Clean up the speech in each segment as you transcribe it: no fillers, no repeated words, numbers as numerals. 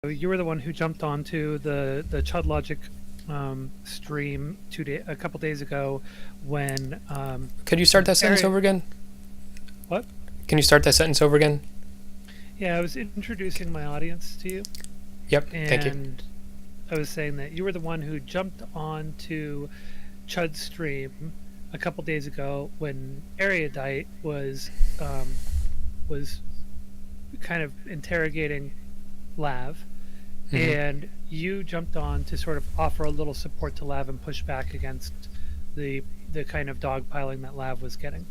You were the one who jumped onto the Chud Logic stream a couple days ago when Could you start that sentence over again? What? Can you start that sentence over again? Yeah, I was introducing my audience to you. Yep, thank you. And I was saying that you were the one who jumped onto Chud's stream a couple days ago when Erudite was kind of interrogating Lav. And you jumped on to sort of offer a little support to Lav and push back against the kind of dogpiling that Lav was getting.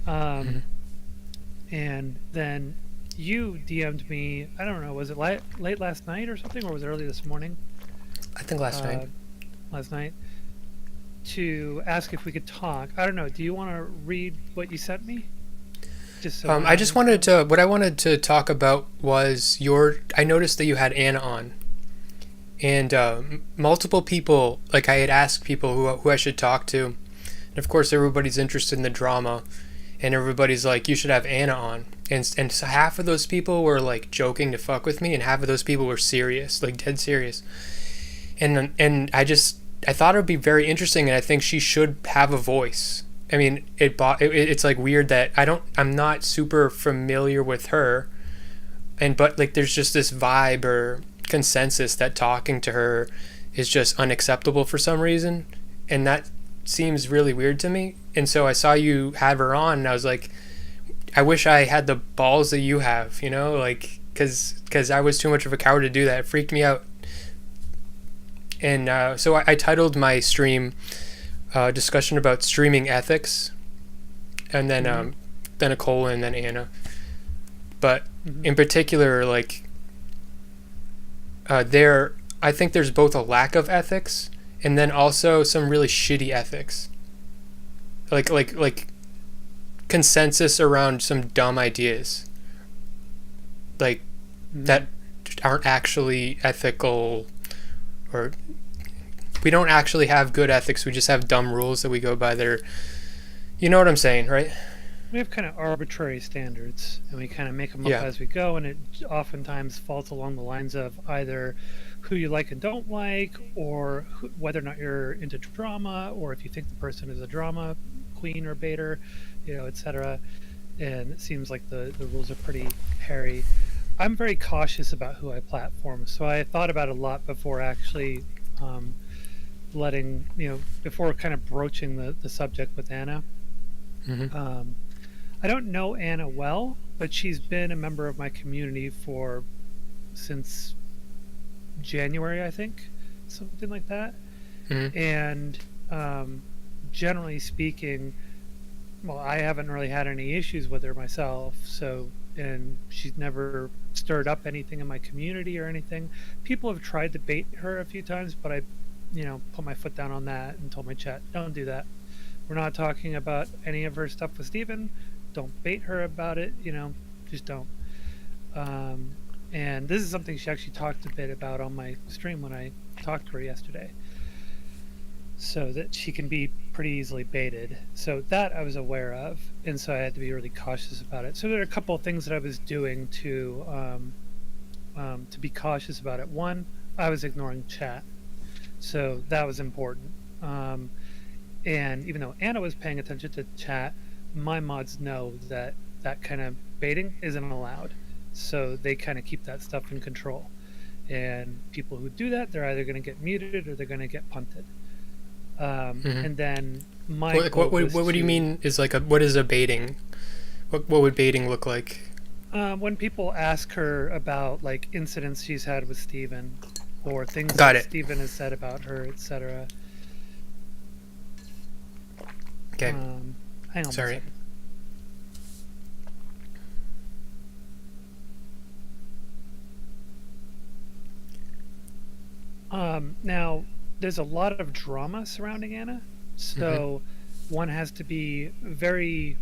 And then you DM'd me, I don't know, was it late last night or something, or was it early this morning? I think last night. Last night. To ask if we could talk. I don't know, do you want to read what you sent me? What I wanted to talk about was I noticed that you had Anna on. And multiple people, like I had asked people who I should talk to. And of course everybody's interested in the drama. And everybody's like, you should have Anna on. And so half of those people were like joking to fuck with me, and half of those people were serious, like dead serious. And I thought it would be very interesting, and I think she should have a voice. I mean, it's like weird that I'm not super familiar with her, but like there's just this vibe or consensus that talking to her is just unacceptable for some reason, and that seems really weird to me. And so I saw you have her on, and I was like, I wish I had the balls that you have, like because I was too much of a coward to do that. It freaked me out. And so I titled my stream discussion about streaming ethics, and then then a colon, and then Anna. But in particular, like I think there's both a lack of ethics and then also some really shitty ethics, like consensus around some dumb ideas, like that aren't actually ethical, or we don't actually have good ethics. We just have dumb rules that we go by that are, you know what I'm saying, right? We have kind of arbitrary standards, and we kind of make them up as we go, and it oftentimes falls along the lines of either who you like and don't like, or whether or not you're into drama, or if you think the person is a drama queen or baiter, etc. And it seems like the rules are pretty hairy. I'm very cautious about who I platform, so I thought about it a lot before actually before kind of broaching the subject with Anna. I don't know Anna well, but she's been a member of my community since January, I think, something like that. And generally speaking, well, I haven't really had any issues with her myself, and she's never stirred up anything in my community or anything. People have tried to bait her a few times, but I put my foot down on that and told my chat, don't do that. We're not talking about any of her stuff with Steven. Don't bait her about it, just don't. And this is something she actually talked a bit about on my stream when I talked to her yesterday, so that she can be pretty easily baited. So that I was aware of, and so I had to be really cautious about it. So there are a couple of things that I was doing to be cautious about it. One, I was ignoring chat, so that was important. And even though Anna was paying attention to chat, my mods know that kind of baiting isn't allowed, so they kind of keep that stuff in control. And people who do that, they're either going to get muted or they're going to get punted. And then what do you mean is what is a baiting? What would baiting look like? When people ask her about like incidents she's had with Steven, or things Steven has said about her, etc. Okay. Hang on. Sorry. Now, there's a lot of drama surrounding Anna, so one has to be very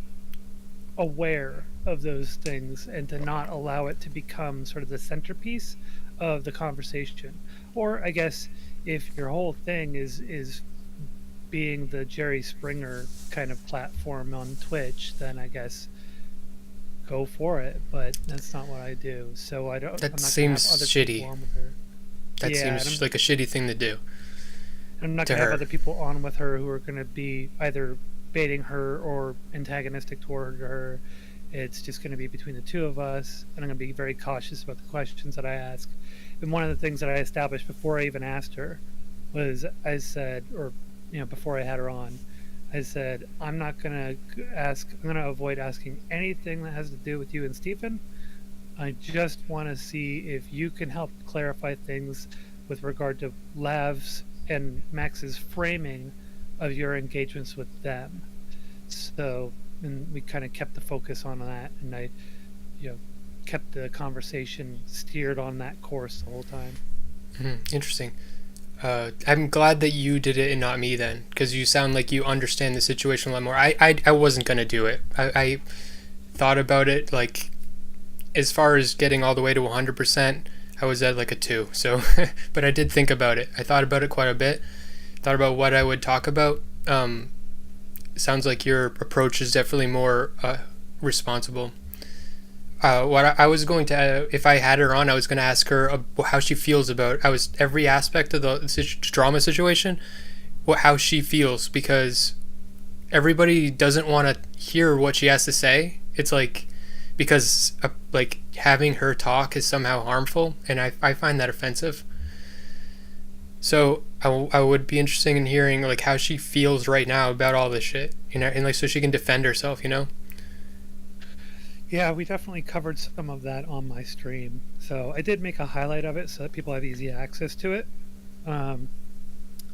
aware of those things and to not allow it to become sort of the centerpiece of the conversation. Or I guess if your whole thing is being the Jerry Springer kind of platform on Twitch, then I guess go for it, but that's not what I do. So I'm not seems gonna have other shitty. people on with her. That seems like a shitty thing to do. I'm not going to have other people on with her who are going to be either baiting her or antagonistic toward her. It's just going to be between the two of us, and I'm going to be very cautious about the questions that I ask. And one of the things that I established before I even asked her was I said, or before I had her on, I said, I'm not going to ask, I'm going to avoid asking anything that has to do with you and Stephen. I just want to see if you can help clarify things with regard to Lav's and Max's framing of your engagements with them. So, and we kind of kept the focus on that, and I, kept the conversation steered on that course the whole time. Interesting. I'm glad that you did it and not me then, because you sound like you understand the situation a lot more. I wasn't going to do it. I thought about it, like, as far as getting all the way to 100%, I was at like a 2. So, but I did think about it. I thought about it quite a bit. Thought about what I would talk about. Sounds like your approach is definitely more responsible. What I was going to, if I had her on, I was going to ask her how she feels about every aspect of the drama situation, how she feels, because everybody doesn't want to hear what she has to say. It's like, because like having her talk is somehow harmful, and I find that offensive. So I would be interested in hearing like how she feels right now about all this shit, and like so she can defend herself, Yeah, we definitely covered some of that on my stream. So I did make a highlight of it so that people have easy access to it. I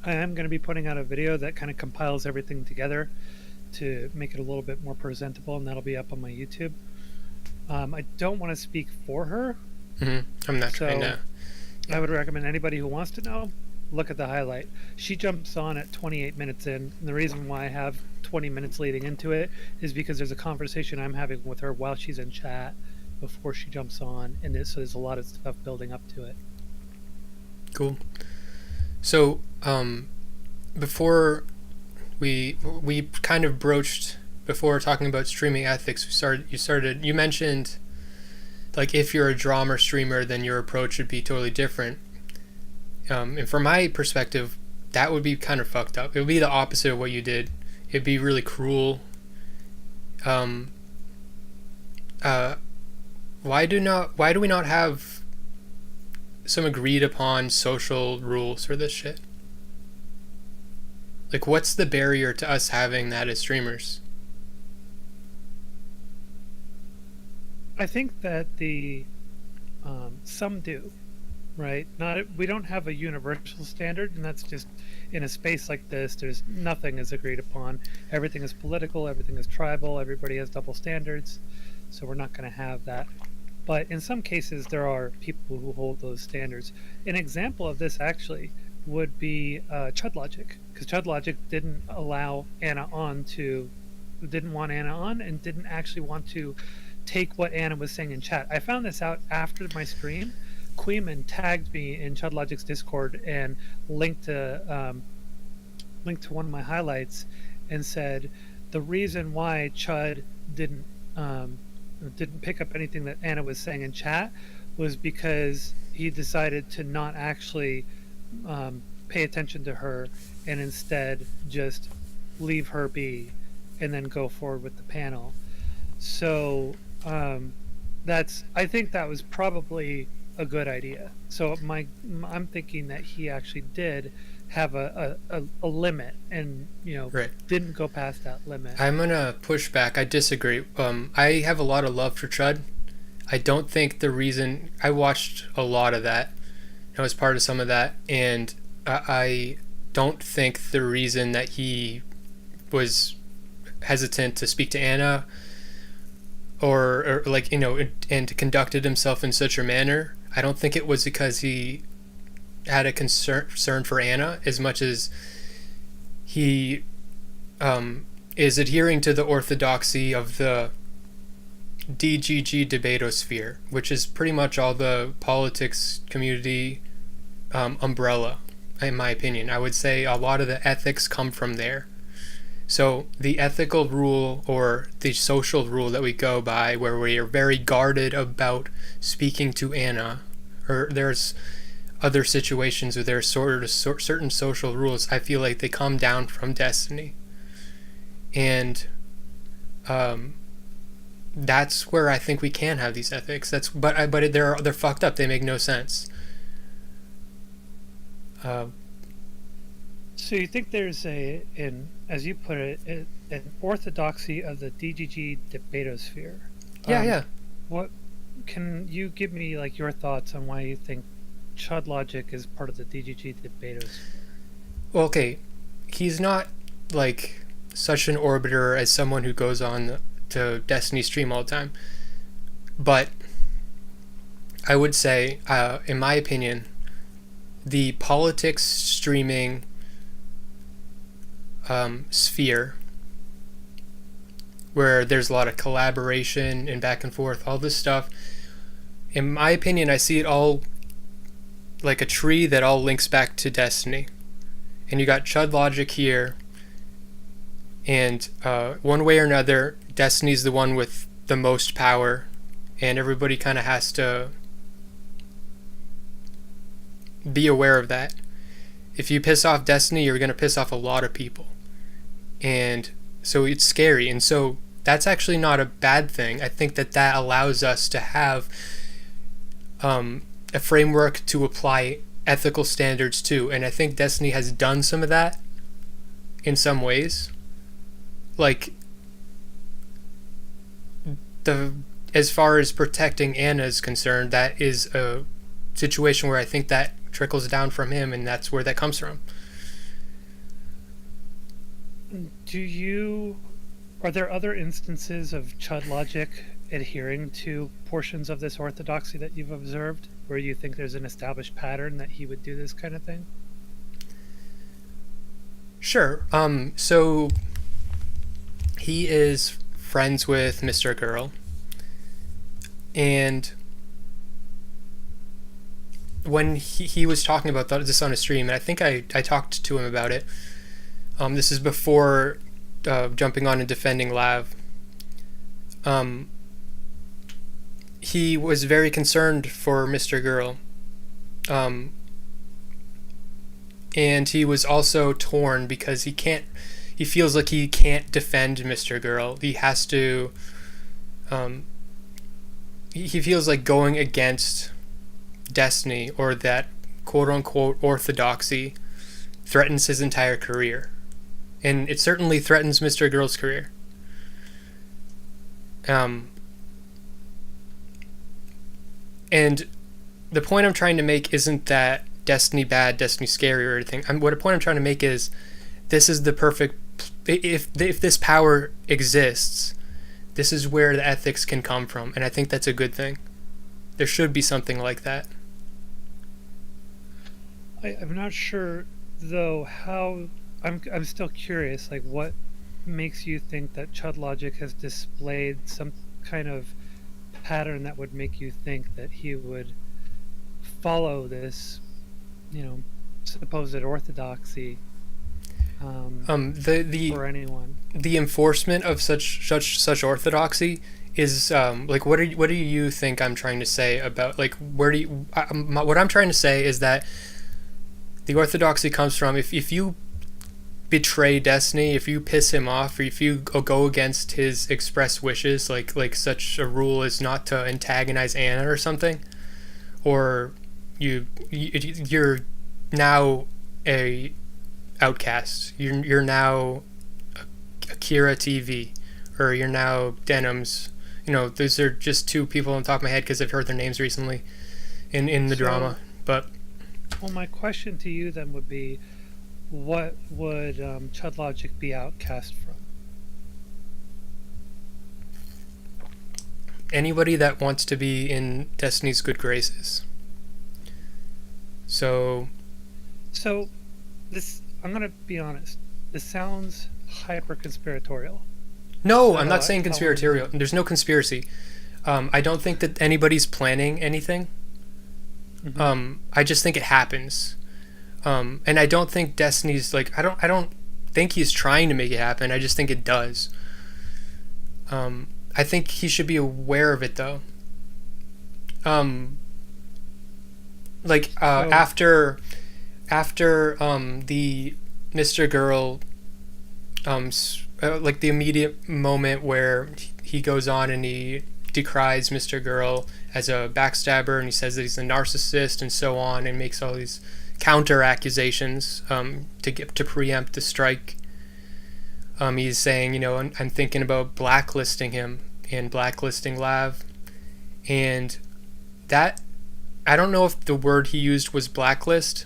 am going to be putting out a video that kind of compiles everything together to make it a little bit more presentable, and that'll be up on my YouTube. I don't want to speak for her. I'm not trying to. I would recommend anybody who wants to know, look at the highlight. She jumps on at 28 minutes in, and the reason why I have 20 minutes leading into it is because there's a conversation I'm having with her while she's in chat before she jumps on, and so there's a lot of stuff building up to it. Cool. So, before we kind of broached, before talking about streaming ethics, you mentioned like if you're a drama streamer, then your approach would be totally different. And from my perspective, that would be kind of fucked up. It would be the opposite of what you did. It'd be really cruel. Why do we not have some agreed upon social rules for this shit? Like, what's the barrier to us having that as streamers? I think that some do, right? We don't have a universal standard, and that's just in a space like this. There's nothing is agreed upon. Everything is political. Everything is tribal. Everybody has double standards, so we're not going to have that. But in some cases, there are people who hold those standards. An example of this actually would be Chud Logic, because Chud Logic didn't want Anna on, and didn't actually want to take what Anna was saying in chat. I found this out after my stream. Queeman tagged me in Chud Logic's Discord and linked to one of my highlights and said the reason why Chud didn't pick up anything that Anna was saying in chat was because he decided to not actually pay attention to her and instead just leave her be and then go forward with the panel. So I think that was probably a good idea. So I'm thinking that he actually did have a limit, and right. Didn't go past that limit. I'm gonna push back. I disagree. I have a lot of love for Chud. I don't think the reason I watched a lot of that, I was part of some of that, and I don't think the reason that he was hesitant to speak to Anna or like and conducted himself in such a manner, I don't think it was because he had a concern for Anna as much as he is adhering to the orthodoxy of the DGG debatosphere, which is pretty much all the politics community umbrella, in my opinion. I would say a lot of the ethics come from there. So the ethical rule or the social rule that we go by, where we are very guarded about speaking to Anna, or there's other situations where there's certain social rules, I feel like they come down from Destiny. And that's where I think we can have these ethics. But they're fucked up. They make no sense. So you think there's as you put it, an orthodoxy of the DGG debatosphere? Yeah. What can you give me like your thoughts on why you think Chud Logic is part of the DGG debatosphere? Well, okay, he's not like such an orbiter as someone who goes on to Destiny stream all the time, but I would say, in my opinion, the politics streaming sphere, where there's a lot of collaboration and back and forth, all this stuff, in my opinion, I see it all like a tree that all links back to Destiny. And you got Chud Logic here, and one way or another, Destiny's the one with the most power, and everybody kind of has to be aware of that. If you piss off Destiny, you're going to piss off a lot of people. And so it's scary. And so that's actually not a bad thing. I think that allows us to have a framework to apply ethical standards to. And I think Destiny has done some of that in some ways. Like, as far as protecting Anna is concerned, that is a situation where I think that trickles down from him, and that's where that comes from. Are there other instances of Chud Logic adhering to portions of this orthodoxy that you've observed, where you think there's an established pattern that he would do this kind of thing? Sure. So he is friends with Mr. Girl, and when he was talking about this on a stream, and I think I talked to him about it. This is before jumping on and defending Lav. He was very concerned for Mr. Girl. And he was also torn because he feels like he can't defend Mr. Girl. He has to, he feels like going against Destiny, or that quote-unquote orthodoxy, threatens his entire career. And it certainly threatens Mr. Girl's career. And the point I'm trying to make isn't that Destiny bad, Destiny scary, or anything. What a point I'm trying to make is, this is the perfect... If this power exists, this is where the ethics can come from, and I think that's a good thing. There should be something like that. I'm not sure, though, how... I'm still curious, like, what makes you think that Chud Logic has displayed some kind of pattern that would make you think that he would follow this, supposed orthodoxy for anyone? The enforcement of such orthodoxy is like, what do you think I'm trying to say about, like, what I'm trying to say is that the orthodoxy comes from, if you betray Destiny, if you piss him off, or if you go against his express wishes, like such a rule is not to antagonize Anna or something, or you're now a outcast, you're now Akira TV, or you're now Denims. Those are just two people on top of my head because I've heard their names recently in the drama. But well, my question to you then would be, what would Chud Logic be outcast from? Anybody that wants to be in Destiny's good graces. So this, I'm gonna be honest, this sounds hyper conspiratorial. No, I'm not saying conspiratorial. There's no conspiracy. I don't think that anybody's planning anything. Mm-hmm. I just think it happens. And I don't think Destiny's, like, I don't think he's trying to make it happen. I just think it does. I think he should be aware of it, though. After the Mr. Girl, like the immediate moment where he goes on and he decries Mr. Girl as a backstabber, and he says that he's a narcissist and so on, and makes all these counter accusations to preempt the strike. He's saying, I'm thinking about blacklisting him and blacklisting Lav, and that, I don't know if the word he used was blacklist.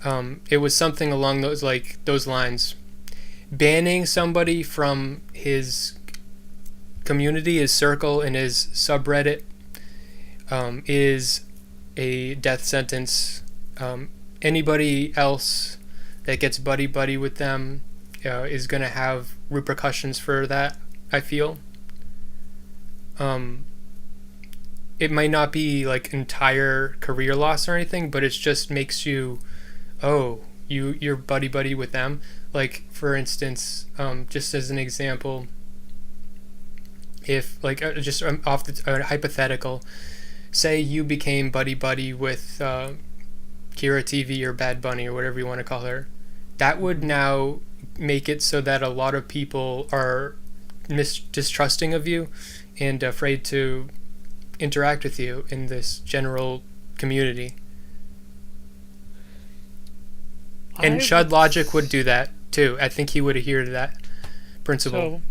It was something along those lines. Banning somebody from his community, his circle, and his subreddit is a death sentence. Anybody else that gets buddy with them is going to have repercussions for that, I feel. It might not be like entire career loss or anything, but it just makes you, you're buddy with them. Like, for instance, just as an example, if just off the hypothetical, say you became buddy with Kira TV or Bad Bunny or whatever you want to call her, that would now make it so that a lot of people are distrusting of you and afraid to interact with you in this general community. And Shud Logic would do that too. I think he would adhere to that principle. So,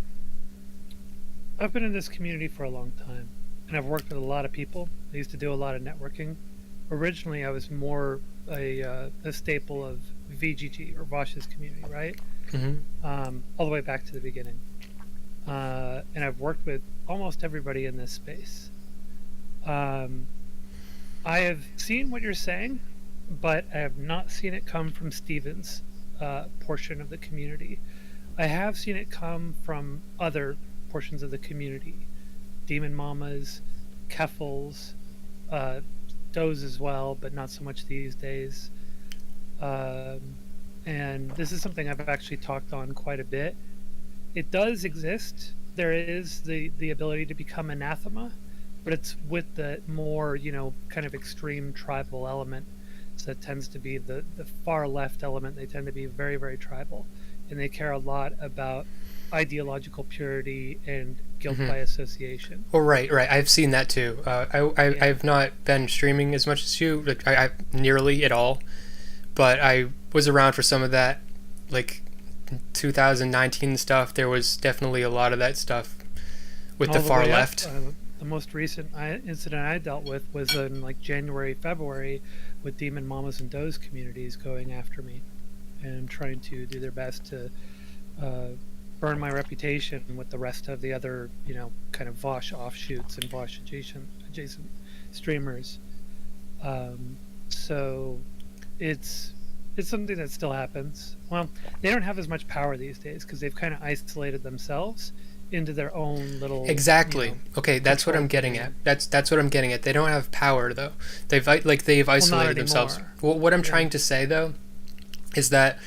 I've been in this community for a long time, and I've worked with a lot of people. I used to do a lot of networking. Originally, I was more a staple of VGG, or Vosh's community, right? Mm-hmm. All the way back to the beginning. And I've worked with almost everybody in this space. I have seen what you're saying, but I have not seen it come from Steven's portion of the community. I have seen it come from other portions of the community. Demon Mamas, Keffels, Does as well, but not so much these days. And this is something I've actually talked on quite a bit. It does exist. There is the ability to become anathema, but it's with the more, kind of extreme tribal element. So that tends to be the far left element. They tend to be very, very tribal, and they care a lot about ideological purity and guilt by association. Well, right. I've seen that too. I've not been streaming as much as you, I nearly at all, but I was around for some of that, like 2019 stuff. There was definitely a lot of that stuff with the far left. The most recent incident I dealt with was in like January, February, with Demon Mamas and Does communities going after me and trying to do their best to burn my reputation with the rest of the other, kind of Vosh offshoots and Vosh adjacent streamers. So it's something that still happens. Well, they don't have as much power these days because they've kind of isolated themselves into their own little. Exactly. Okay, that's what I'm getting at. That's what I'm getting at. They don't have power though. They've isolated themselves. Well, what I'm trying to say though is that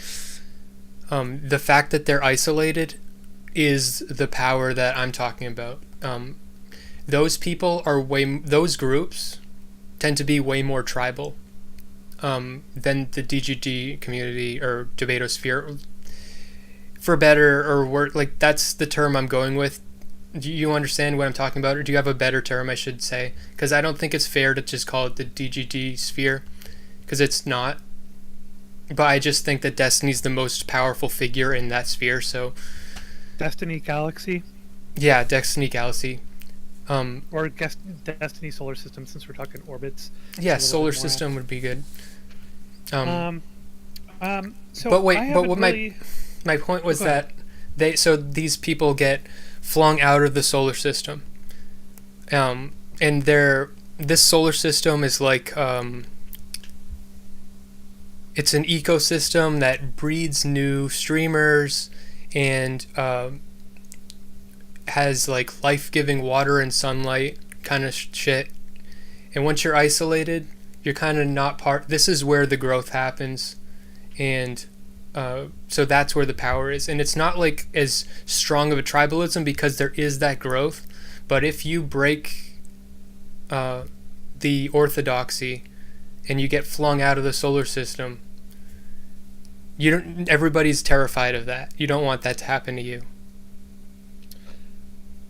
the fact that they're isolated is the power that I'm talking about. Those people are those groups tend to be way more tribal than the DGD community or debatosphere. For better or worse, like that's the term I'm going with. Do you understand what I'm talking about, or do you have a better term I should say? Because I don't think it's fair to just call it the DGD sphere, because it's not. But I just think that Destiny's the most powerful figure in that sphere, so... Destiny Galaxy? Yeah, Destiny Galaxy. Or Destiny Solar System, since we're talking orbits. Yeah, Solar System would be good. So but wait, but what my point was that these people get flung out of the solar system. And this solar system is like... it's an ecosystem that breeds new streamers and has like life-giving water and sunlight kind of shit. And once you're isolated, you're kind of not part. This is where the growth happens, and So that's where the power is, and it's not like as strong of a tribalism because there is that growth. But if you break the orthodoxy and you get flung out of the solar system, you don't. Everybody's terrified of that. You don't want that to happen to you.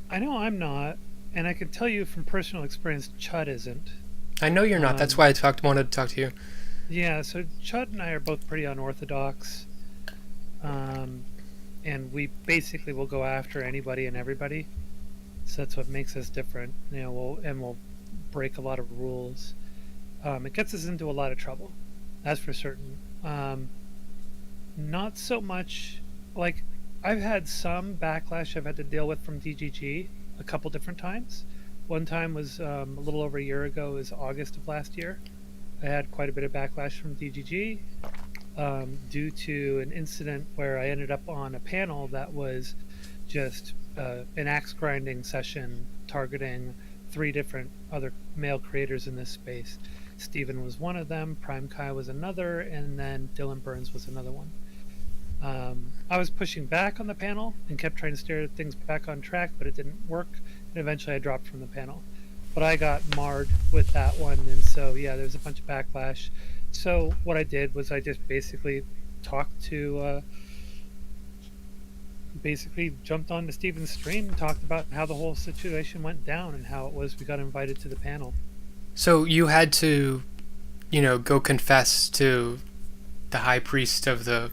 I know I'm not, and I can tell you from personal experience, Chud isn't. I know you're not. That's why I wanted to talk to you. Yeah, so Chud and I are both pretty unorthodox, and we basically will go after anybody and everybody. So that's what makes us different. You know, we'll break a lot of rules. It gets us into a lot of trouble, that's for certain. Not so much like I've had some backlash I've had to deal with from DGG a couple different times. One time was a little over a year ago, it was August of last year. I had quite a bit of backlash from DGG due to an incident where I ended up on a panel that was just an axe grinding session targeting 3 different other male creators in this space. Steven was one of them, Prime Kai was another, and then Dylan Burns was another one. I was pushing back on the panel and kept trying to steer things back on track, but it didn't work, and eventually I dropped from the panel. But I got marred with that one, and so yeah, there's a bunch of backlash. So what I did was I just basically talked to, basically jumped onto Steven's stream and talked about how the whole situation went down and how it was we got invited to the panel. So you had to, go confess to the high priest of the...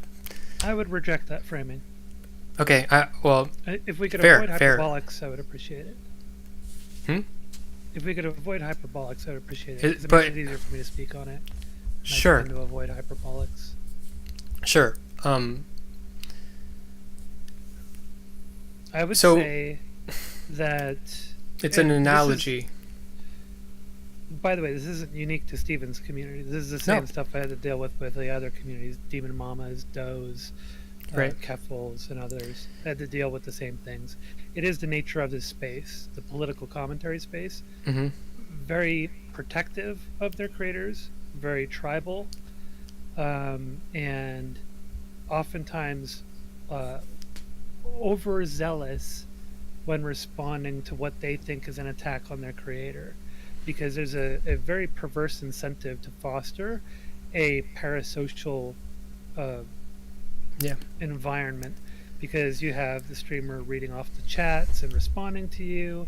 I would reject that framing. Okay, well... If we could fair, avoid hyperbolics, I would appreciate it. If we could avoid hyperbolics, I would appreciate it. It makes it easier for me to speak on it. Sure. To avoid hyperbolics. Sure. I would say that... It's an analogy. By the way, this isn't unique to Steven's community. This is the same stuff I had to deal with the other communities, Demon Mamas, Does, Keffels, and others. I had to deal with the same things. It is the nature of this space, the political commentary space. Mm-hmm. Very protective of their creators, very tribal, and oftentimes overzealous when responding to what they think is an attack on their creator. Because there's a very perverse incentive to foster a parasocial environment, because you have the streamer reading off the chats and responding to you,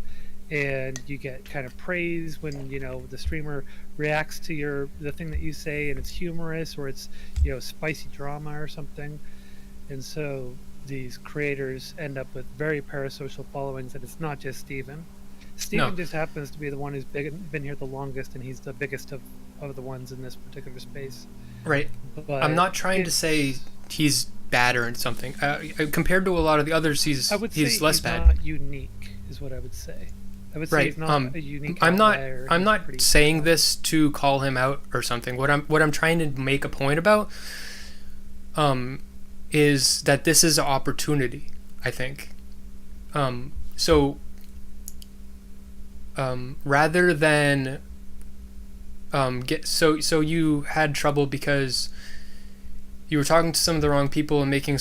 and you get kind of praise when the streamer reacts to the thing that you say and it's humorous or it's spicy drama or something. And so these creators end up with very parasocial followings, and it's not just Steven. Steven just happens to be the one who's been here the longest, and he's the biggest of the ones in this particular space. Right. But I'm not trying to say he's bad or something. Compared to a lot of the others, he's less bad. Not unique, is what I would say. I would say he's not a unique outlier. I'm not saying this to call him out or something. What I'm trying to make a point about is that this is an opportunity, I think. Rather than so you had trouble because you were talking to some of the wrong people and making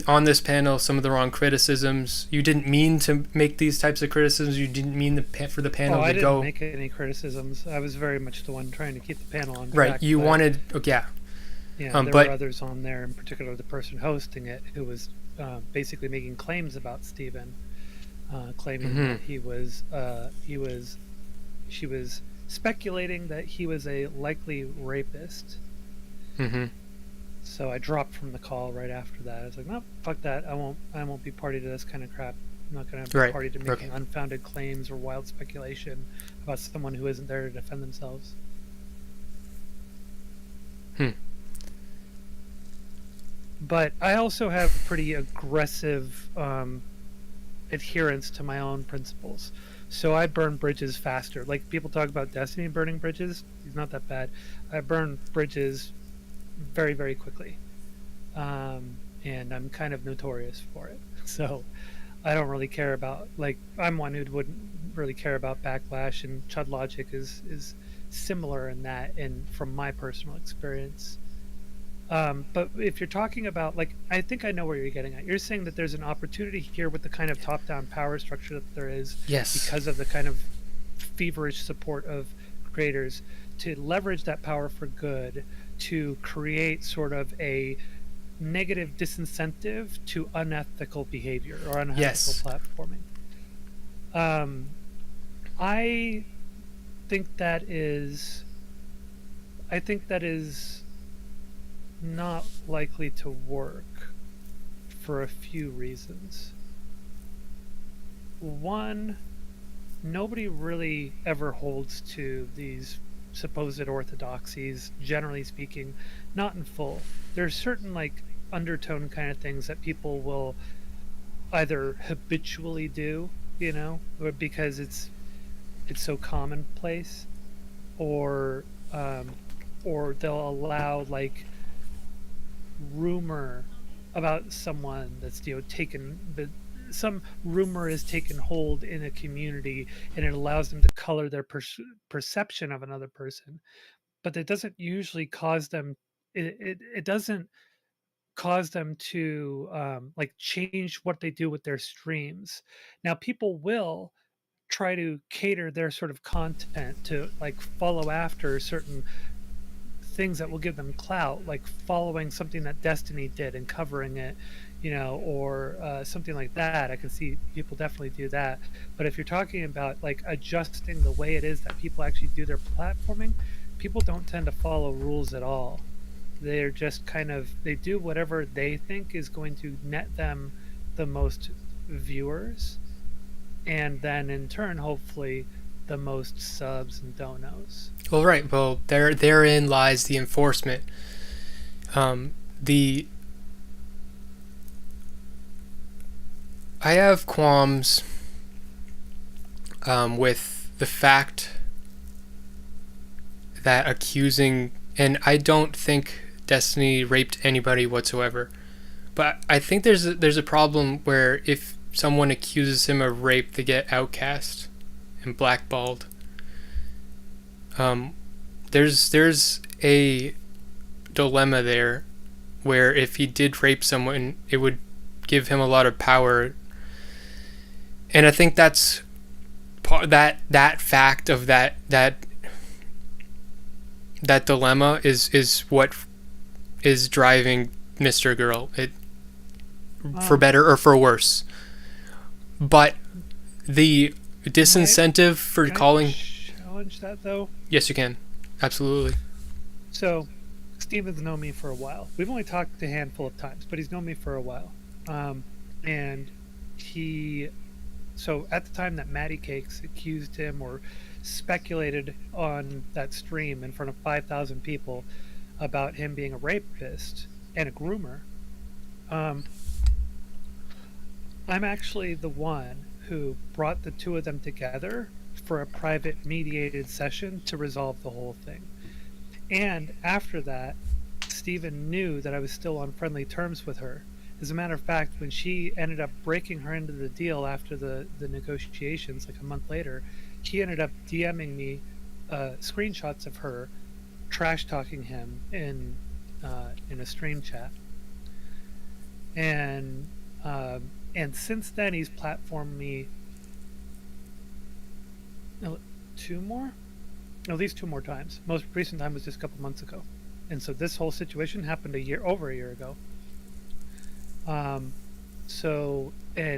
on this panel some of the wrong criticisms. You didn't mean to make these types of criticisms. You didn't mean for the panel to go. I didn't make any criticisms. I was very much the one trying to keep the panel on track. Right. You wanted, yeah. Yeah, there were others on there, in particular the person hosting it, who was basically making claims about Steven. Claiming that she was speculating that he was a likely rapist. Mm-hmm. So I dropped from the call right after that. I was like, no, fuck that. I won't be party to this kind of crap. I'm not going to be party to making unfounded claims or wild speculation about someone who isn't there to defend themselves. But I also have pretty aggressive adherence to my own principles. So I burn bridges faster. Like people talk about Destiny burning bridges. It's not that bad. I burn bridges very, very quickly. And I'm kind of notorious for it. So I don't really care about, I'm one who wouldn't really care about backlash, and Chud Logic is similar in that, and from my personal experience. But if you're talking about, like, I think I know where you're getting at. You're saying that there's an opportunity here with the kind of top-down power structure that there is, Yes. because of the kind of feverish support of creators, to leverage that power for good, to create sort of a negative disincentive to unethical behavior or unethical Yes. platforming. I think that is, I think that is not likely to work for a few reasons. One, nobody really ever holds to these supposed orthodoxies, generally speaking, not in full. There's certain, like, undertone kind of things that people will either habitually do, or because it's so commonplace, or or they'll allow, like, rumor about someone that's, taken, but some rumor is taken hold in a community, and it allows them to color their perception of another person, but it doesn't usually cause them, it doesn't cause them to, like, change what they do with their streams. Now people will try to cater their sort of content to, like, follow after certain things that will give them clout, like following something that Destiny did and covering it, or something like that. I can see people definitely do that. But if you're talking about, like, adjusting the way it is that people actually do their platforming, people don't tend to follow rules at all. They're just kind of, they do whatever they think is going to net them the most viewers, and then in turn, hopefully, the most subs and donos. Well, right. Well, therein lies the enforcement. The I have qualms with the fact that accusing, and I don't think Destiny raped anybody whatsoever, but I think there's a problem where if someone accuses him of rape, they get outcast and blackballed. There's a dilemma there where if he did rape someone, it would give him a lot of power, and I think that's that fact of that dilemma is what is driving Mr. Girl, it, for better or for worse. But the disincentive for calling... challenge that, though? Yes, you can. Absolutely. So, Steven's known me for a while. We've only talked a handful of times, but he's known me for a while. And so at the time that Matty Cakes accused him or speculated on that stream in front of 5,000 people about him being a rapist and a groomer, I'm actually the one who brought the two of them together for a private mediated session to resolve the whole thing. And after that, Steven knew that I was still on friendly terms with her. As a matter of fact, when she ended up breaking her into the deal after the negotiations, like a month later, he ended up DMing me screenshots of her trash talking him in a stream chat. And since then, he's platformed me at least two more times. Most recent time was just a couple months ago. And so this whole situation happened over a year ago. And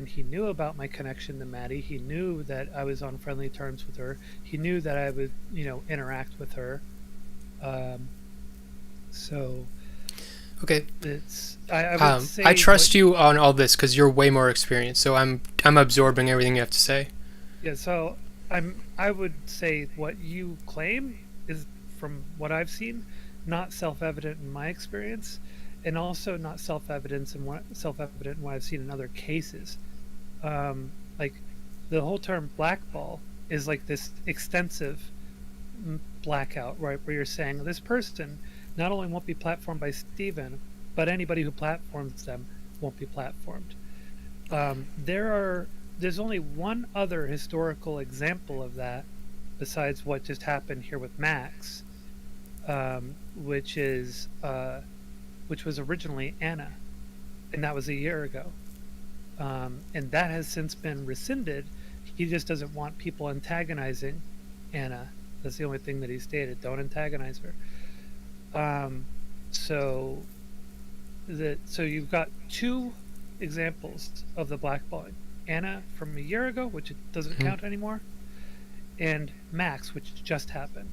he knew about my connection to Maddie. He knew that I was on friendly terms with her. He knew that I would, interact with her. Okay. It's I would say I trust you on all this because you're way more experienced. So I'm absorbing everything you have to say. Yeah. So I would say what you claim is, from what I've seen, not self-evident in my experience, and also not self-evident in what I've seen in other cases. Like, the whole term blackball is like this extensive blackout, right? Where you're saying this person not only won't be platformed by Steven, but anybody who platforms them won't be platformed. There's only one other historical example of that besides what just happened here with Max, which is which was originally Anna, and that was a year ago. And that has since been rescinded. He just doesn't want people antagonizing Anna. That's the only thing that he stated. Don't antagonize her. So you've got two examples of the blackballing. Anna from a year ago, which it doesn't count anymore, and Max, which just happened.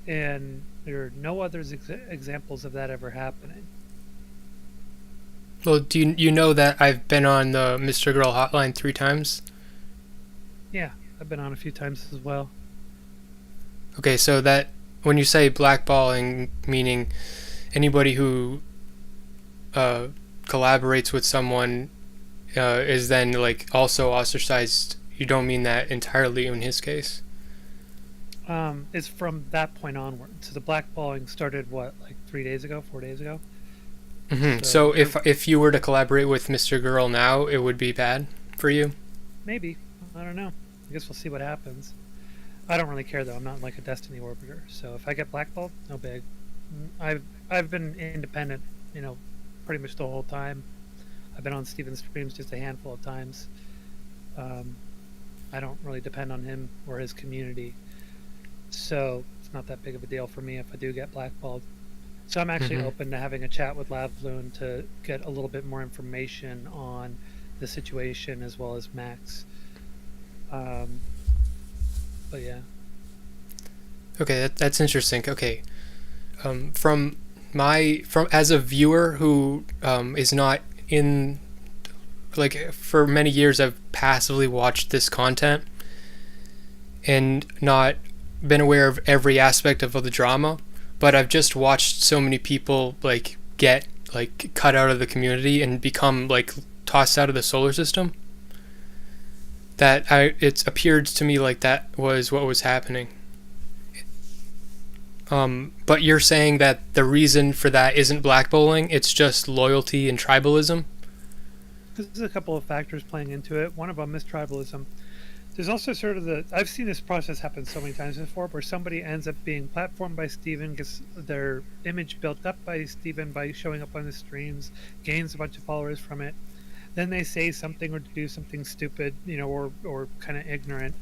And there are no other examples of that ever happening. Well, do you know that I've been on the Mr. Girl hotline 3 times? Yeah, I've been on a few times as well. Okay, so that when you say blackballing, meaning anybody who collaborates with someone is then like also ostracized, you don't mean that entirely in his case? It's from that point onward. So the blackballing started, what, like 3 days ago, 4 days ago? Mm-hmm. So if you were to collaborate with Mr. Girl now, it would be bad for you? Maybe. I don't know. I guess we'll see what happens. I don't really care, though. I'm not like a Destiny orbiter. So if I get blackballed, no big. I've been independent, pretty much the whole time. I've been on Steven's streams just a handful of times. I don't really depend on him or his community. So it's not that big of a deal for me if I do get blackballed. So I'm actually open to having a chat with Lavloon to get a little bit more information on the situation as well as Max. But yeah. Okay, that's interesting. Okay, from as a viewer who is not in, like, for many years I've passively watched this content and not been aware of every aspect of the drama, but I've just watched so many people like get like cut out of the community and become like tossed out of the solar system that it's appeared to me like that was what was happening. But you're saying that the reason for that isn't blackballing, it's just loyalty and tribalism? There's a couple of factors playing into it. One of them is tribalism. There's also sort of I've seen this process happen so many times before, where somebody ends up being platformed by Steven, gets their image built up by Steven by showing up on the streams, gains a bunch of followers from it. Then they say something or do something stupid, or kind of ignorant,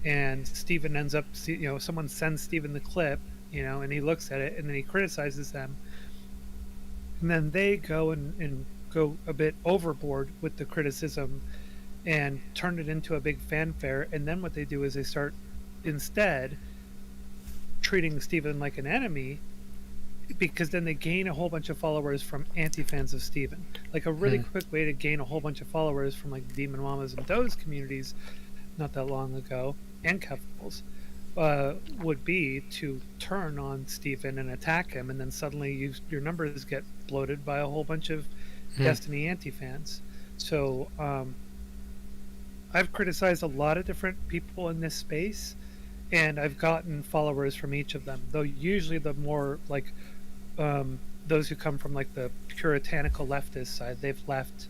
and Steven ends up, someone sends Steven the clip, and he looks at it and then he criticizes them, and then they go and go a bit overboard with the criticism and turn it into a big fanfare. And then what they do is they start instead treating Steven like an enemy, because then they gain a whole bunch of followers from anti-fans of Steven. Like a really quick way to gain a whole bunch of followers from like Demon Mamas and those communities not that long ago, and Keffels, would be to turn on Steven and attack him, and then suddenly your numbers get bloated by a whole bunch of Destiny anti-fans. So I've criticized a lot of different people in this space, and I've gotten followers from each of them, though usually the more like those who come from like the puritanical leftist side, they've left,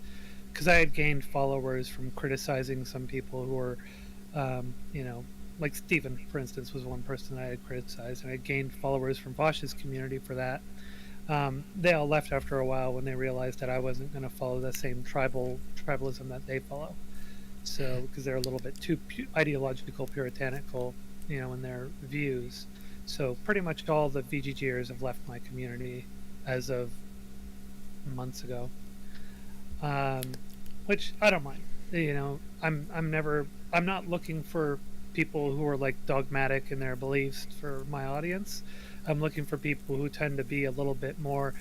because I had gained followers from criticizing some people who were like Steven, for instance, was one person I had criticized, and I gained followers from Vosh's community for that. They all left after a while when they realized that I wasn't going to follow the same tribalism that they follow. So, because they're a little bit too ideological, puritanical, in their views. So pretty much all the VGGers have left my community as of months ago, which I don't mind. I'm not looking for people who are like dogmatic in their beliefs for my audience. I'm looking for people who tend to be a little bit more,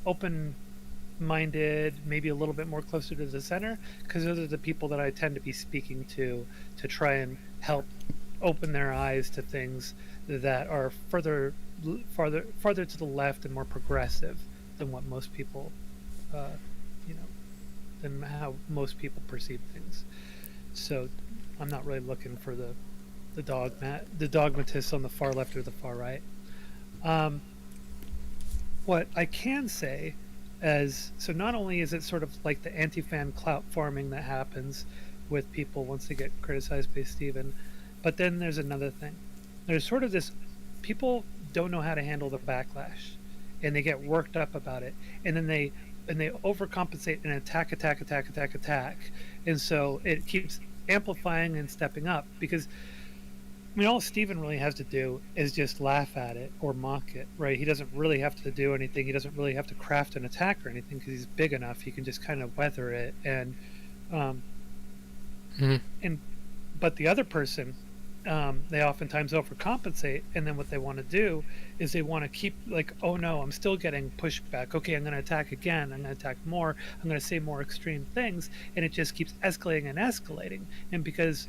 open-minded, maybe a little bit more closer to the center, because those are the people that I tend to be speaking to try and help open their eyes to things that are farther to the left and more progressive than what most people, than how most people perceive things. So I'm not really looking for the dogmatists on the far left or the far right. What I can say so not only is it sort of like the anti-fan clout farming that happens with people once they get criticized by Steven, but then there's another thing. There's sort of this, people don't know how to handle the backlash. and they get worked up about it, and then they overcompensate and attack, and so it keeps amplifying and stepping up because I mean, all Steven really has to do is just laugh at it or mock it, right? He doesn't really have to do anything. He doesn't really have to craft an attack or anything because he's big enough. He can just kind of weather it, and but the other person, they oftentimes overcompensate, and then what they want to do is they want to keep like, oh no, I'm still getting pushback. Okay, I'm going to attack again. I'm going to attack more. I'm going to say more extreme things, and it just keeps escalating and escalating. And because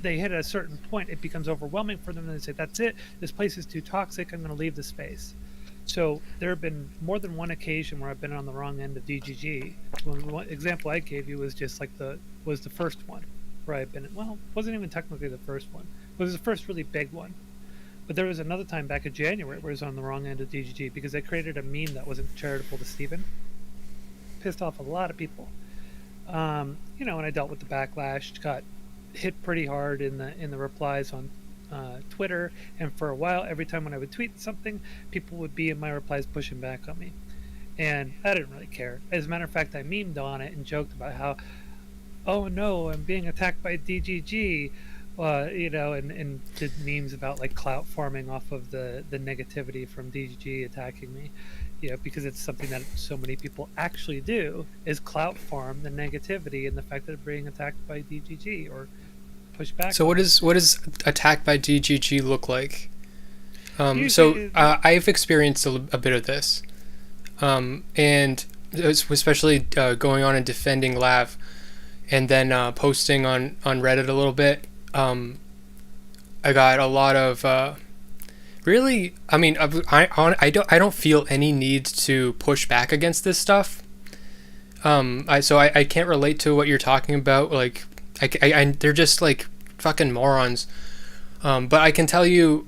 they hit a certain point, it becomes overwhelming for them, and they say, that's it. This place is too toxic. I'm going to leave the space. So there have been more than one occasion where I've been on the wrong end of DGG. One example I gave you was just like the first one where I've been. Well, it wasn't even technically the first one. It was the first really big one. But there was another time back in January where I was on the wrong end of DGG because I created a meme that wasn't charitable to Steven. Pissed off a lot of people. And I dealt with the backlash, got hit pretty hard in the replies on Twitter, and for a while, every time when I would tweet something, people would be in my replies pushing back on me. And I didn't really care. As a matter of fact, I memed on it and joked about how, oh no, I'm being attacked by DGG. And did memes about like Clout farming off of the negativity from DGG attacking me, because it's something that so many people actually do is Clout farm the negativity and the fact that they're being attacked by DGG or push back. So what does attack by DGG look like? I've experienced a bit of this, and especially going on and defending Lav, and then posting on Reddit a little bit. I got a lot of really. I mean, I don't feel any need to push back against this stuff. I can't relate to what you're talking about. Like, they're just like fucking morons. But I can tell you,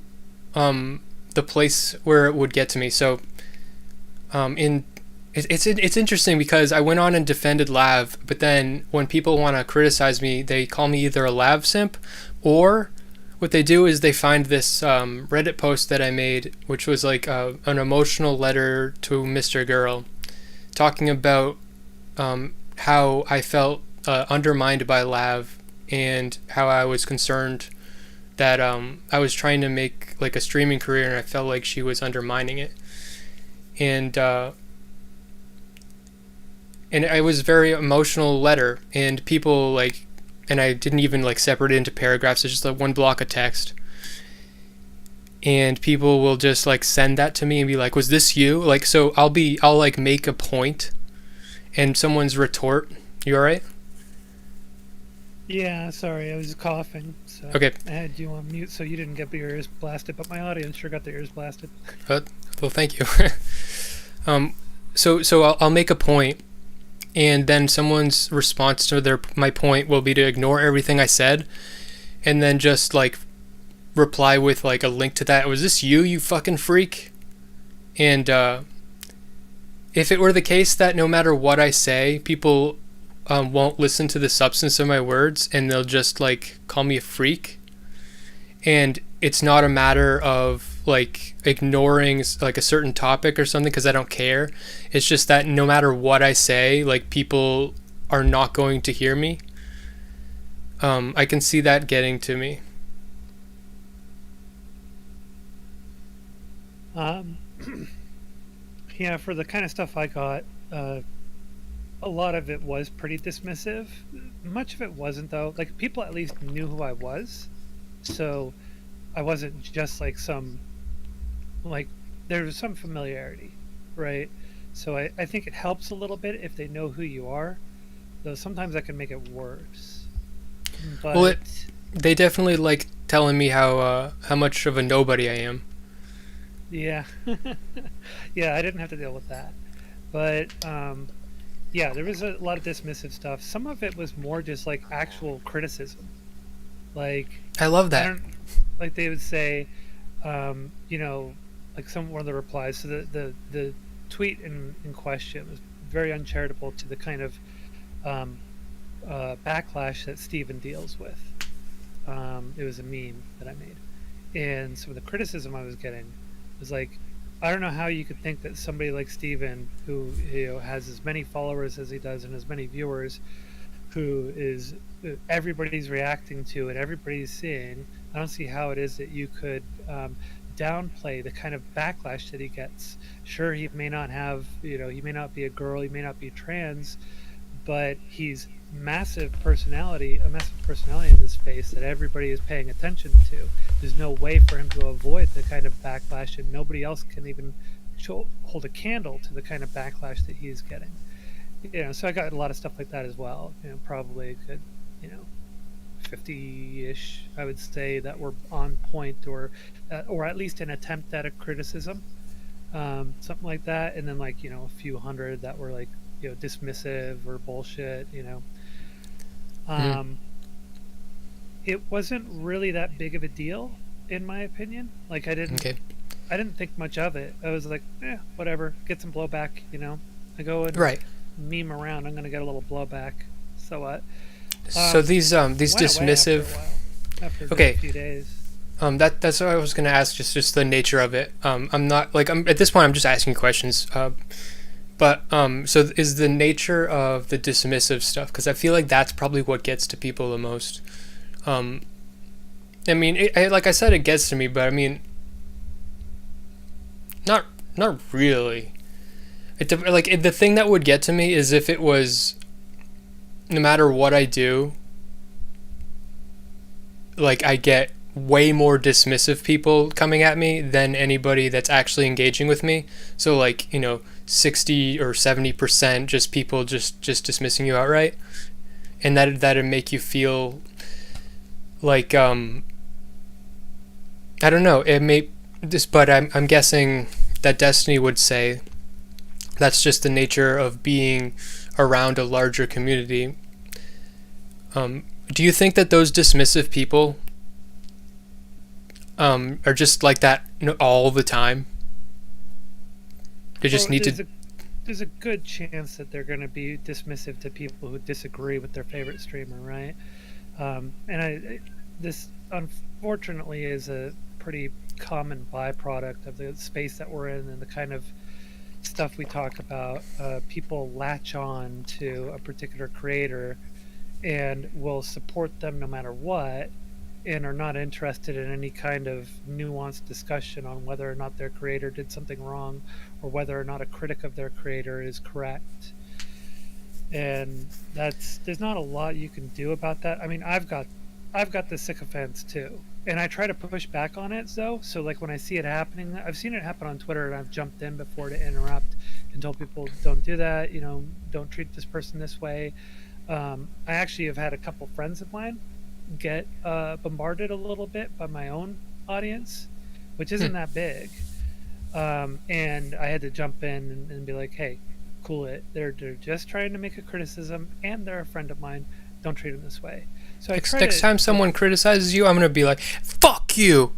the place where it would get to me. So, it's interesting because I went on and defended Lav, but then when people want to criticize me, they call me either a Lav simp, or what they do is they find this Reddit post that I made, which was like an emotional letter to Mr. Girl, talking about how I felt undermined by Lav and how I was concerned that I was trying to make like a streaming career and I felt like she was undermining it. And it was a very emotional letter, and people like, and I didn't even like separate it into paragraphs. It's just like one block of text, and people will just like send that to me and be like, "Was this you?" Like, so I'll like make a point, and someone's retort. You all right? Yeah, sorry, I was coughing. So okay. I had you on mute so you didn't get your ears blasted, but my audience sure got their ears blasted. Well, thank you. So I'll make a point. And then someone's response to my point will be to ignore everything I said, and then just like reply with like a link to that. Was this you fucking freak? And if it were the case that no matter what I say, people won't listen to the substance of my words, and they'll just like call me a freak, and it's not a matter of like ignoring like a certain topic or something because I don't care. It's just that no matter what I say, like people are not going to hear me. I can see that getting to me. Yeah, for the kind of stuff I got, a lot of it was pretty dismissive. Much of it wasn't, though. Like, people at least knew who I was, so I wasn't just like there was some familiarity, right? So I think it helps a little bit if they know who you are, though sometimes that can make it worse. But well, they definitely like telling me how much of a nobody I am. Yeah. Yeah, I didn't have to deal with that. But yeah, there was a lot of dismissive stuff. Some of it was more just like actual criticism. Like, I love that. Like they would say, like one of the replies. So the tweet in question was very uncharitable to the kind of backlash that Steven deals with. It was a meme that I made, and some of the criticism I was getting was like, I don't know how you could think that somebody like Steven, who has as many followers as he does and as many viewers, who is everybody's reacting to and everybody's seeing. I don't see how it is that you could downplay the kind of backlash that he gets. Sure, he may not have, he may not be a girl, he may not be trans, but he's a massive personality in this space that everybody is paying attention to. There's no way for him to avoid the kind of backlash, and nobody else can even hold a candle to the kind of backlash that he's getting. So I got a lot of stuff like that as well. Probably a good, 50-ish, I would say, that were on point or at least an attempt at a criticism, something like that. And then a few hundred that were dismissive or bullshit. It wasn't really that big of a deal, in my opinion. I didn't think much of it. I was like, whatever, get some blowback. I go and meme around, I'm gonna get a little blowback. So what? So these dismissive. After okay. A few days. That's what I was gonna ask. Just the nature of it. I'm not I'm at this point. I'm just asking questions. But so is the nature of the dismissive stuff, because I feel like that's probably what gets to people the most. I mean, like I said, it gets to me, but I mean, not really. The thing that would get to me is if it was, no matter what I do, I get way more dismissive people coming at me than anybody that's actually engaging with me. So 60 or 70% just people just dismissing you outright, and that'd make you feel like I don't know, it may this, but I'm guessing that Destiny would say that's just the nature of being around a larger community. Do you think that those dismissive people are just like that all the time? They just need to... There's a good chance that they're going to be dismissive to people who disagree with their favorite streamer, right? This unfortunately is a pretty common byproduct of the space that we're in and the kind of stuff we talk about. People latch on to a particular creator and will support them no matter what, and are not interested in any kind of nuanced discussion on whether or not their creator did something wrong or whether or not a critic of their creator is correct. And there's not a lot you can do about that. I mean, I've got the sycophants too, and I try to push back on it though. So when I see it happening, I've seen it happen on Twitter, and I've jumped in before to interrupt and told people, don't do that, don't treat this person this way. I actually have had a couple friends of mine get bombarded a little bit by my own audience, which isn't that big, and I had to jump in and be like, hey, cool it, they're just trying to make a criticism and they're a friend of mine, don't treat them this way. So next time someone criticizes you, I'm gonna be like, fuck you.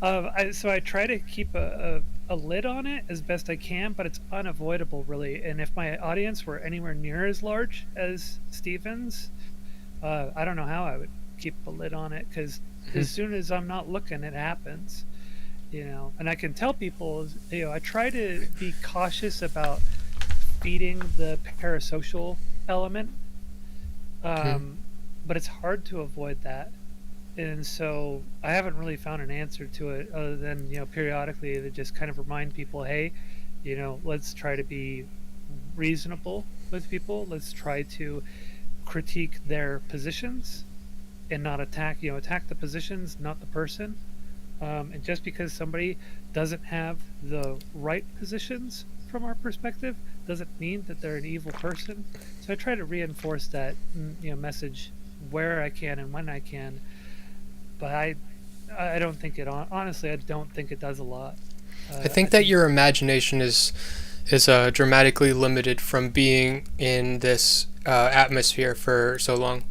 So I try to keep a lid on it as best I can, but it's unavoidable, really. And if my audience were anywhere near as large as Steven's, I don't know how I would keep a lid on it, because as soon as I'm not looking, it happens. And I can tell people, I try to be cautious about feeding the parasocial element, but it's hard to avoid that. And so I haven't really found an answer to it other than, periodically to just kind of remind people, hey, let's try to be reasonable with people. Let's try to critique their positions and not attack the positions, not the person. And just because somebody doesn't have the right positions from our perspective doesn't mean that they're an evil person. So I try to reinforce that message where I can and when I can. But I don't think it honestly I don't think it does a lot. I think that your imagination is dramatically limited from being in this atmosphere for so long.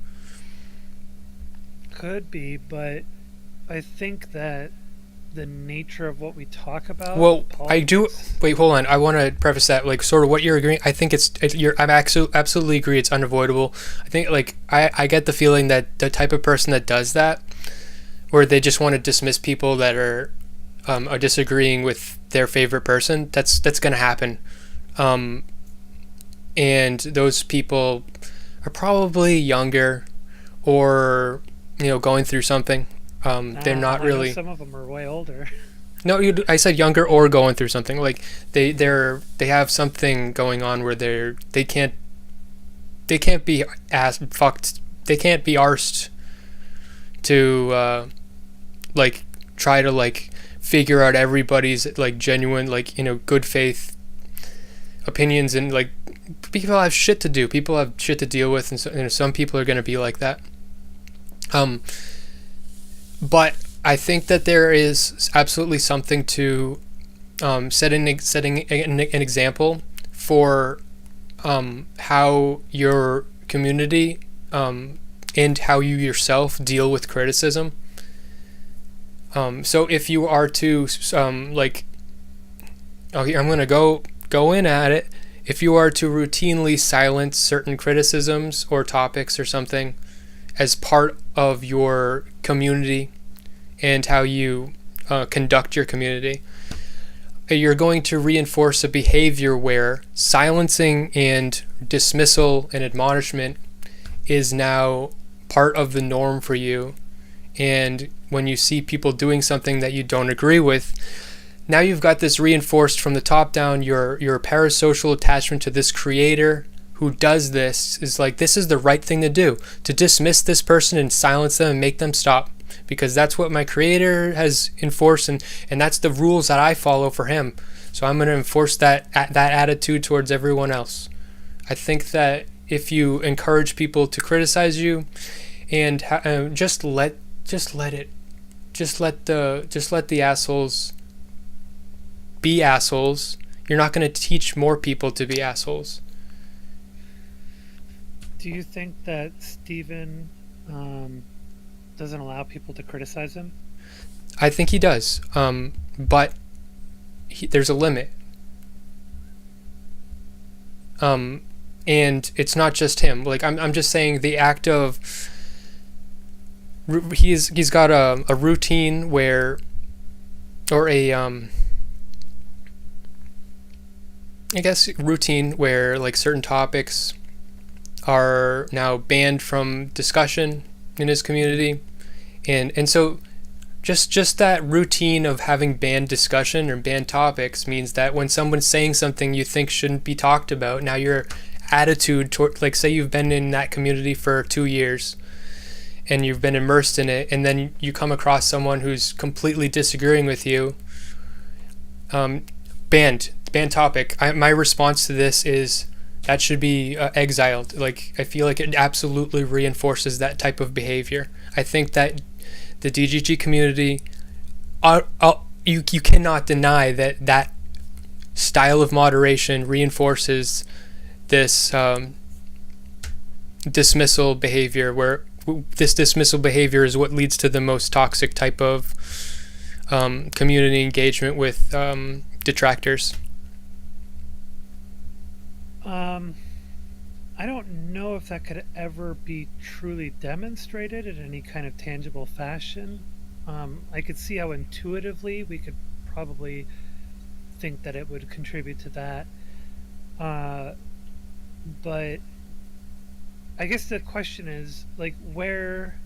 Could be, but I think that the nature of what we talk about. Well, I do. Wait, hold on. I want to preface that, sort of what you're agreeing. I think I absolutely agree. It's unavoidable. I think, I get the feeling that the type of person that does that, where they just want to dismiss people that are are disagreeing with their favorite person, that's going to happen. And those people are probably younger, or going through something. They're not I really. know some of them are way older. No, I said younger or going through something. Like they have something going on where they can't be fucked. They can't be arsed to like try to like figure out everybody's like genuine like good faith opinions, and like people have shit to do. People have shit to deal with, and so, some people are going to be like that. But I think that there is absolutely something to setting an example for how your community and how you yourself deal with criticism. So if you are to I'm going to go in at it. If you are to routinely silence certain criticisms or topics or something as part of your community and how you conduct your community, you're going to reinforce a behavior where silencing and dismissal and admonishment is now part of the norm for you. And when you see people doing something that you don't agree with, now you've got this reinforced from the top down. Your parasocial attachment to this creator who does this is like, this is the right thing to do, to dismiss this person and silence them and make them stop, because that's what my creator has enforced, and that's the rules that I follow for him. So I'm going to enforce that attitude towards everyone else. I think that if you encourage people to criticize you and just let the assholes be assholes, you're not going to teach more people to be assholes. Do you think that Stephen doesn't allow people to criticize him? I think he does, but there's a limit. And it's not just him. Like I'm just saying the act of he's got a routine where, or a I guess routine where like certain topics are now banned from discussion in his community, and so just that routine of having banned discussion or banned topics means that when someone's saying something you think shouldn't be talked about, now your attitude toward, like say you've been in that community for 2 years and you've been immersed in it, and then you come across someone who's completely disagreeing with you, banned topic. My response to this is that should be exiled. Like I feel like it absolutely reinforces that type of behavior. I think that the DGG community, you cannot deny that style of moderation reinforces this dismissal behavior, where this dismissal behavior is what leads to the most toxic type of community engagement with detractors. I don't know if that could ever be truly demonstrated in any kind of tangible fashion. I could see how intuitively we could probably think that it would contribute to that. But I guess the question is, like, where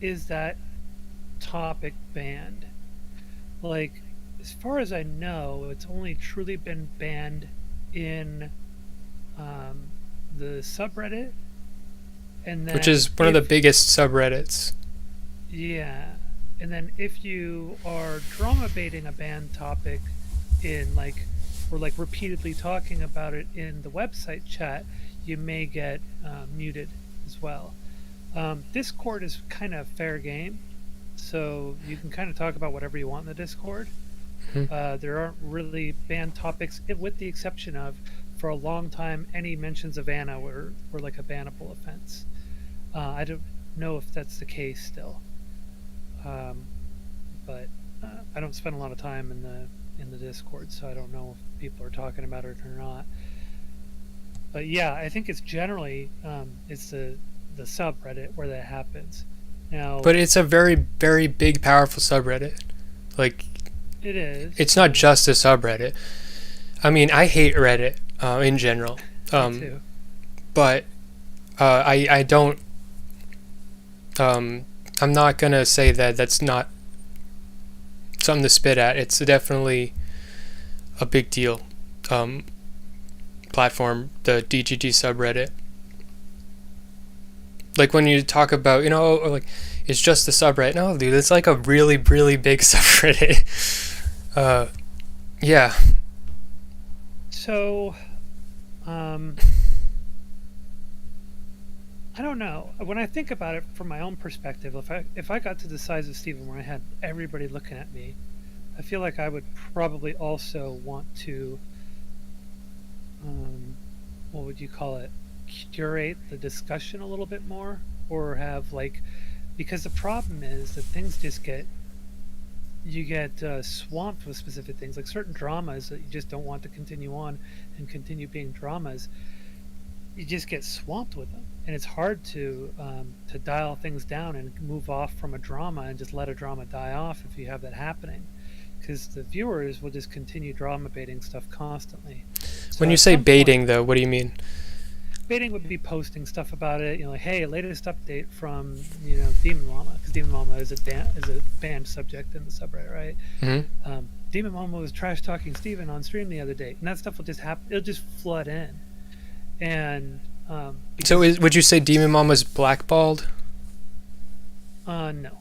is that topic banned? Like, as far as I know, it's only truly been banned in the subreddit, and then which is one of the biggest subreddits. Yeah, and then if you are drama baiting a banned topic in or repeatedly talking about it in the website chat, you may get muted as well. Discord is kind of fair game, so you can kind of talk about whatever you want in the Discord. There aren't really banned topics, with the exception of, for a long time, any mentions of Anna were like a bannable offense. I don't know if that's the case still, but I don't spend a lot of time in the Discord, so I don't know if people are talking about it or not. But yeah, I think it's generally it's the subreddit where that happens. Now, But it's a very, very big, powerful subreddit. Like, it is. it's not just a subreddit. I mean, I hate Reddit in general. Me too. But I don't. I'm not gonna say that that's not something to spit at. It's definitely a big deal. Platform, the DGG subreddit. Like when you talk about, like it's just the subreddit. No, dude, it's like a really, really big subreddit. Yeah. So, I don't know. When I think about it from my own perspective, if I got to the size of Steven where I had everybody looking at me, I feel like I would probably also want to, what would you call it? Curate the discussion a little bit more, or have because the problem is that things just you get swamped with specific things, like certain dramas that you just don't want to continue on and continue being dramas. You just get swamped with them, and it's hard to dial things down and move off from a drama and just let a drama die off if you have that happening, because the viewers will just continue drama baiting stuff constantly. So when you say baiting, though, what do you mean? Baiting would be posting stuff about it, like, hey, latest update from Demon Mama, because Demon Mama is a banned subject in the subreddit, right? Mm-hmm. Demon Mama was trash talking Steven on stream the other day, and that stuff will just happen. It'll just flood in, and so would you say Demon Mama's blackballed? No.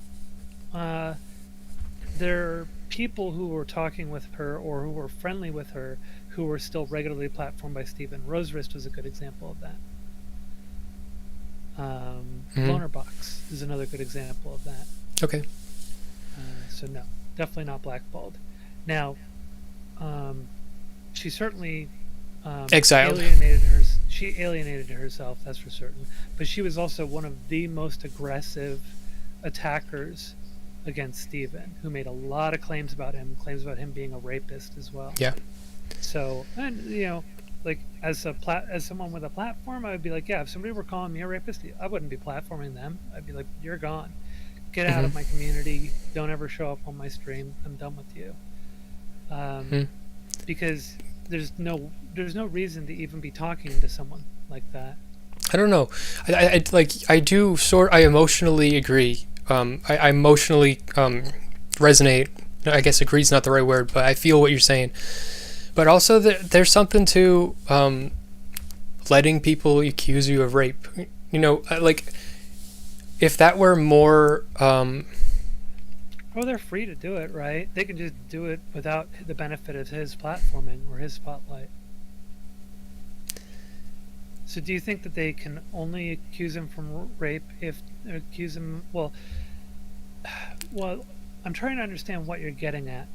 There are people who were talking with her or who were friendly with her who were still regularly platformed by Steven. Rose Wrist was a good example of that. Loner Box is another good example of that. Okay. So no, definitely not blackballed. Now, she certainly exiled. She alienated herself, that's for certain. But she was also one of the most aggressive attackers against Steven, who made a lot of claims about him being a rapist as well. Yeah. So, and as someone with a platform, I would be like, yeah, if somebody were calling me a rapist, I wouldn't be platforming them. I'd be like, you're gone. Get out of my community. Don't ever show up on my stream. I'm done with you. Because there's no reason to even be talking to someone like that. I don't know. I emotionally agree. I emotionally resonate. I guess agree is not the right word, but I feel what you're saying. But also there's something to letting people accuse you of rape. If that were more... well, they're free to do it, right? They can just do it without the benefit of his platforming or his spotlight. So do you think that they can only accuse him from rape if accuse him... Well, I'm trying to understand what you're getting at.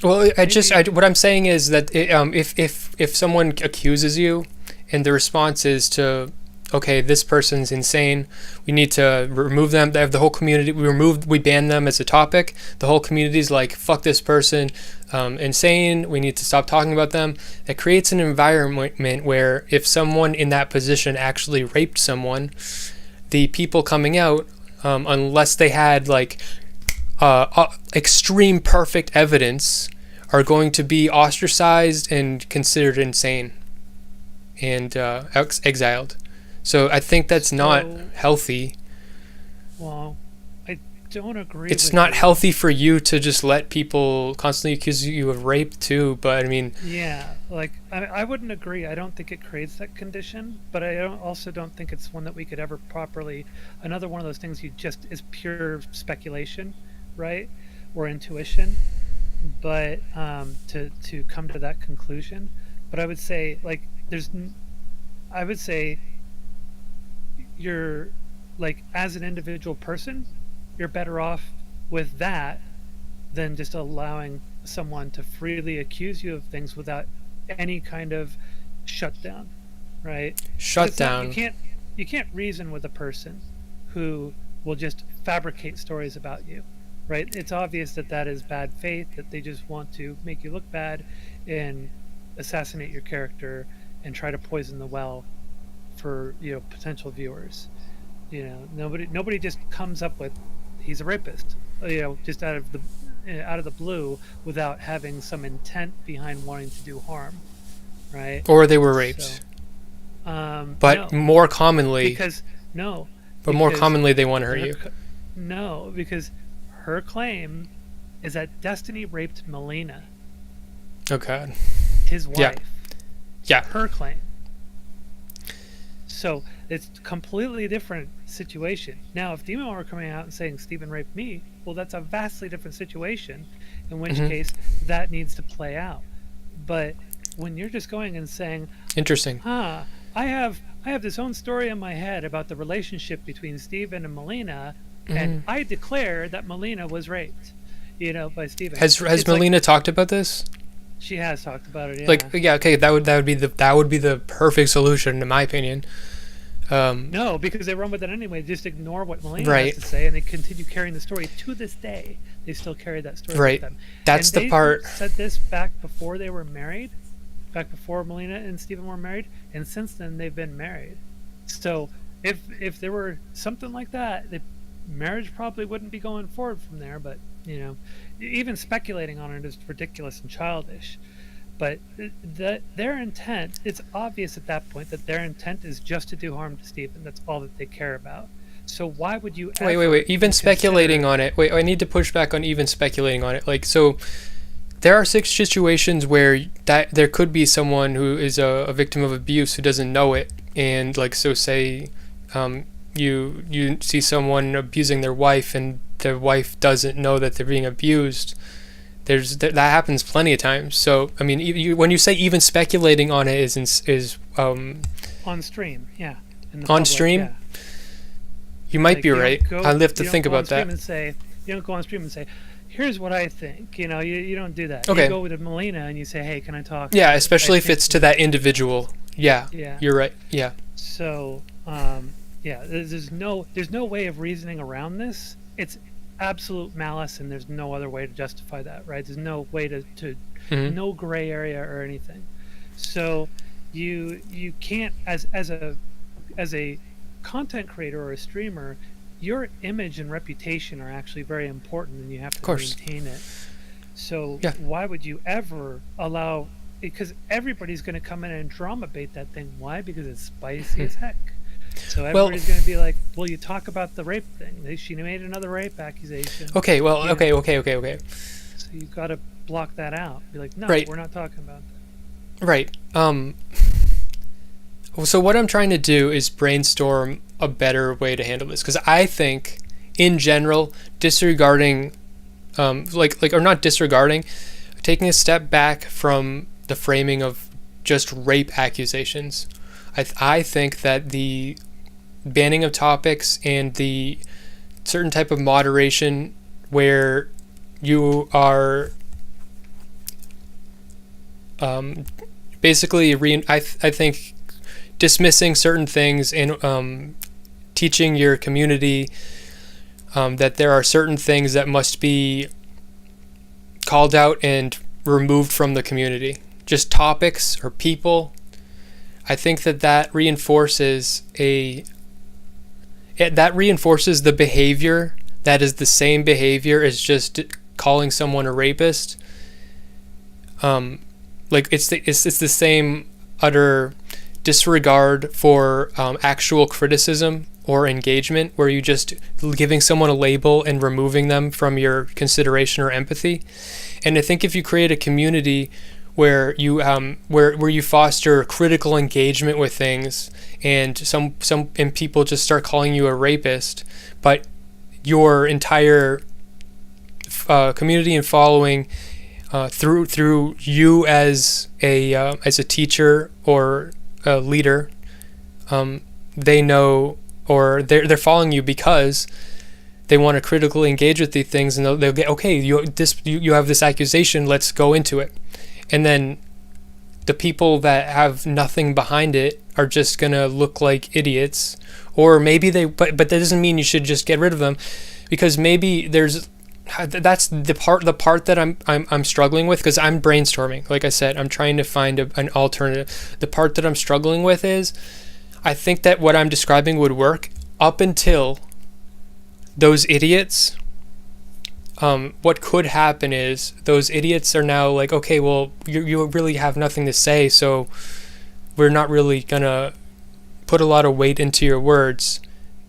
Well, what I'm saying is that if someone accuses you and the response is to, okay, this person's insane, we need to remove them. They have the whole community. We ban them as a topic. The whole community's like, fuck this person, insane. We need to stop talking about them. That creates an environment where if someone in that position actually raped someone, the people coming out, unless they had extreme perfect evidence, are going to be ostracized and considered insane and exiled. So I think that's not healthy. Well, I don't agree. It's not healthy for you to just let people constantly accuse you of rape too, but I mean... Yeah, I wouldn't agree. I don't think it creates that condition, but I also don't think it's one that we could ever properly... Another one of those things is pure speculation, right? Or intuition, but to come to that conclusion. But I would say, you're as an individual person, you're better off with that than just allowing someone to freely accuse you of things without any kind of shutdown, right? Shutdown. You can't reason with a person who will just fabricate stories about you, right? It's obvious that is bad faith, that they just want to make you look bad and assassinate your character and try to poison the well for potential viewers. Nobody just comes up with he's a rapist, just out of the blue without having some intent behind wanting to do harm, right? Or they were raped. So, but no, more commonly, because no, but more commonly they want to hurt you. No, because her claim is that Destiny raped Melina. Oh God. His wife. Yeah. Her claim. So it's a completely different situation. Now, if Demon were coming out and saying Stephen raped me, well, that's a vastly different situation, in which case that needs to play out. But when you're just going and saying, interesting. I have this own story in my head about the relationship between Stephen and Melina, and I declare that Melina was raped, by Stephen. Has Melina talked about this? She has talked about it. Yeah. Okay, that would be the perfect solution, in my opinion. No, because they run with it anyway. They just ignore what Melina has to say, and they continue carrying the story to this day. They still carry that story with them. That's the part. They said this back before they were married, back before Melina and Stephen were married, and since then they've been married. So if there were something like that, the marriage probably wouldn't be going forward from there. But even speculating on it is ridiculous and childish. But their intent, it's obvious at that point that their intent is just to do harm to Stephen. That's all that they care about. So why would you wait, even speculating on it. Wait, I need to push back on even speculating on it. So there are 6 situations where there could be someone who is a victim of abuse who doesn't know it, and say you see someone abusing their wife and their wife doesn't know that they're being abused. That happens plenty of times. So I mean, when you say even speculating on it is on stream, yeah. On stream, yeah. You might be right. I'll have to think about that. You don't go on stream and say, "Here's what I think." You don't do that. Okay. You go with Melina and you say, "Hey, can I talk?" Yeah, especially if it's to that individual. Yeah. You're right. Yeah. So, there's no way of reasoning around this. It's absolute malice, and there's no other way to justify that, right? There's no way to no gray area or anything. So you can't, as a content creator or a streamer, your image and reputation are actually very important, and you have to maintain it. So why would you ever allow? Because everybody's going to come in and drama bait that thing. Why? Because it's spicy as heck. So everybody's going to be like, "Well, you talk about the rape thing. She made another rape accusation." Okay. So you've got to block that out. Be like, "No, we're not talking about that." Right. So what I'm trying to do is brainstorm a better way to handle this, because I think, in general, disregarding, or not disregarding, taking a step back from the framing of just rape accusations. I think that the banning of topics and the certain type of moderation where you are basically I think dismissing certain things and teaching your community that there are certain things that must be called out and removed from the community. Just topics or people. I think that reinforces the behavior that is the same behavior as just calling someone a rapist. It's the same utter disregard for actual criticism or engagement, where you just giving someone a label and removing them from your consideration or empathy. And I think if you create a community where you where you foster critical engagement with things, and some people just start calling you a rapist, but your entire community and following through you as a teacher or a leader, they know, or they're following you because they want to critically engage with these things, and they'll get, okay, you have this accusation, let's go into it. And then the people that have nothing behind it are just gonna look like idiots, or maybe but that doesn't mean you should just get rid of them, because maybe that's the part that I'm struggling with, because I'm brainstorming. Like I said, I'm trying to find an alternative. The part that I'm struggling with is, I think that what I'm describing would work up until those idiots, what could happen is those idiots are now like, okay, well, you really have nothing to say, so we're not really gonna put a lot of weight into your words.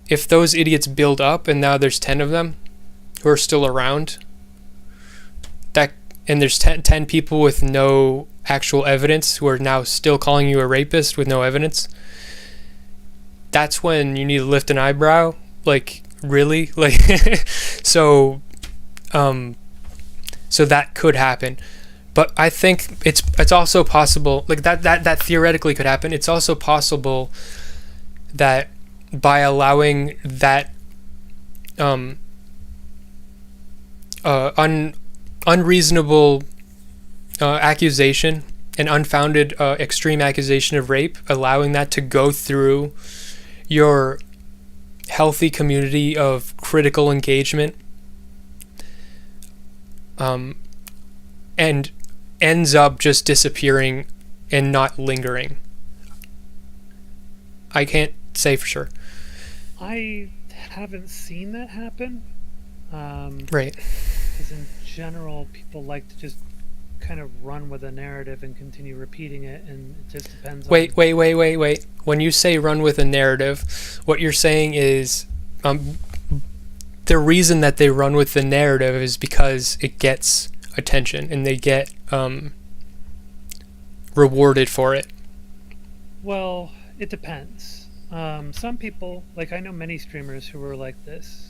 If those idiots build up and now there's 10 of them who are still around, and there's 10 people with no actual evidence who are now still calling you a rapist with no evidence, that's when you need to lift an eyebrow. Like, really? Like, so that could happen. But I think it's also possible, like that theoretically could happen. It's also possible that by allowing that unreasonable accusation, an unfounded extreme accusation of rape, allowing that to go through your healthy community of critical engagement, and ends up just disappearing and not lingering. I can't say for sure. I haven't seen that happen. Right. Because in general, people like to just kind of run with a narrative and continue repeating it, and it just depends Wait. When you say run with a narrative, what you're saying is the reason that they run with the narrative is because it gets attention and they get rewarded for it. Well, it depends. Some people, like I know many streamers who were like this.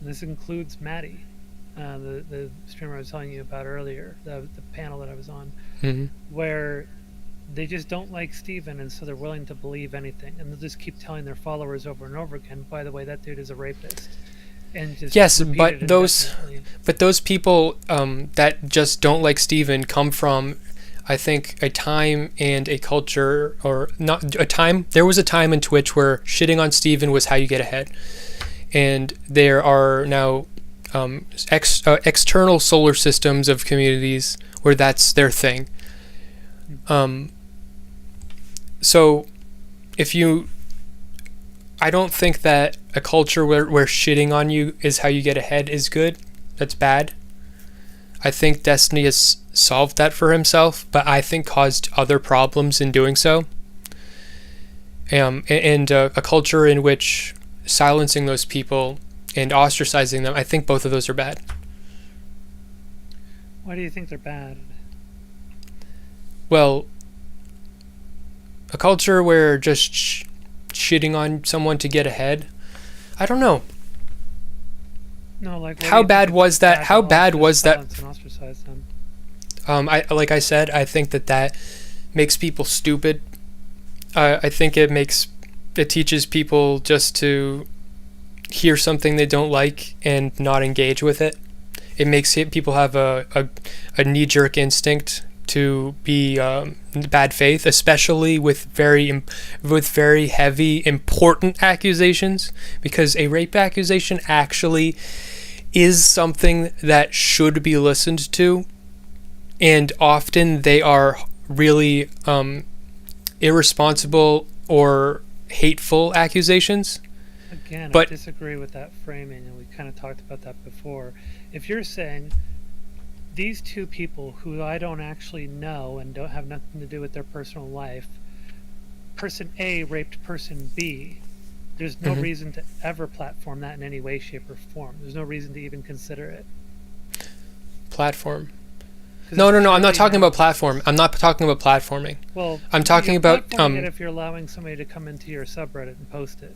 And this includes Maddie, the streamer I was telling you about earlier, the panel that I was on, where they just don't like Steven, and so they're willing to believe anything, and they'll just keep telling their followers over and over again, by the way, that dude is a rapist. And just yes, but those people that just don't like Steven come from, I think, a time and a culture, or not a time. There was a time in Twitch where shitting on Steven was how you get ahead. And there are now external solar systems of communities where that's their thing. So I don't think that a culture where shitting on you is how you get ahead is good. That's bad. I think Destiny has solved that for himself, but I think caused other problems in doing so. And a culture in which silencing those people and ostracizing them, I think both of those are bad. Why do you think they're bad? Well, a culture where just shitting on someone to get ahead, I don't know. No, like how bad was that? How bad was that? Like I said, I think that makes people stupid. I think it teaches people just to hear something they don't like and not engage with it. It makes people have a knee-jerk instinct to be bad faith, especially with very heavy, important accusations, because a rape accusation actually is something that should be listened to, and often they are really irresponsible or hateful accusations. Again, but I disagree with that framing, and we kind of talked about that before. If you're saying these two people who I don't actually know and don't have nothing to do with their personal life, person A raped person B, there's no reason to ever platform that in any way, shape, or form. There's no reason to even consider it. Platform. No, I'm not talking about platform. I'm not talking about platforming. Well, I'm talking about it if you're allowing somebody to come into your subreddit and post it.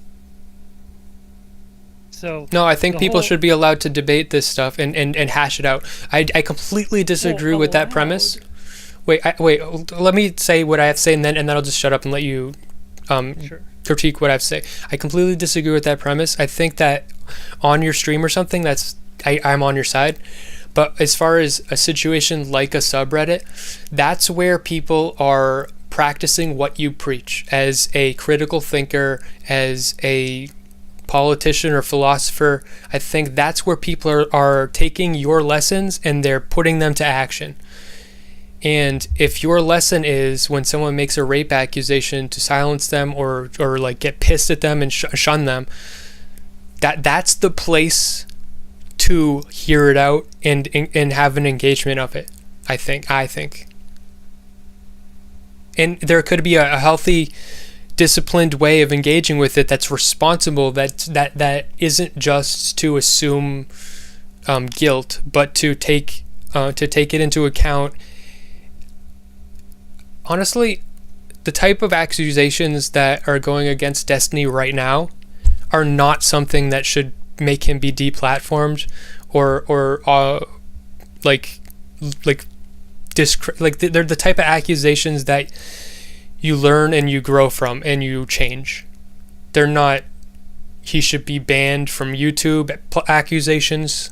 So no, I think people should be allowed to debate this stuff and hash it out. I completely disagree with that premise. Wait, let me say what I have to say, and then I'll just shut up and let you critique what I have to say. I completely disagree with that premise. I think that on your stream or something, I'm on your side. But as far as a situation like a subreddit, that's where people are practicing what you preach as a critical thinker, as a politician or philosopher. I think that's where people are taking your lessons and they're putting them to action. And if your lesson is when someone makes a rape accusation to silence them or like get pissed at them and shun them, that's the place to hear it out and have an engagement of it. I think. And there could be a healthy, disciplined way of engaging with it that's responsible, that isn't just to assume guilt, but to take it into account. Honestly, the type of accusations that are going against Destiny right now are not something that should make him be deplatformed or they're the type of accusations that you learn and you grow from and you change. They're not, he should be banned from YouTube accusations.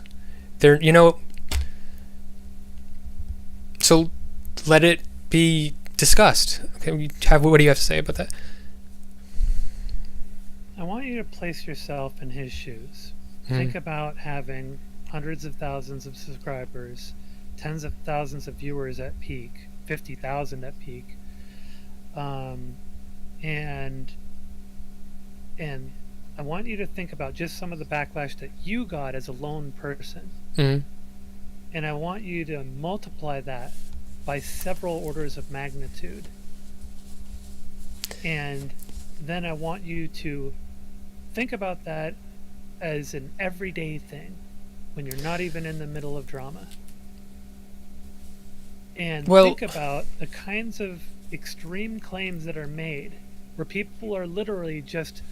They're, so let it be discussed. Okay, what do you have to say about that? I want you to place yourself in his shoes. Think about having hundreds of thousands of subscribers, tens of thousands of viewers at peak, 50,000 at peak, and I want you to think about just some of the backlash that you got as a lone person, and I want you to multiply that by several orders of magnitude, and then I want you to think about that as an everyday thing when you're not even in the middle of drama. And think about the kinds of extreme claims that are made where people are literally just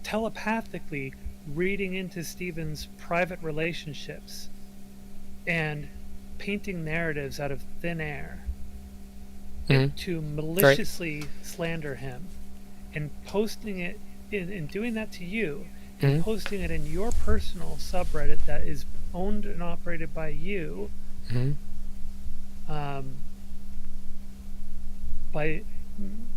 telepathically reading into Stephen's private relationships and painting narratives out of thin air to maliciously slander him, and posting it in doing that to you, and posting it in your personal subreddit that is owned and operated by you, by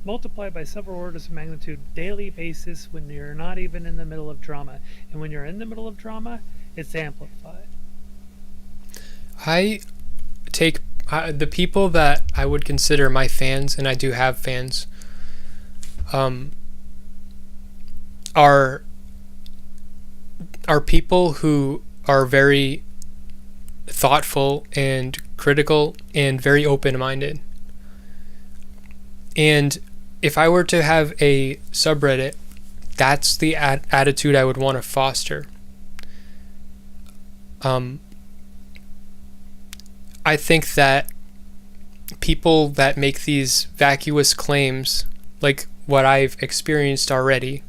multiplied by several orders of magnitude daily basis when you're not even in the middle of drama. And when you're in the middle of drama, it's amplified. I take the people that I would consider my fans, and I do have fans, are people who are very thoughtful and critical and very open-minded. And if I were to have a subreddit, that's the attitude I would want to foster. I think that people that make these vacuous claims, like what I've experienced already,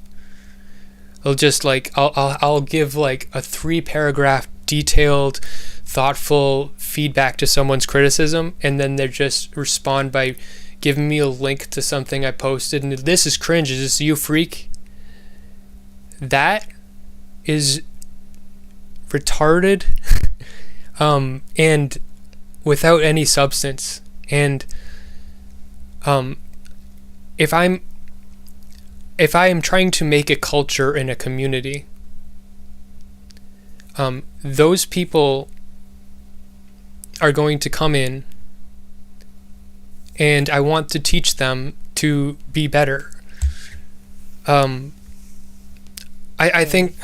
I'll just I'll give like a 3-paragraph detailed, thoughtful feedback to someone's criticism, and then they just respond by giving me a link to something I posted, and this is cringe, is this you, freak? That is retarded and without any substance. And if I am trying to make a culture in a community, those people are going to come in, and I want to teach them to be better. I think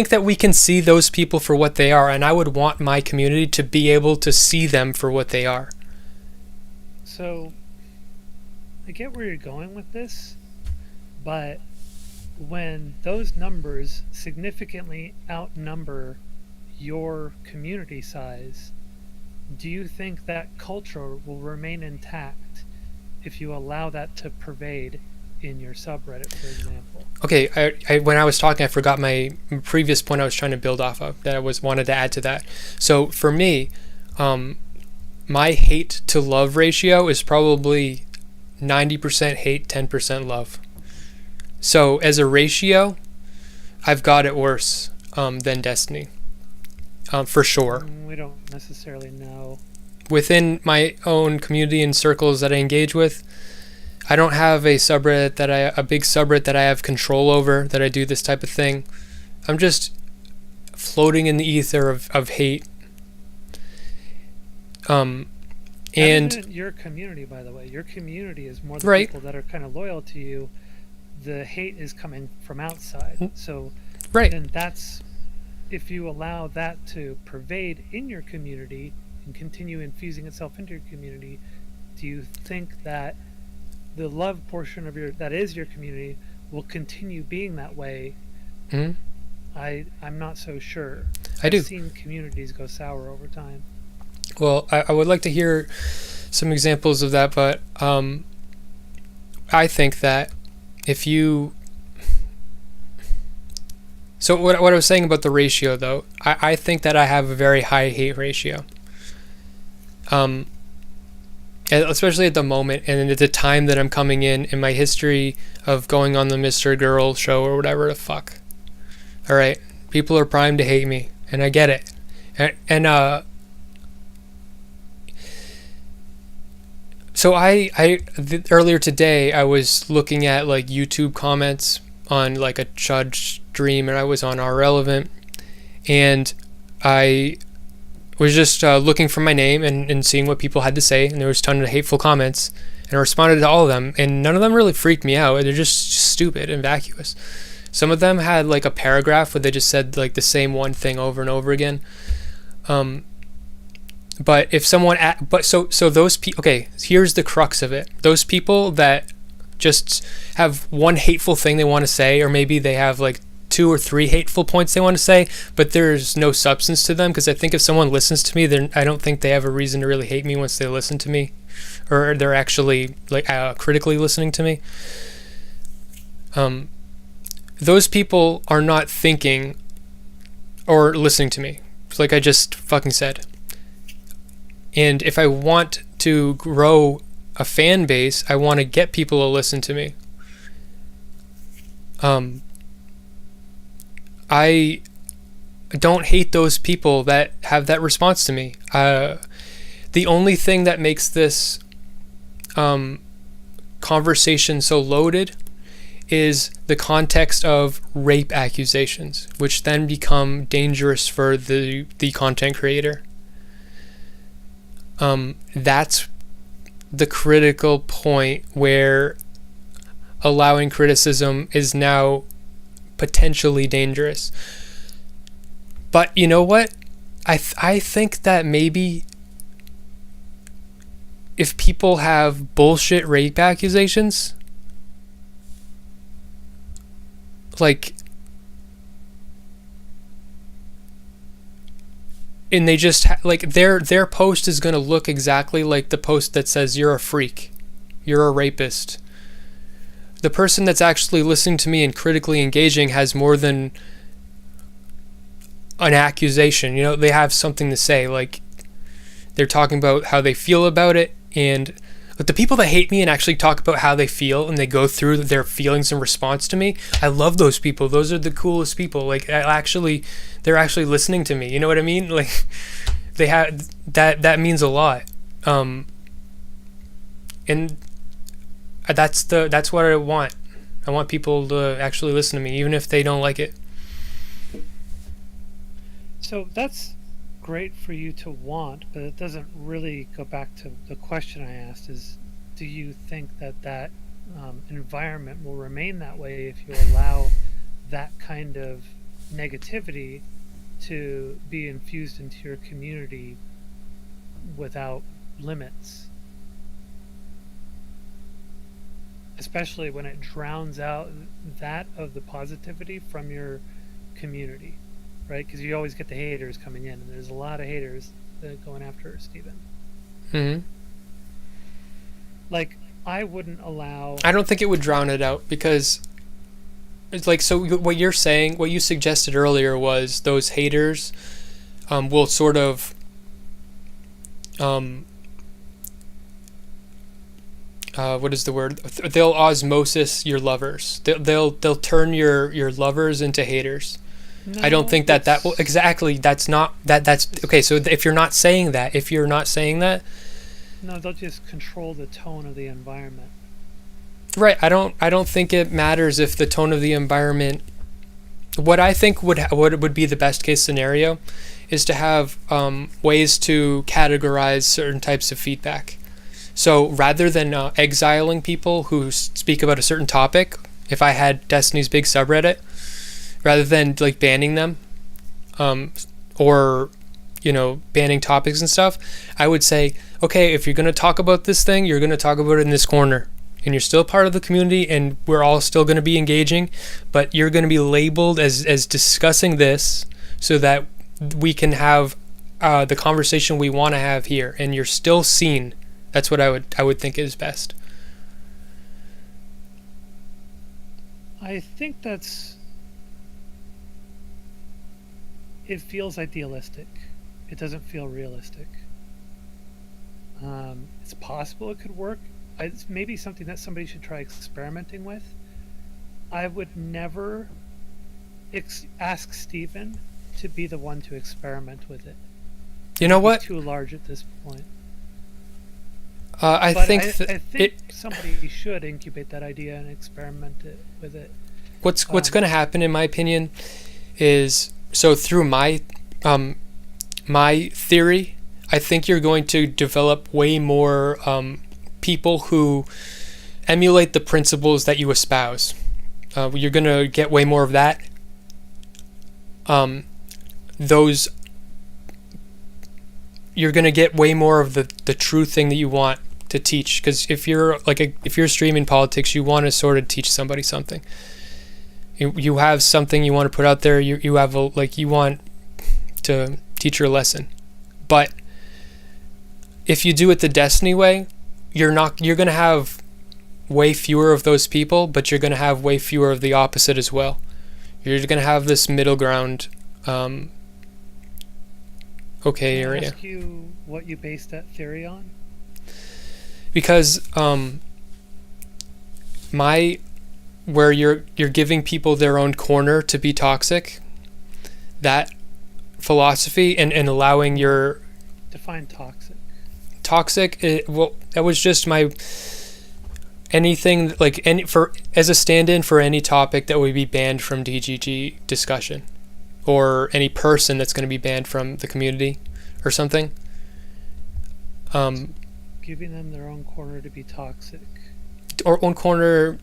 that we can see those people for what they are, and I would want my community to be able to see them for what they are. So I get where you're going with this, but when those numbers significantly outnumber your community size, do you think that culture will remain intact if you allow that to pervade in your subreddit, for example? Okay, I when I was talking, I forgot my previous point I was trying to build off of, that I wanted to add to that. So for me, my hate to love ratio is probably 90% hate, 10% love. So as a ratio, I've got it worse than Destiny, for sure. We don't necessarily know. Within my own community and circles that I engage with, I don't have a subreddit a big subreddit that I have control over, that I do this type of thing. I'm just floating in the ether of hate. And isn't your community, by the way. Your community is more the people that are kind of loyal to you the hate is coming from outside. So right. then that's, if you allow that to pervade in your community and continue infusing itself into your community, do you think that the love portion of that is your community will continue being that way? Mm-hmm. I'm not so sure. I've seen communities go sour over time. Well, I would like to hear some examples of that, but I think that if you... So what I was saying about the ratio, though, I think that I have a very high hate ratio. Especially at the moment, and at the time that I'm coming in my history of going on the Mr. Girl show or whatever the fuck. All right, people are primed to hate me, and I get it. And so earlier today I was looking at like YouTube comments on like a Chud stream, and I was on Our Relevant, and I was just looking for my name and seeing what people had to say, and there was a ton of hateful comments, and I responded to all of them, and none of them really freaked me out. They're just stupid and vacuous. Some of them had like a paragraph where they just said like the same one thing over and over again. But if someone so those people, okay, here's the crux of it. Those people that just have one hateful thing they want to say, or maybe they have like 2 or 3 hateful points they want to say, but there's no substance to them, because I think if someone listens to me, then I don't think they have a reason to really hate me once they listen to me, or they're actually like critically listening to me. Those people are not thinking or listening to me, like I just fucking said. And if I want to grow a fan base, I want to get people to listen to me. I don't hate those people that have that response to me. The only thing that makes this conversation so loaded is the context of rape accusations, which then become dangerous for the content creator. That's the critical point where allowing criticism is now potentially dangerous. But you know what? I think that maybe if people have bullshit rape accusations, like, and they just like their post is going to look exactly like the post that says you're a freak, you're a rapist. The person that's actually listening to me and critically engaging has more than an accusation. You know, they have something to say, like they're talking about how they feel about it. And but the people that hate me and actually talk about how they feel and they go through their feelings in response to me, I love those people. Those are the coolest people. Like they're actually listening to me. You know what I mean? Like they have that means a lot. And that's what I want. I want people to actually listen to me, even if they don't like it. So that's great for you to want, but it doesn't really go back to the question I asked, is do you think that environment will remain that way if you allow that kind of negativity to be infused into your community without limits? Especially when it drowns out that of the positivity from your community, right? Because you always get the haters coming in, and there's a lot of haters going after Stephen. Mm-hmm. Like, I wouldn't allow... I don't think it would drown it out, because it's like, so what you're saying, what you suggested earlier was those haters will sort of what is the word? They'll osmosis your lovers. They'll turn your lovers into haters. No, I don't think that will exactly. That's okay. So if you're not saying that, no, they'll just control the tone of the environment. Right. I don't think it matters if the tone of the environment. What I think would be the best case scenario is to have ways to categorize certain types of feedback. So rather than exiling people who speak about a certain topic, if I had Destiny's big subreddit, rather than like banning them, or banning topics and stuff. I would say, okay, if you're going to talk about this thing, you're going to talk about it in this corner, and you're still part of the community, and we're all still going to be engaging, but you're going to be labeled as discussing this, so that we can have the conversation we want to have here, and you're still seen. That's what I would think is best. I think it feels idealistic. It doesn't feel realistic. It's possible it could work. It's maybe something that somebody should try experimenting with. I would never ask Stephen to be the one to experiment with it. You know what? He's too large at this point. I think somebody should incubate that idea and experiment with it. What's going to happen, in my opinion, is through my theory, I think you're going to develop way more people who emulate the principles that you espouse. You're going to get way more of that. You're going to get way more of the true thing that you want to teach, because if you're streaming politics, you want to sort of teach somebody something. You have something you want to put out there. You have you want to teach your lesson. But if you do it the Destiny way, you're going to have way fewer of those people, but you're going to have way fewer of the opposite as well. You're going to have this middle ground area. Can I ask you what you based that theory on? Because where you're giving people their own corner to be toxic, that philosophy and allowing your... Define toxic. Toxic, that was just my... Anything, as a stand-in for any topic that would be banned from DGG discussion, or any person that's going to be banned from the community or something. Giving them their own corner to be toxic. Or own corner,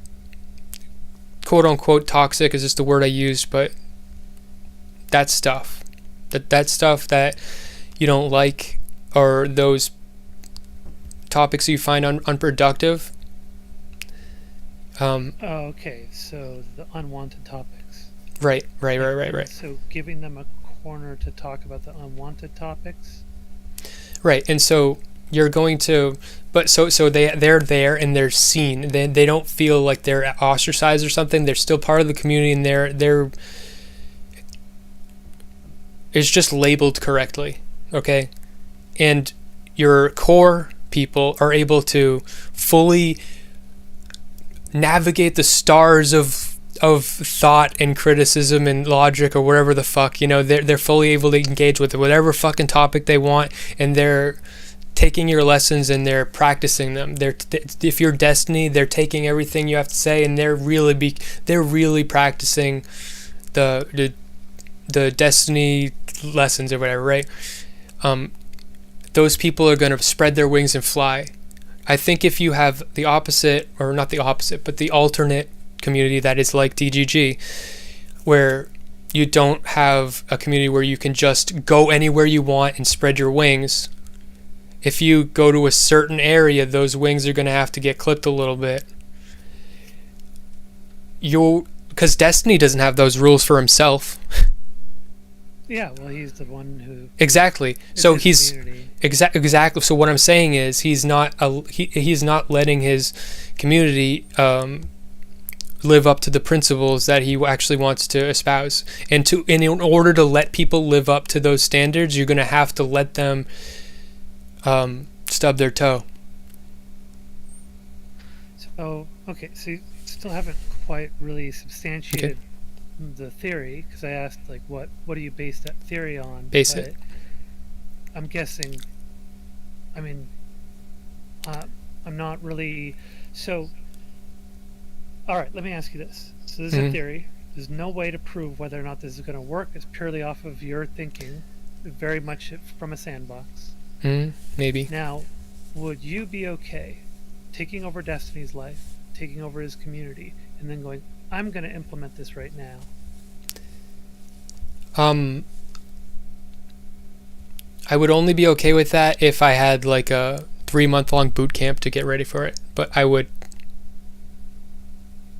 quote-unquote toxic is just the word I used, but that stuff. That stuff that you don't like, or those topics you find unproductive. Okay, so the unwanted topics. Right. So giving them a corner to talk about the unwanted topics. Right, and so you're going to, but so they're there and they're seen. They don't feel like they're ostracized or something. They're still part of the community, and they're it's just labeled correctly, okay? And your core people are able to fully navigate the stars of thought and criticism and logic, or whatever the fuck, they're fully able to engage with whatever fucking topic they want, and they're taking your lessons and they're practicing them. If you're Destiny, they're taking everything you have to say, and they're really practicing the Destiny lessons or whatever, right? Those people are going to spread their wings and fly. I think if you have the opposite, or not the opposite, but the alternate community that is like DGG, where you don't have a community where you can just go anywhere you want and spread your wings. If you go to a certain area, those wings are going to have to get clipped a little bit. Because Destiny doesn't have those rules for himself. Yeah, well, he's the one who... Exactly. So he's... Exactly. So what I'm saying is he's not letting his community live up to the principles that he actually wants to espouse. And in order to let people live up to those standards, you're going to have to let them stub their toe. So you still haven't quite really substantiated the theory, because I asked what do you base that theory on? Base it. I'm guessing. I mean, I'm not really. So, all right. Let me ask you this. So this is a theory. There's no way to prove whether or not this is going to work. It's purely off of your thinking, very much from a sandbox. Maybe. Now, would you be okay taking over Destiny's life, taking over his community, and then going, I'm going to implement this right now? I would only be okay with that if I had like a 3-month-long boot camp to get ready for it. But I would.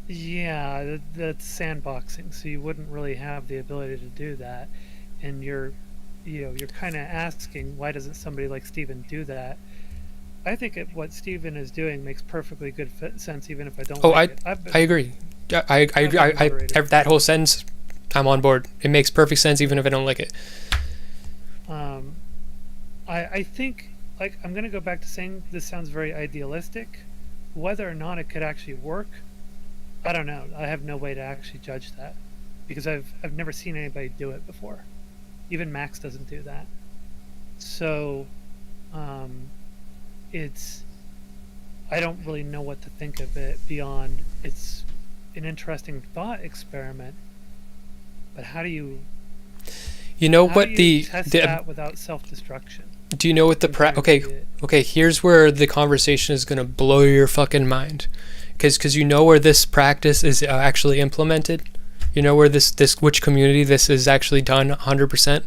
Yeah, that's sandboxing, so you wouldn't really have the ability to do that. And you're kind of asking, why doesn't somebody like Steven do that? I think what Steven is doing makes perfectly good sense, even if I don't like it. I agree. I agree. That whole sentence, I'm on board. It makes perfect sense, even if I don't like it. I think, like, I'm going to go back to saying this sounds very idealistic. Whether or not it could actually work, I don't know. I have no way to actually judge that, because I've never seen anybody do it before. Even Max doesn't do that. So, I don't really know what to think of it beyond it's an interesting thought experiment. But how do you? Test that without self-destruction? Do you know what okay, here's where the conversation is going to blow your fucking mind. Because you know where this practice is actually implemented? You know where which community this is actually done 100%?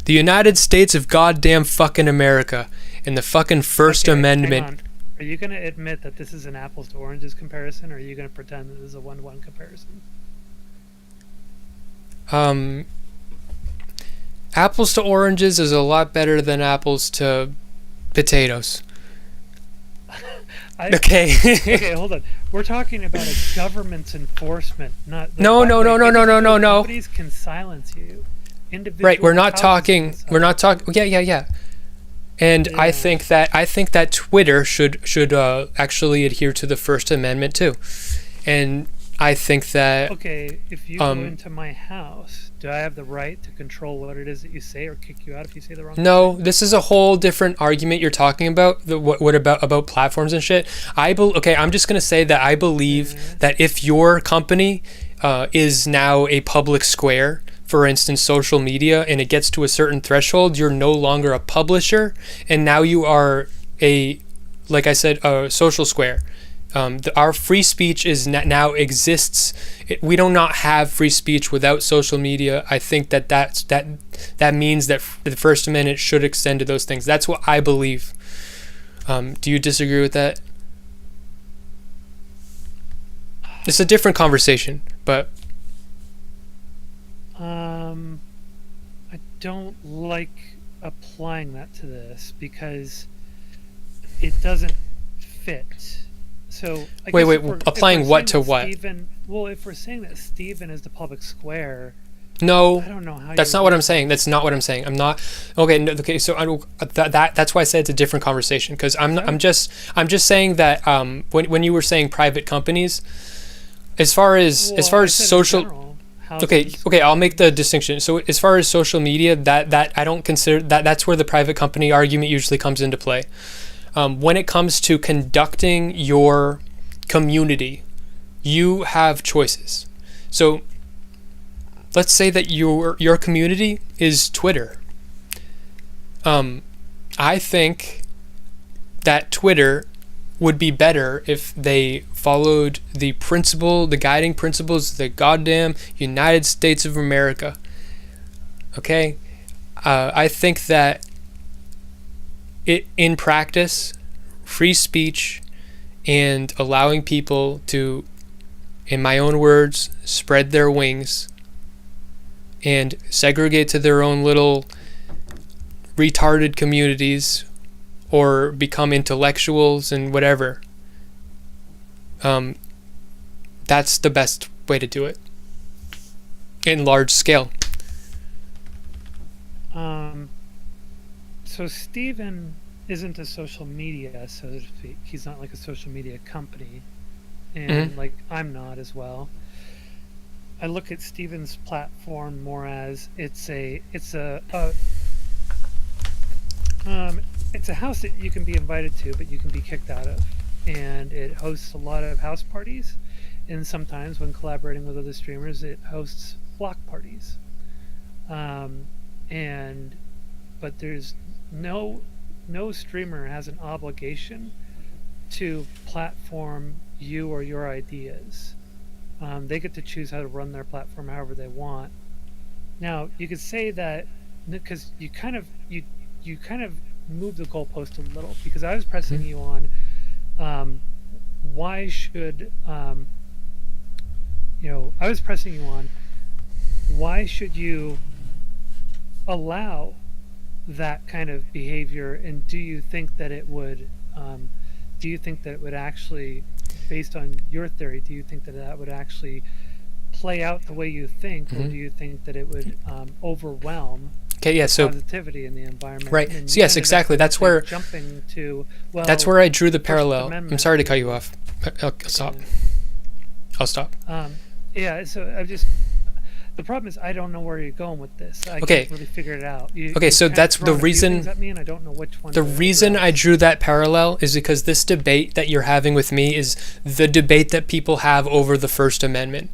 The United States of goddamn fucking America. In the fucking First Amendment. Hang on. Are you going to admit that this is an apples to oranges comparison, or are you going to pretend that this is a 1-to-1 comparison? Apples to oranges is a lot better than apples to potatoes. Okay. Okay, hold on. We're talking about a government's enforcement, not. No. Companies can silence you. Right. We're not talking. Yeah. And yeah. I think that Twitter should actually adhere to the First Amendment too, and I think that. Okay, if you go into my house, do I have the right to control what it is that you say, or kick you out if you say the wrong thing? No, this is a whole different argument you're talking about. What about platforms and shit? I'm just gonna say that I believe that if your company is now a public square, for instance, social media, and it gets to a certain threshold, you're no longer a publisher, and now you are like I said, a social square. Our free speech now exists. We do not have free speech without social media. I think that means that the First Amendment should extend to those things. That's what I believe. Do you disagree with that? It's a different conversation, but. I don't like applying that to this because it doesn't fit. So wait, applying what to what? If we're saying that Steven is the public square, no, I don't know how. That's not what I'm saying. That's not what I'm saying. I'm not. Okay. No, okay. So that's why I said it's a different conversation, because I'm just saying that when you were saying private companies, as far as social. Okay, I'll make the distinction. So as far as social media, that I don't consider that's where the private company argument usually comes into play. When it comes to conducting your community, you have choices. So let's say that your community is Twitter. I think that Twitter would be better if they followed the guiding principles of the goddamn United States of America. Okay? I think that in practice, free speech and allowing people to, in my own words, spread their wings and segregate to their own little retarded communities or become intellectuals and whatever. That's the best way to do it in large scale. So Steven isn't a social media, so to speak. He's not like a social media company, and like I'm not as well. I look at Steven's platform more as it's a house that you can be invited to, but you can be kicked out of. And it hosts a lot of house parties. And sometimes when collaborating with other streamers, it hosts block parties. But there's no streamer has an obligation to platform you or your ideas. They get to choose how to run their platform however they want. Now, you could say that because you kind of move the goalpost a little, because I was pressing you on why should I was pressing you on why should you allow that kind of behavior, and do you think that it would actually, based on your theory, do you think that that would actually play out the way you think, or do you think that it would overwhelm positivity in the environment? Right. So yes, exactly. That's where jumping to that's where I drew the parallel. I'm sorry to cut you off. I'll stop. I'll stop. So the problem is I don't know where you're going with this. I can't really figure it out. So that's the reason. At me and I don't know which one. The reason I drew that parallel is because this debate that you're having with me is the debate that people have over the First Amendment.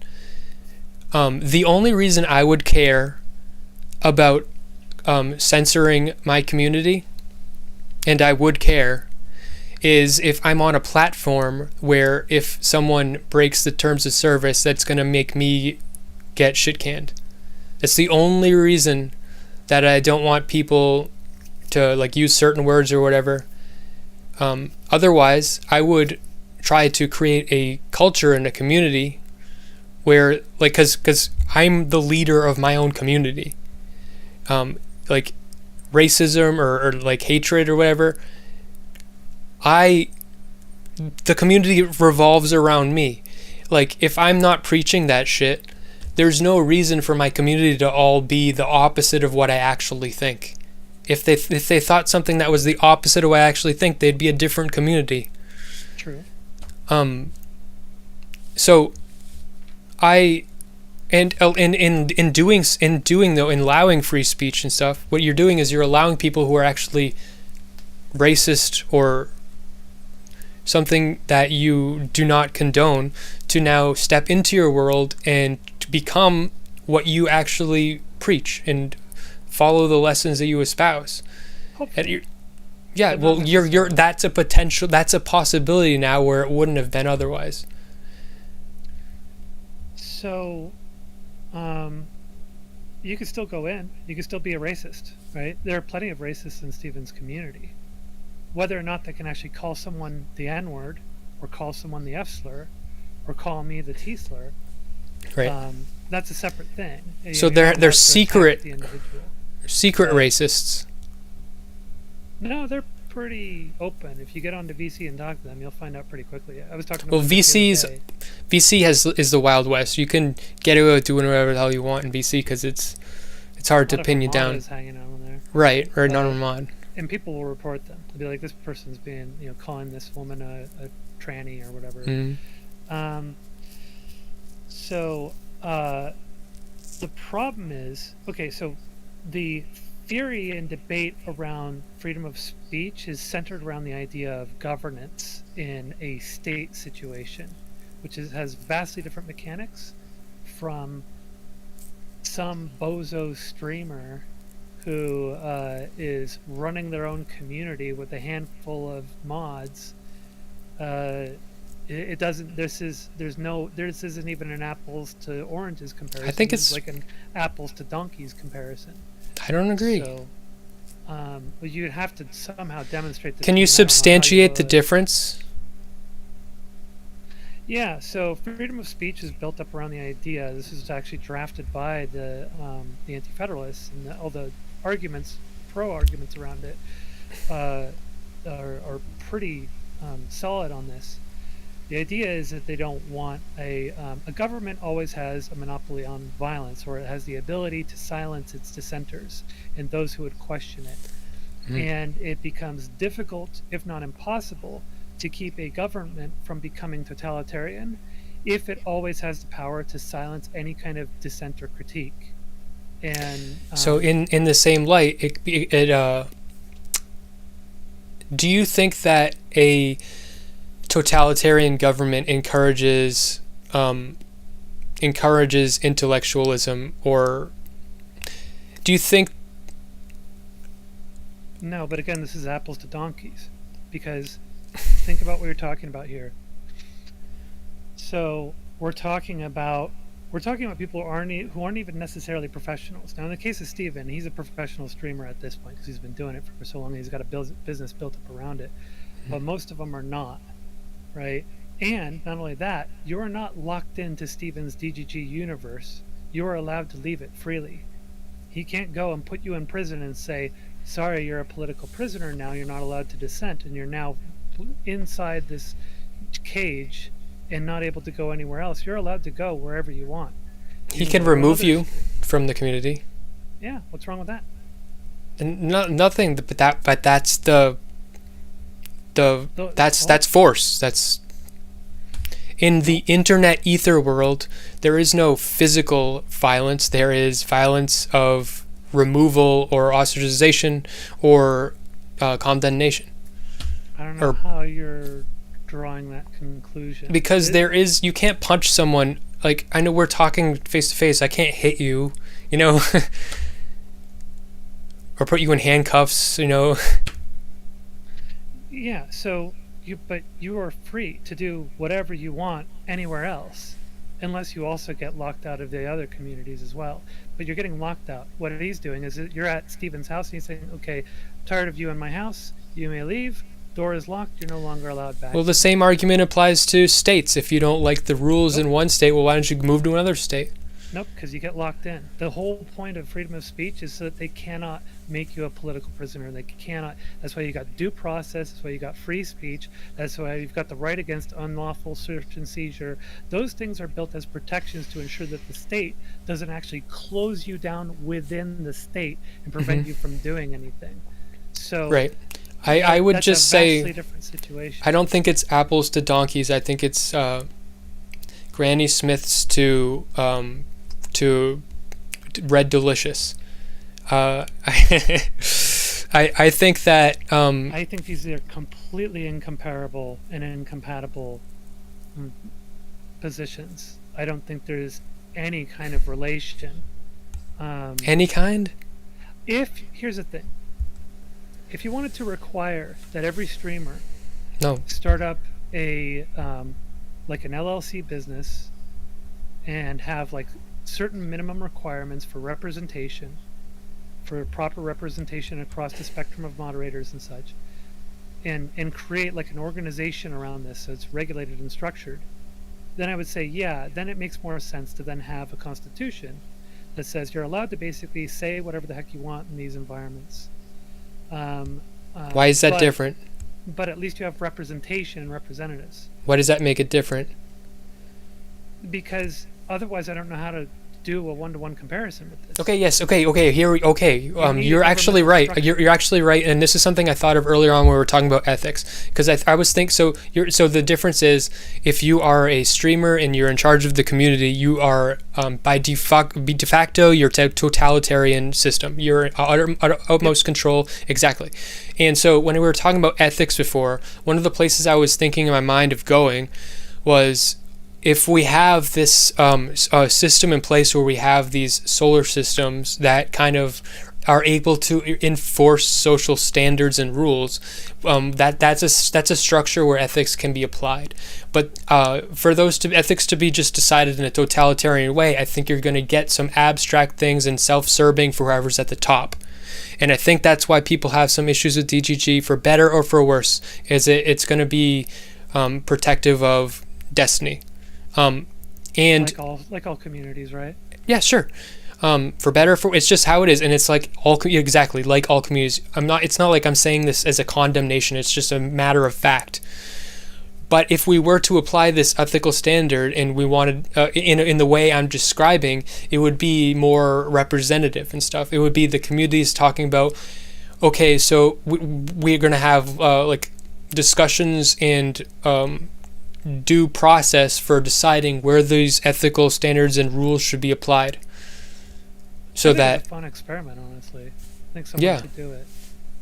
The only reason I would care about censoring my community, and I would care, is if I'm on a platform where if someone breaks the terms of service, that's going to make me get shit canned. That's the only reason that I don't want people to use certain words or whatever. Otherwise, I would try to create a culture and a community where, because I'm the leader of my own community. Racism or hatred or whatever, the community revolves around me. If I'm not preaching that shit, there's no reason for my community to all be the opposite of what I actually think. If they thought something that was the opposite of what I actually think, they'd be a different community. True. So in allowing free speech and stuff, what you're doing is you're allowing people who are actually racist or something that you do not condone to now step into your world and to become what you actually preach and follow the lessons that you espouse. Hopefully. That's a potential, that's a possibility now where it wouldn't have been otherwise. So, you could still go in. You could still be a racist, right? There are plenty of racists in Stephen's community. Whether or not they can actually call someone the N-word, or call someone the F-slur, or call me the T-slur, right? That's a separate thing. So they're secret racists. No, they're pretty open. If you get onto VC and talk to them, you'll find out pretty quickly. I was talking to VC is the Wild West. You can get away with doing whatever the hell you want in VC because it's hard to pin you down. Hanging out on there. Right, or non-mod. And people will report them. They'll be like, this person's being, calling this woman a tranny or whatever. Mm-hmm. So the problem is, so the theory and debate around freedom of speech is centered around the idea of governance in a state situation, which has vastly different mechanics from some bozo streamer who is running their own community with a handful of mods. It doesn't. This isn't even an apples to oranges comparison. I think it's like an apples to donkeys comparison. I don't agree. So, but you'd have to somehow demonstrate this. Can you substantiate the difference? Yeah, so freedom of speech is built up around the idea. This is actually drafted by the Anti-Federalists, and all the pro arguments around it are pretty solid on this. The idea is that they don't want a government always has a monopoly on violence, or it has the ability to silence its dissenters and those who would question it. Mm-hmm. And it becomes difficult, if not impossible, to keep a government from becoming totalitarian if it always has the power to silence any kind of dissent or critique. And so in the same light, do you think that a totalitarian government encourages intellectualism, or do you think? No, but again, this is apples to donkeys, because think about what you're talking about here. So we're talking about people who aren't even necessarily professionals. Now, in the case of Steven, he's a professional streamer at this point because he's been doing it for so long. He's got a business built up around it. But most of them are not, right? And not only that, you are not locked into Steven's DGG universe. You are allowed to leave it freely. He can't go and put you in prison and say, sorry, you're a political prisoner now, you're not allowed to dissent, and you're now inside this cage and not able to go anywhere else. You're allowed to go wherever you want. He can remove you from the community. Yeah, what's wrong with that? And nothing, but that's that's force. That's in the internet ether world. There is no physical violence. There is violence of removal or ostracization or condemnation. I don't know how you're drawing that conclusion. Because you can't punch someone. Like, I know we're talking face to face. I can't hit you, or put you in handcuffs, Yeah, so you are free to do whatever you want anywhere else, unless you also get locked out of the other communities as well. But you're getting locked out. What he's doing is you're at Steven's house and he's saying, okay, I'm tired of you in my house, you may leave, door is locked, you're no longer allowed back. Well, the same argument applies to states. If you don't like the rules in one state, well, why don't you move to another state? Nope, because you get locked in. The whole point of freedom of speech is so that they cannot make you a political prisoner. They cannot. That's why you got due process. That's why you got free speech. That's why you've got the right against unlawful search and seizure. Those things are built as protections to ensure that the state doesn't actually close you down within the state and prevent you from doing anything. So right. I would just say different situation. I don't think it's apples to donkeys. I think it's Granny Smiths to Red Delicious. I think that I think these are completely incomparable and incompatible positions. I don't think there's any kind of relation. Any kind? Here's the thing. If you wanted to require that every streamer no start up a like an LLC business and have like certain minimum requirements for representation, for proper representation across the spectrum of moderators and such, and create like an organization around this so it's regulated and structured, then I would say, yeah, then it makes more sense to then have a constitution that says you're allowed to basically say whatever the heck you want in these environments. Why is that different? But at least you have representation and representatives. Why does that make it different? Because otherwise I don't know how to do a one-to-one comparison with this. Okay, yes, okay, you're actually right. You're actually right, and this is something I thought of earlier on when we were talking about ethics, because I was thinking, so the difference is, if you are a streamer and you're in charge of the community, you are by de facto you're totalitarian system. You're utmost control, exactly. And so when we were talking about ethics before, one of the places I was thinking in my mind of going was, if we have this system in place where we have these solar systems that kind of are able to enforce social standards and rules, that's a structure where ethics can be applied. But for ethics to be just decided in a totalitarian way, I think you're going to get some abstract things and self-serving for whoever's at the top. And I think that's why people have some issues with DGG, for better or for worse, is it's going to be protective of destiny. And like all communities, right? Yeah, sure. For better, it's just how it is, and it's like exactly like all communities. It's not like I'm saying this as a condemnation. It's just a matter of fact. But if we were to apply this ethical standard, and we wanted in the way I'm describing, it would be more representative and stuff. It would be the communities talking about, okay, so we're gonna have like discussions and due process for deciding where these ethical standards and rules should be applied. So it's a fun experiment, honestly. I think someone should do it.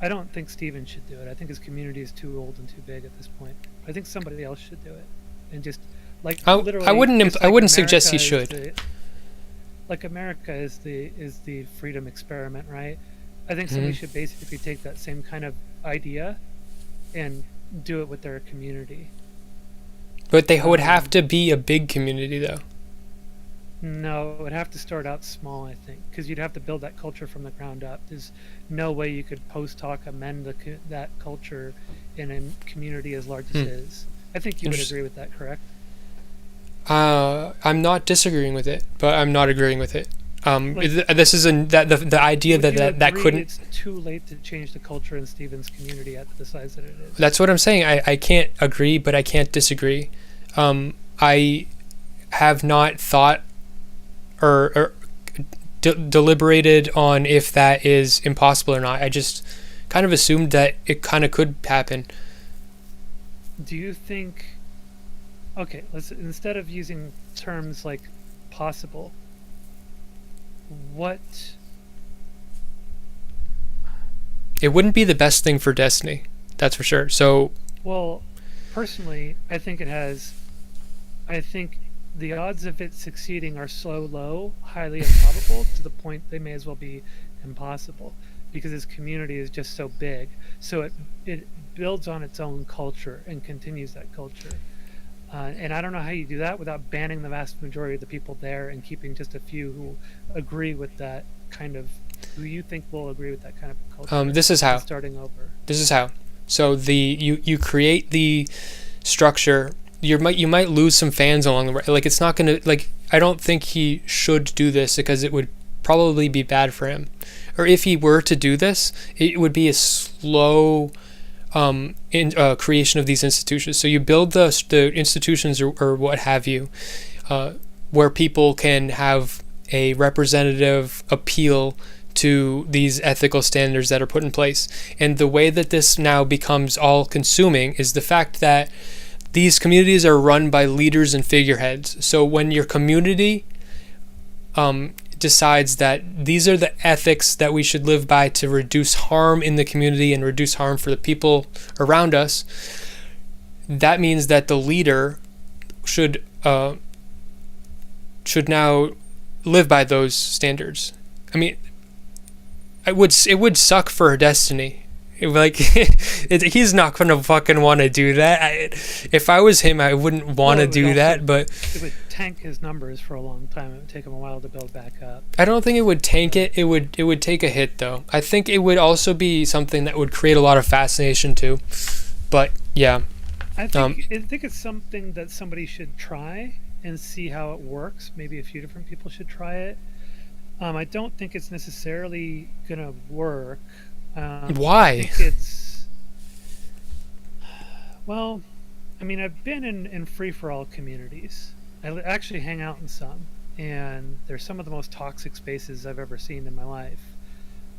I don't think Steven should do it. I think his community is too old and too big at this point. I think somebody else should do it, and just like literally. I wouldn't suggest he should. Like America is the freedom experiment, right? I think somebody should basically take that same kind of idea and do it with their community. But they would have to be a big community, though. No, it would have to start out small, I think, because you'd have to build that culture from the ground up. There's no way you could post-hoc amend that culture in a community as large as it is. I think you would agree with that, correct? I'm not disagreeing with it, but I'm not agreeing with it. This is the idea that couldn't. It's too late to change the culture in Stephen's community at the size that it is. That's what I'm saying. I can't agree, but I can't disagree. I have not thought or deliberated on if that is impossible or not. I just kind of assumed that it kind of could happen. Do you think? Okay, let's instead of using terms like possible. What? It wouldn't be the best thing for Destiny, that's for sure. So, well, personally, I think it has. I think the odds of it succeeding are so low, highly improbable, to the point they may as well be impossible, because its community is just so big. So it builds on its own culture and continues that culture. And I don't know how you do that without banning the vast majority of the people there and keeping just a few who agree with that kind of, who you think will agree with that kind of culture. This is how. Starting over. This is how. So you create the structure. You might lose some fans along the way. Like, it's not gonna, like, I don't think he should do this because it would probably be bad for him. Or if he were to do this, it would be a slow creation of these institutions. So you build the institutions or what have you, where people can have a representative appeal to these ethical standards that are put in place. And the way that this now becomes all consuming is the fact that these communities are run by leaders and figureheads. So when your community decides that these are the ethics that we should live by to reduce harm in the community and reduce harm for the people around us, that means that the leader should now live by those standards. I mean, it would suck for Destiny. Like, he's not gonna fucking want to do that. If I was him, I wouldn't want to do that. But it would tank his numbers for a long time. It would take him a while to build back up. I don't think it would tank it. It would take a hit, though. I think it would also be something that would create a lot of fascination too. But yeah, I think it's something that somebody should try and see how it works. Maybe a few different people should try it. I don't think it's necessarily gonna work. Why? I think it's, well, I mean, I've been in free-for-all communities. I actually hang out in some, and they're some of the most toxic spaces I've ever seen in my life.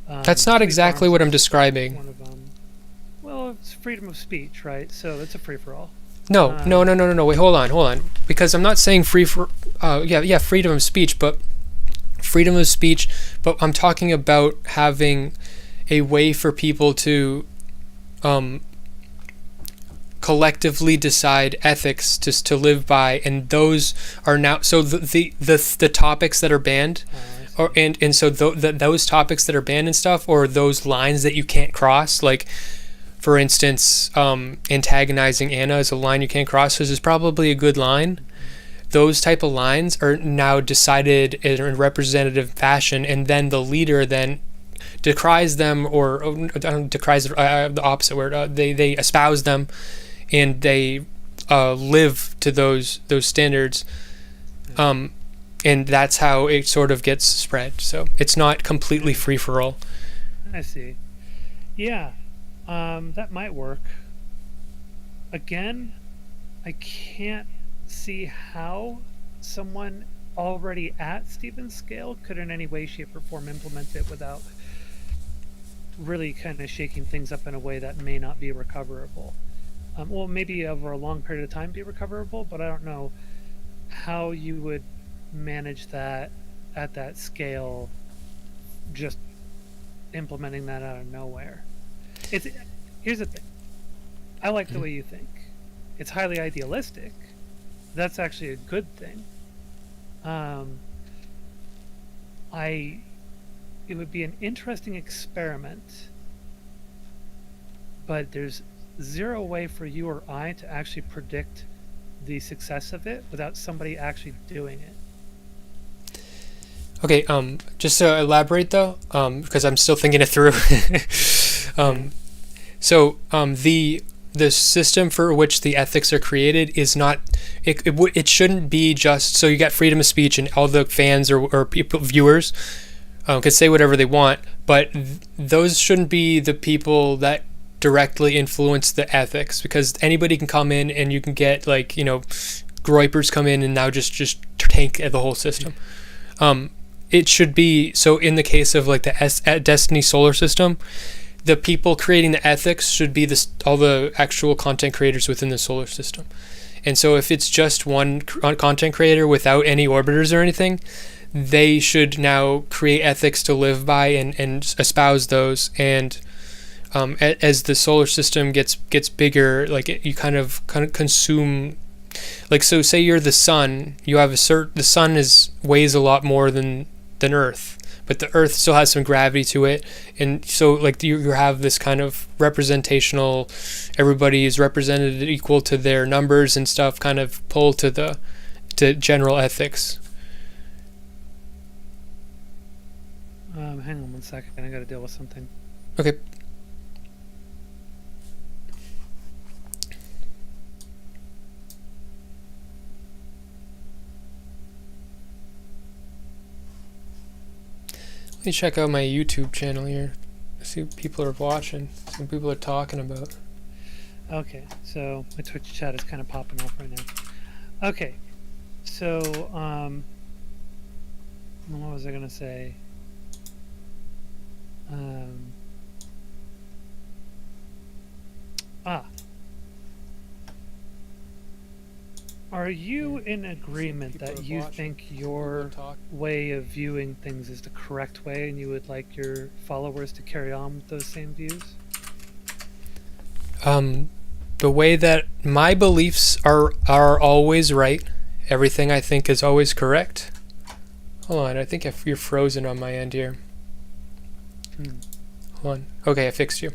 That's not exactly what I'm describing. One of them. Well, it's freedom of speech, right? So it's a free-for-all. No. Wait, hold on. Because I'm not saying freedom of speech, but I'm talking about having a way for people to collectively decide ethics to live by, and those are now, so the topics that are banned, so those topics that are banned and stuff, or those lines that you can't cross, like for instance, antagonizing Anna is a line you can't cross, which is probably a good line. Those type of lines are now decided in a representative fashion, and then the leader then decries them, or decries the opposite word. They espouse them, and they live to those standards, and that's how it sort of gets spread. So it's not completely free for all. I see. Yeah, that might work. Again, I can't see how someone already at Stephen's scale could in any way, shape, or form implement it without really kind of shaking things up in a way that may not be recoverable. Well, maybe over a long period of time be recoverable, but I don't know how you would manage that at that scale, just implementing that out of nowhere. Here's the thing. I like the way you think. It's highly idealistic. That's actually a good thing. It would be an interesting experiment, but there's zero way for you or I to actually predict the success of it without somebody actually doing it. Okay, just to elaborate though, because I'm still thinking it through. The system for which the ethics are created is not. It shouldn't be just so you got freedom of speech and all the fans or people viewers could say whatever they want, but those shouldn't be the people that directly influence the ethics, because anybody can come in and you can get groypers come in and now just tank the whole system. It should be so in the case of like the Destiny solar system, the people creating the ethics should be all the actual content creators within the solar system. And so if it's just one content creator without any orbiters or anything, they should now create ethics to live by and espouse those. And as the solar system gets bigger, like you kind of consume. Like, so say you're the sun, you have the sun weighs a lot more than Earth, but the Earth still has some gravity to it, and so like you have this kind of representational, everybody is represented equal to their numbers and stuff, kind of pull to general ethics. Hang on 1 second, I gotta deal with something. Okay. Let me check out my YouTube channel here. See what people are watching. Some people are talking about. Okay, so my Twitch chat is kind of popping off right now. Okay, so what was I gonna say? Are you in agreement that you think your way of viewing things is the correct way, and you would like your followers to carry on with those same views? The way that my beliefs are always right. Everything I think is always correct. Hold on, I think you're frozen on my end here. Hold on. Okay, I fixed you.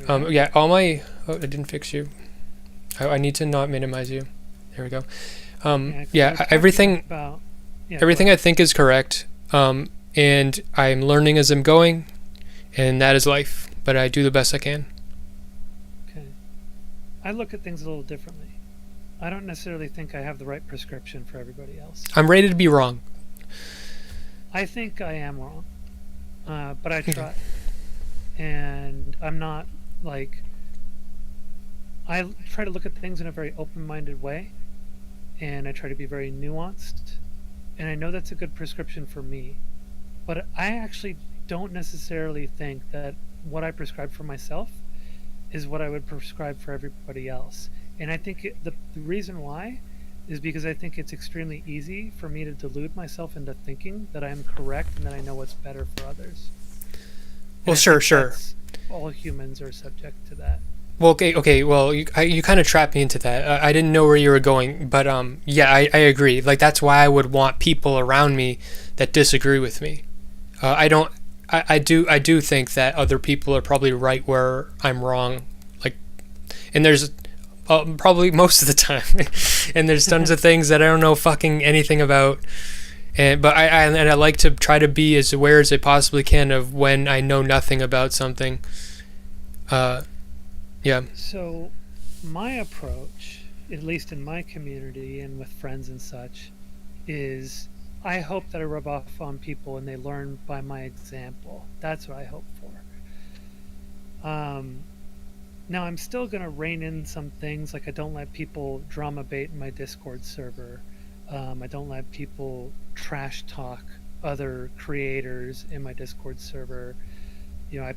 Yeah, all my... Oh, I didn't fix you. I need to not minimize you. There we go. Everything I think is correct, and I'm learning as I'm going, and that is life, but I do the best I can. Okay. I look at things a little differently. I don't necessarily think I have the right prescription for everybody else. I'm ready to be wrong. I think I am wrong, but I try. And I'm not like... I try to look at things in a very open-minded way, and I try to be very nuanced, and I know that's a good prescription for me, but I actually don't necessarily think that what I prescribe for myself is what I would prescribe for everybody else. And I think the reason why is because I think it's extremely easy for me to delude myself into thinking that I'm correct and that I know what's better for others. Well, sure. All humans are subject to that. Well, okay. Well, you kind of trapped me into that. I didn't know where you were going, but yeah, I agree. Like that's why I would want people around me that disagree with me. I do think that other people are probably right where I'm wrong. Like, and there's probably most of the time, and there's tons of things that I don't know fucking anything about. But I like to try to be as aware as I possibly can of when I know nothing about something. Yeah. So my approach, at least in my community and with friends and such, is I hope that I rub off on people and they learn by my example. That's what I hope for. Now I'm still going to rein in some things, like I don't let people drama bait in my Discord server. I don't let people trash talk other creators in my Discord server. You know,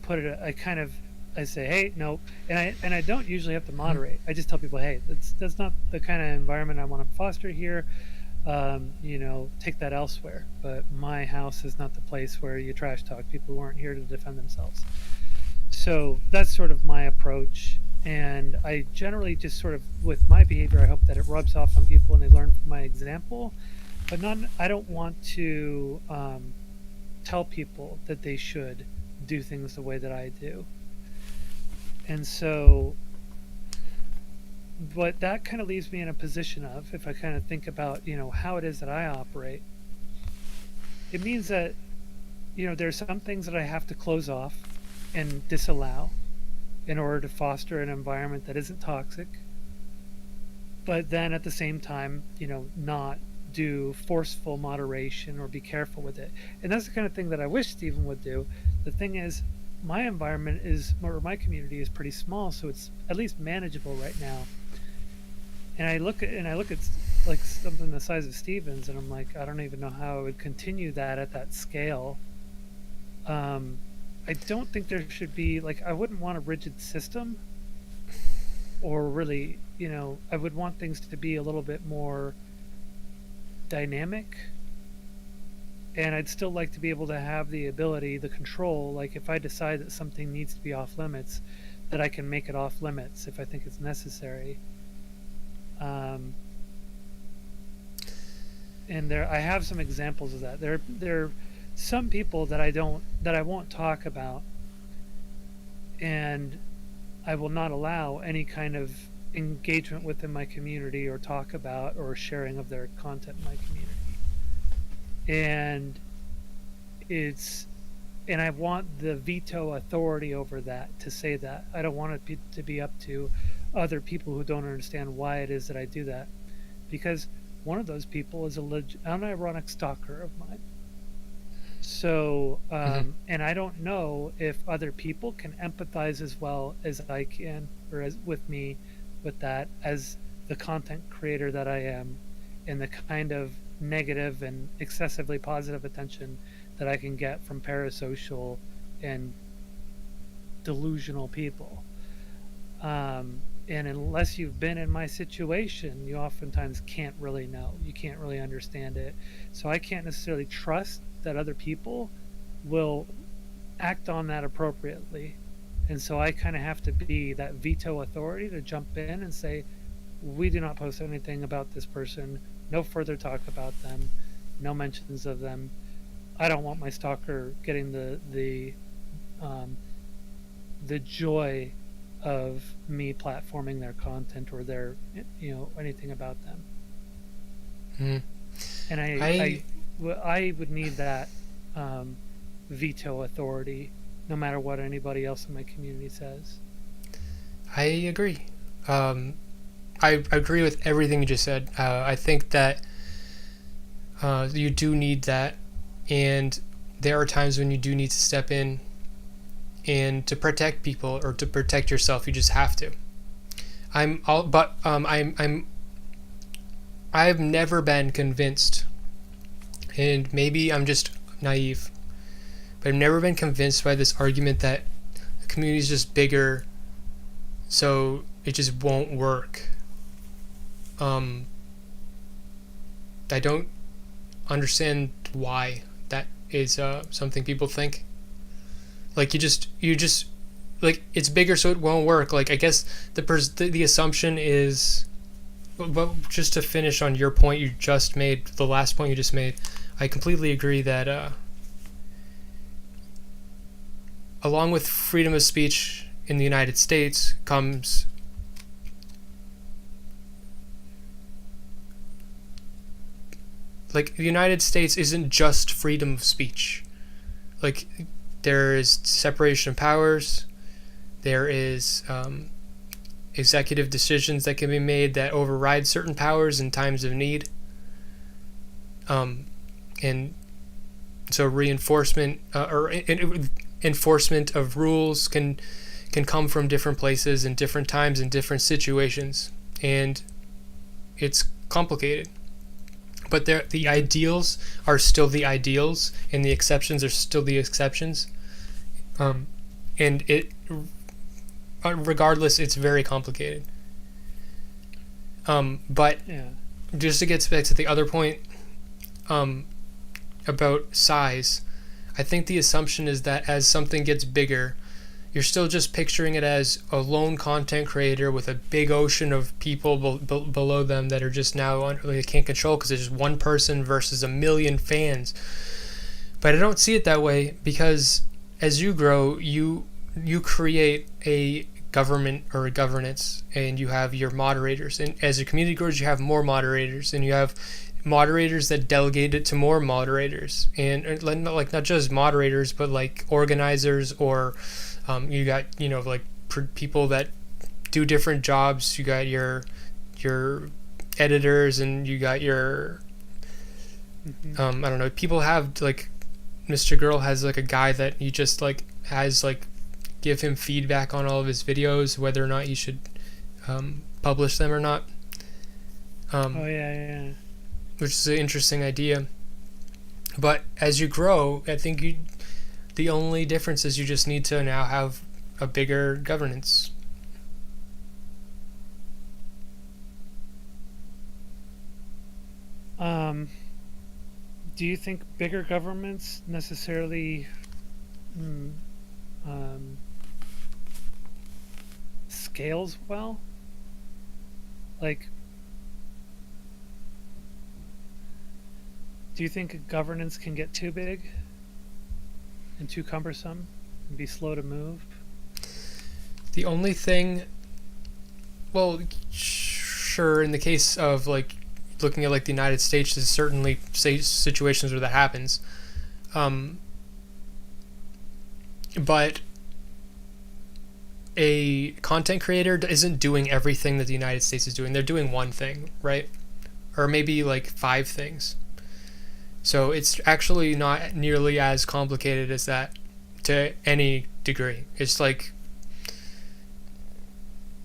I say, hey, no, and I don't usually have to moderate. I just tell people, hey, that's not the kind of environment I want to foster here. Take that elsewhere. But my house is not the place where you trash talk people who aren't here to defend themselves. So that's sort of my approach. And I generally just sort of, with my behavior, I hope that it rubs off on people and they learn from my example. But I don't want to tell people that they should do things the way that I do. And so but that kind of leaves me in a position of, if I kind of think about, how it is that I operate, it means that, there's some things that I have to close off and disallow in order to foster an environment that isn't toxic. But then at the same time, not do forceful moderation or be careful with it. And that's the kind of thing that I wish Stephen would do. The thing is, my environment or my community is pretty small, so it's at least manageable right now. And I look at like something the size of Stephen's, and I'm like, I don't even know how I would continue that at that scale. I don't think there should be, like, I wouldn't want a rigid system, or really, I would want things to be a little bit more dynamic. And I'd still like to be able to have the ability, the control, like if I decide that something needs to be off limits, that I can make it off limits if I think it's necessary. And I have some examples of that. There are some people that I won't talk about, and I will not allow any kind of engagement within my community or talk about or sharing of their content in my community. And I want the veto authority over that, to say that. I don't want it to be up to other people who don't understand why it is that I do that. Because one of those people is an unironic stalker of mine. So, and I don't know if other people can empathize as well as I can, or as with me, with that, as the content creator that I am, and the kind of negative and excessively positive attention that I can get from parasocial and delusional people. And unless you've been in my situation, you oftentimes can't really know. You can't really understand it. So I can't necessarily trust that other people will act on that appropriately. And so I kind of have to be that veto authority to jump in and say, we do not post anything about this person, no further talk about them, no mentions of them. I don't want my stalker getting the joy of me platforming their content or their, anything about them. And I would need that veto authority, no matter what anybody else in my community says. I agree. I agree with everything you just said. I think that you do need that, and there are times when you do need to step in, and to protect people or to protect yourself, you just have to. I've never been convinced, and maybe I'm just naive, but I've never been convinced by this argument that the community is just bigger, so it just won't work. I don't understand why that is something people think. Like you just like, it's bigger so it won't work. Like, I guess the assumption is, but just to finish on your point you just made, the last point you just made, I completely agree that along with freedom of speech in the United States comes like, the United States isn't just freedom of speech. Like, there is separation of powers, there is executive decisions that can be made that override certain powers in times of need, and so reinforcement or enforcement of rules can come from different places in different times in different situations, and it's complicated. But the ideals are still the ideals, and the exceptions are still the exceptions. And it, regardless, it's very complicated. But Yeah. just to get back to the other point about size, I think the assumption is that as something gets bigger, you're still just picturing it as a lone content creator with a big ocean of people below them that are just now they can't control because there's just one person versus a million fans. But I don't see it that way, because as you grow, you create a government or governance, and you have your moderators, and as a community grows you have more moderators, and you have moderators that delegate it to more moderators, and like not just moderators but like organizers, or you got like people that do different jobs. You got your editors, and you got your I don't know, people have like Mr. Girl has like a guy that you just like has like give him feedback on all of his videos, whether or not you should publish them or not. Which is an interesting idea. But as you grow, I think the only difference is you just need to now have a bigger governance. Do you think bigger governments necessarily scales well? Like, do you think a governance can get too big and too cumbersome and be slow to move? The only thing, well, sure, in the case of like looking at like the United States, there's certainly situations where that happens, but a content creator isn't doing everything that the United States is doing. They're doing one thing, right? Or maybe like 5 things. So it's actually not nearly as complicated as that to any degree. It's like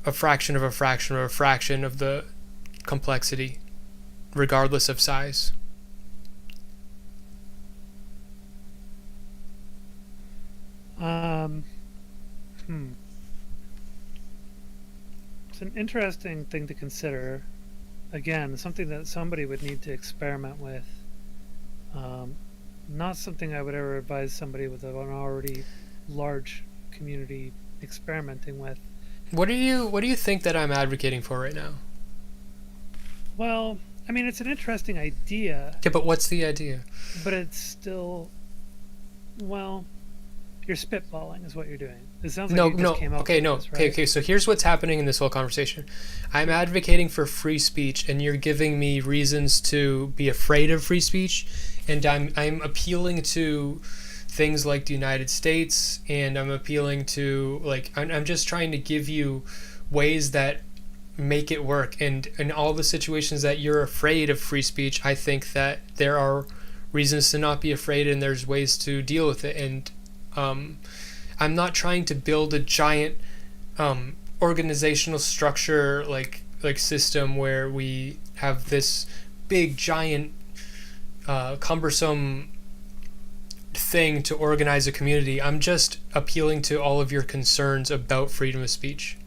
a fraction of a fraction of a fraction of the complexity, regardless of size. It's an interesting thing to consider. Again, something that somebody would need to experiment with. Not something I would ever advise somebody with an already large community experimenting with. What do you think that I'm advocating for right now? Well, I mean, it's an interesting idea. Yeah, but what's the idea? But it's still, well, you're spitballing is what you're doing. It sounds like you just came up with this, right? Okay, so here's what's happening in this whole conversation. I'm advocating for free speech, and you're giving me reasons to be afraid of free speech, and I'm appealing to things like the United States, and I'm appealing to, like, I'm just trying to give you ways that make it work, and in all the situations that you're afraid of free speech, I think that there are reasons to not be afraid, and there's ways to deal with it. And I'm not trying to build a giant organizational structure like system where we have this big giant cumbersome thing to organize a community. I'm just appealing to all of your concerns about freedom of speech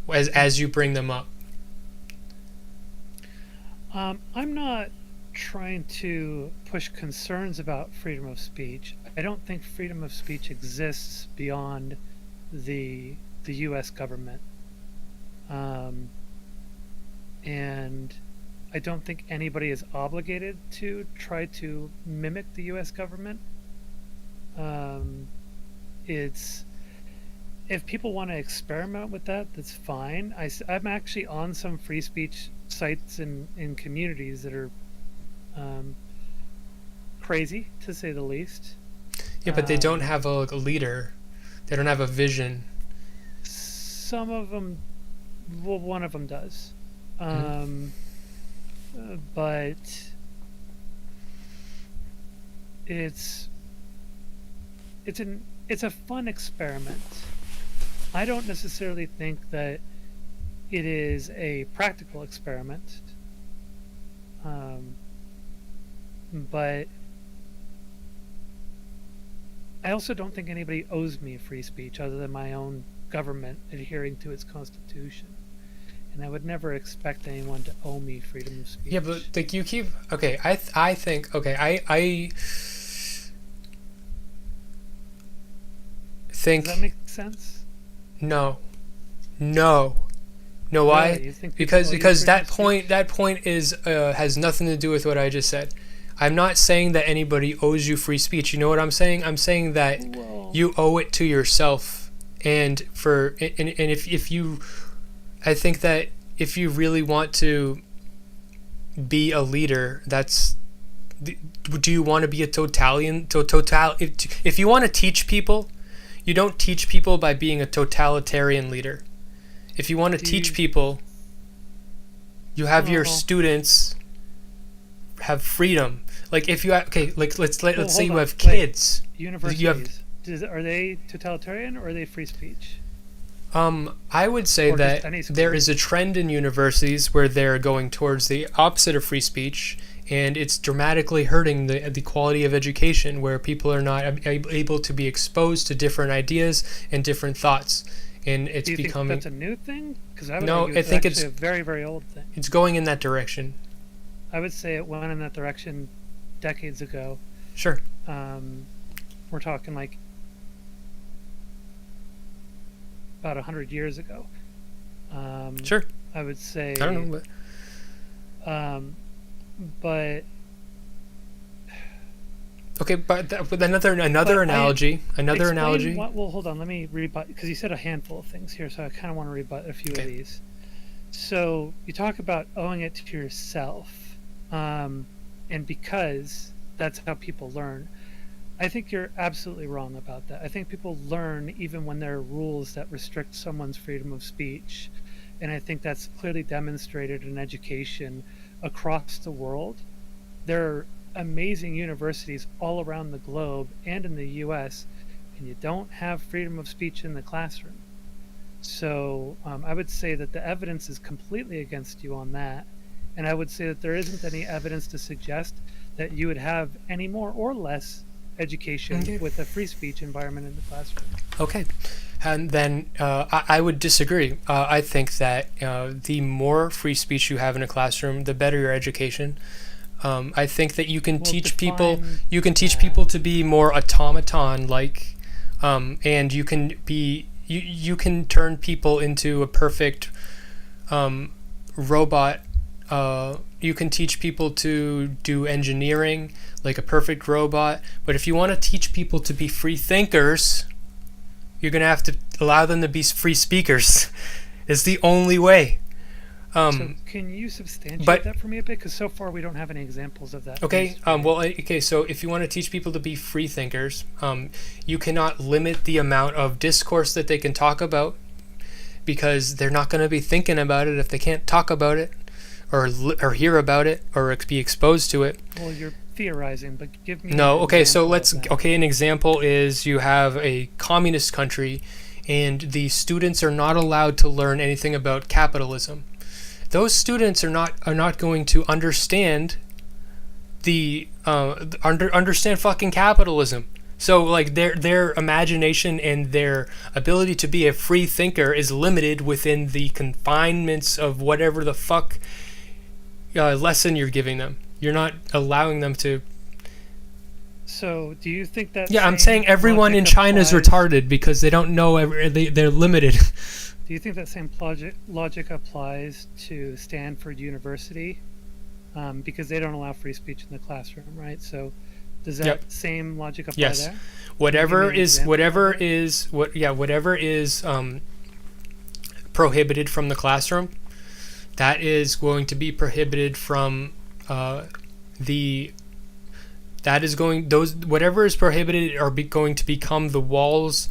as you bring them up. I'm not trying to push concerns about freedom of speech. I don't think freedom of speech exists beyond the U.S. government, and I don't think anybody is obligated to try to mimic the U.S. government. It's, if people want to experiment with that, that's fine. I'm actually on some free speech sites in communities that are crazy, to say the least. Yeah, but they don't have a leader. They don't have a vision. Some of them, well, one of them does. But it's a fun experiment. I don't necessarily think that it is a practical experiment. But I also don't think anybody owes me free speech other than my own government adhering to its constitution. And I would never expect anyone to owe me freedom of speech. Yeah, but like you keep, okay, I think, okay, I think. Does that make sense? No. Why? Because that point is has nothing to do with what I just said. I'm not saying that anybody owes you free speech. You know what I'm saying? I'm saying that you owe it to yourself And if you, I think that if you really want to be a leader, do you want to be a if you want to teach people, you don't teach people by being a totalitarian leader. If you want to teach people, you have your students have freedom. Like if you let's say you have kids. Universities. Are they totalitarian or are they free speech? I would say that there is a trend in universities where they're going towards the opposite of free speech, and it's dramatically hurting the quality of education, where people are not able to be exposed to different ideas and different thoughts, and it's becoming. Do you think that's a new thing? Because I think it's a very, very old thing. It's going in that direction. I would say it went in that direction decades ago. Sure. We're talking like about 100 years ago. Sure. I would say. I don't know, but. Okay, but another analogy. Well, hold on. Let me rebut, because you said a handful of things here, so I kind of want to rebut a few of these. So you talk about owing it to yourself, and because that's how people learn. I think you're absolutely wrong about that. I think people learn even when there are rules that restrict someone's freedom of speech, and I think that's clearly demonstrated in education across the world. There are amazing universities all around the globe and in the US, and you don't have freedom of speech in the classroom. So I would say that the evidence is completely against you on that, and I would say that there isn't any evidence to suggest that you would have any more or less education with a free speech environment in the classroom. Okay. And then I would disagree. I think that the more free speech you have in a classroom, the better your education. I think that you can teach people to be more automaton-like, and you can turn people into a perfect robot. You can teach people to do engineering like a perfect robot, but if you want to teach people to be free thinkers, you're going to have to allow them to be free speakers. It's the only way. So can you substantiate that for me a bit? Because so far we don't have any examples of that. Okay. So if you want to teach people to be free thinkers, you cannot limit the amount of discourse that they can talk about, because they're not going to be thinking about it if they can't talk about it or hear about it or be exposed to it. Well, you're theorizing, but give me an example is you have a communist country and the students are not allowed to learn anything about capitalism. Those students are not going to understand understand fucking capitalism. So like their imagination and their ability to be a free thinker is limited within the confinements of whatever the fuck lesson you're giving them. You're not allowing them to. So do you think that? Yeah, I'm saying everyone in China is retarded because they don't know. They're limited. Do you think that same logic applies to Stanford University? Because they don't allow free speech in the classroom, right? So does that same logic apply there? Whatever is prohibited from the classroom, that is going to be prohibited from whatever is prohibited are going to become the walls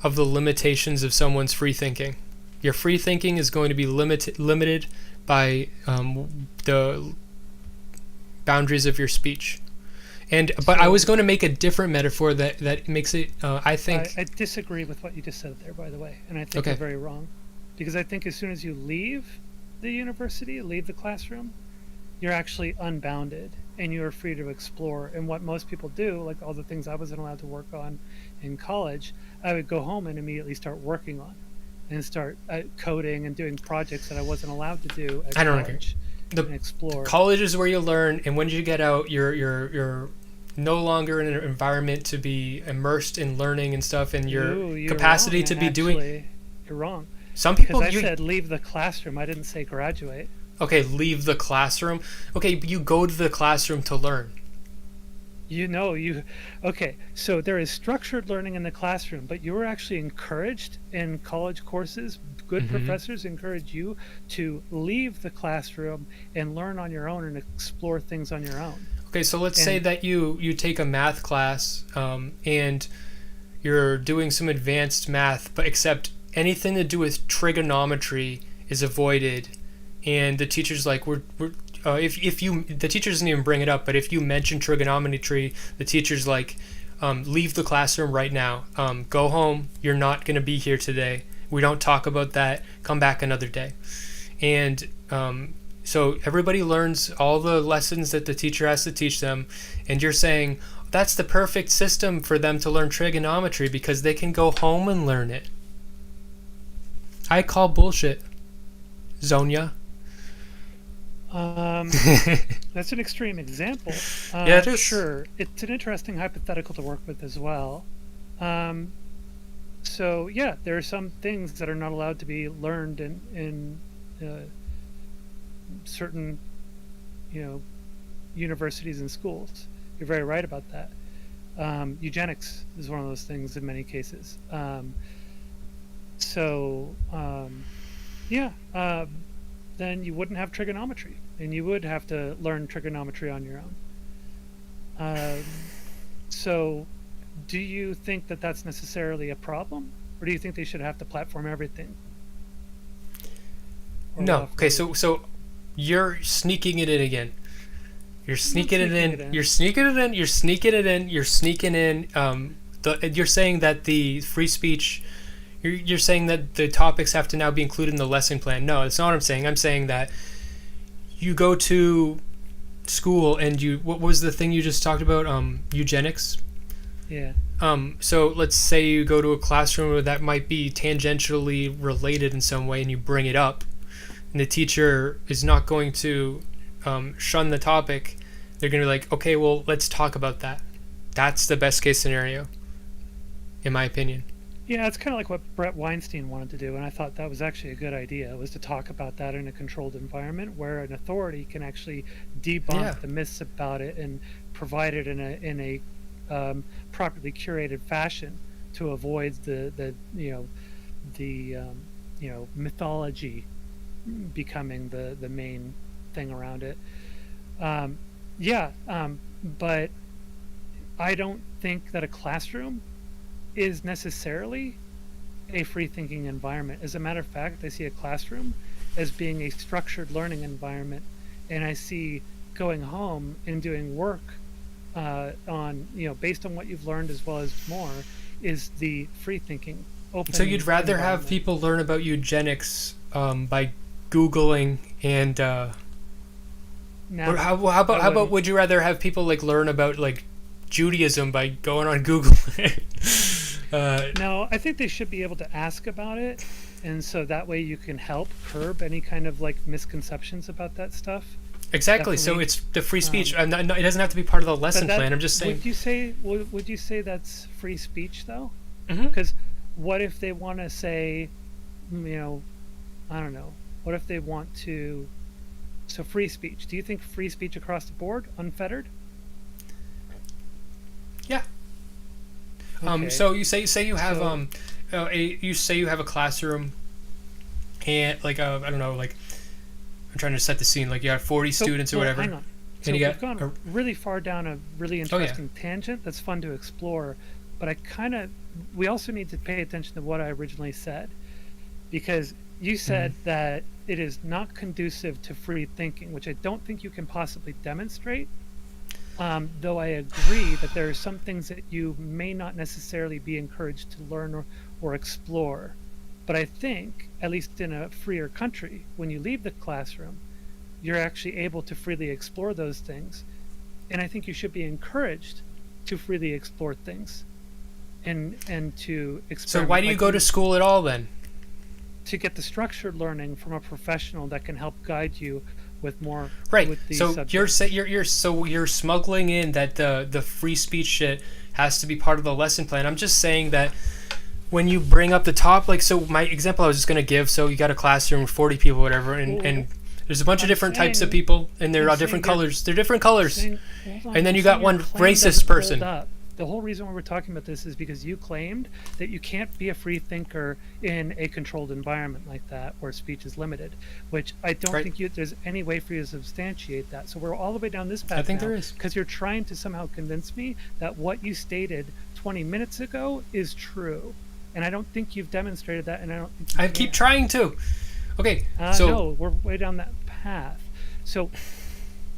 of the limitations of someone's free thinking. Your free thinking is going to be limited by the boundaries of your speech. But I was going to make a different metaphor that makes it. I disagree with what you just said there, by the way, and I think you're very wrong, because I think as soon as you leave the university, leave the classroom, you're actually unbounded and you're free to explore. And what most people do, like all the things I wasn't allowed to work on in college, I would go home and immediately start working on and start coding and doing projects that I wasn't allowed to do at college. And explore. College is where you learn, and when you get out, you're no longer in an environment to be immersed in learning and stuff, and your capacity to be doing. You're wrong. Some people. Because I said leave the classroom. I didn't say graduate. Okay, leave the classroom. Okay, you go to the classroom to learn. Okay, so there is structured learning in the classroom, but you were actually encouraged in college courses. Good Mm-hmm. professors encourage you to leave the classroom and learn on your own and explore things on your own. Okay, so let's say And that you take a math class, and you're doing some advanced math, but except anything to do with trigonometry is avoided, and the teacher's like, we're if you the teacher doesn't even bring it up, but if you mention trigonometry, the teacher's like, leave the classroom right now, go home, you're not going to be here today, we don't talk about that, come back another day. And so everybody learns all the lessons that the teacher has to teach them, and you're saying that's the perfect system for them to learn trigonometry because they can go home and learn it. I call bullshit, Zonia. that's an extreme example. Yeah, it is. Sure, it's an interesting hypothetical to work with as well. So yeah, there are some things that are not allowed to be learned in certain, universities and schools. You're very right about that. Eugenics is one of those things in many cases. So yeah, then you wouldn't have trigonometry, and you would have to learn trigonometry on your own. So, do you think that that's necessarily a problem, or do you think they should have to platform everything? No. Okay, so you're sneaking it in again. You're sneaking it in. You're sneaking it in. You're sneaking it in. You're sneaking in. You're saying that the free speech. You're saying that the topics have to now be included in the lesson plan. No, that's not what I'm saying. I'm saying that you go to school and what was the thing you just talked about? Eugenics. Yeah. So let's say you go to a classroom where that might be tangentially related in some way, and you bring it up, and the teacher is not going to shun the topic. They're going to be like, okay, well, let's talk about that. That's the best case scenario, in my opinion. Yeah, it's kind of like what Brett Weinstein wanted to do, and I thought that was actually a good idea, was to talk about that in a controlled environment where an authority can actually debunk the myths about it and provide it in a properly curated fashion to avoid the mythology becoming the main thing around it. But I don't think that a classroom is necessarily a free-thinking environment. As a matter of fact, I see a classroom as being a structured learning environment, and I see going home and doing work on, based on what you've learned as well as more, is the free-thinking open. So you'd rather have people learn about eugenics by Googling and how about would you rather have people like learn about like Judaism by going on Google? No, I think they should be able to ask about it, and so that way you can help curb any kind of like misconceptions about that stuff. Exactly. Definitely. So it's the free speech. It doesn't have to be part of the lesson plan. I'm just saying. Would you say that's free speech though? Mm-hmm. Because what if they want to say, I don't know. What if they want to? So free speech. Do you think free speech across the board, unfettered? Yeah. Okay. So you say you have you have a classroom, and like I don't know, like I'm trying to set the scene. Like you have 40 students or whatever. Hang on. So we've gone really far down a really interesting tangent that's fun to explore, but we also need to pay attention to what I originally said, because you said that it is not conducive to free thinking, which I don't think you can possibly demonstrate. Though I agree that there are some things that you may not necessarily be encouraged to learn or explore. But I think, at least in a freer country, when you leave the classroom, you're actually able to freely explore those things. And I think you should be encouraged to freely explore things and to experiment. So why do you go to school at all then? To get the structured learning from a professional that can help guide you with more with these subjects. You're smuggling in that the free speech shit has to be part of the lesson plan. I'm just saying that when you bring up the top, like, so my example I was just gonna give, so you got a classroom with 40 people, whatever, and There's a bunch of different types of saying- people, and they're I'm all different saying colors. They're different colors. saying- hold on, And then I'm you got saying one your claim racist doesn't hold person. up. The whole reason why we're talking about this is because you claimed that you can't be a free thinker in a controlled environment like that where speech is limited, which I don't Right. think there's any way for you to substantiate that. So we're all the way down this path. I think there is. Because you're trying to somehow convince me that what you stated 20 minutes ago is true. And I don't think you've demonstrated that, and I don't think you I keep can. trying to. Okay, so No, we're way down that path. So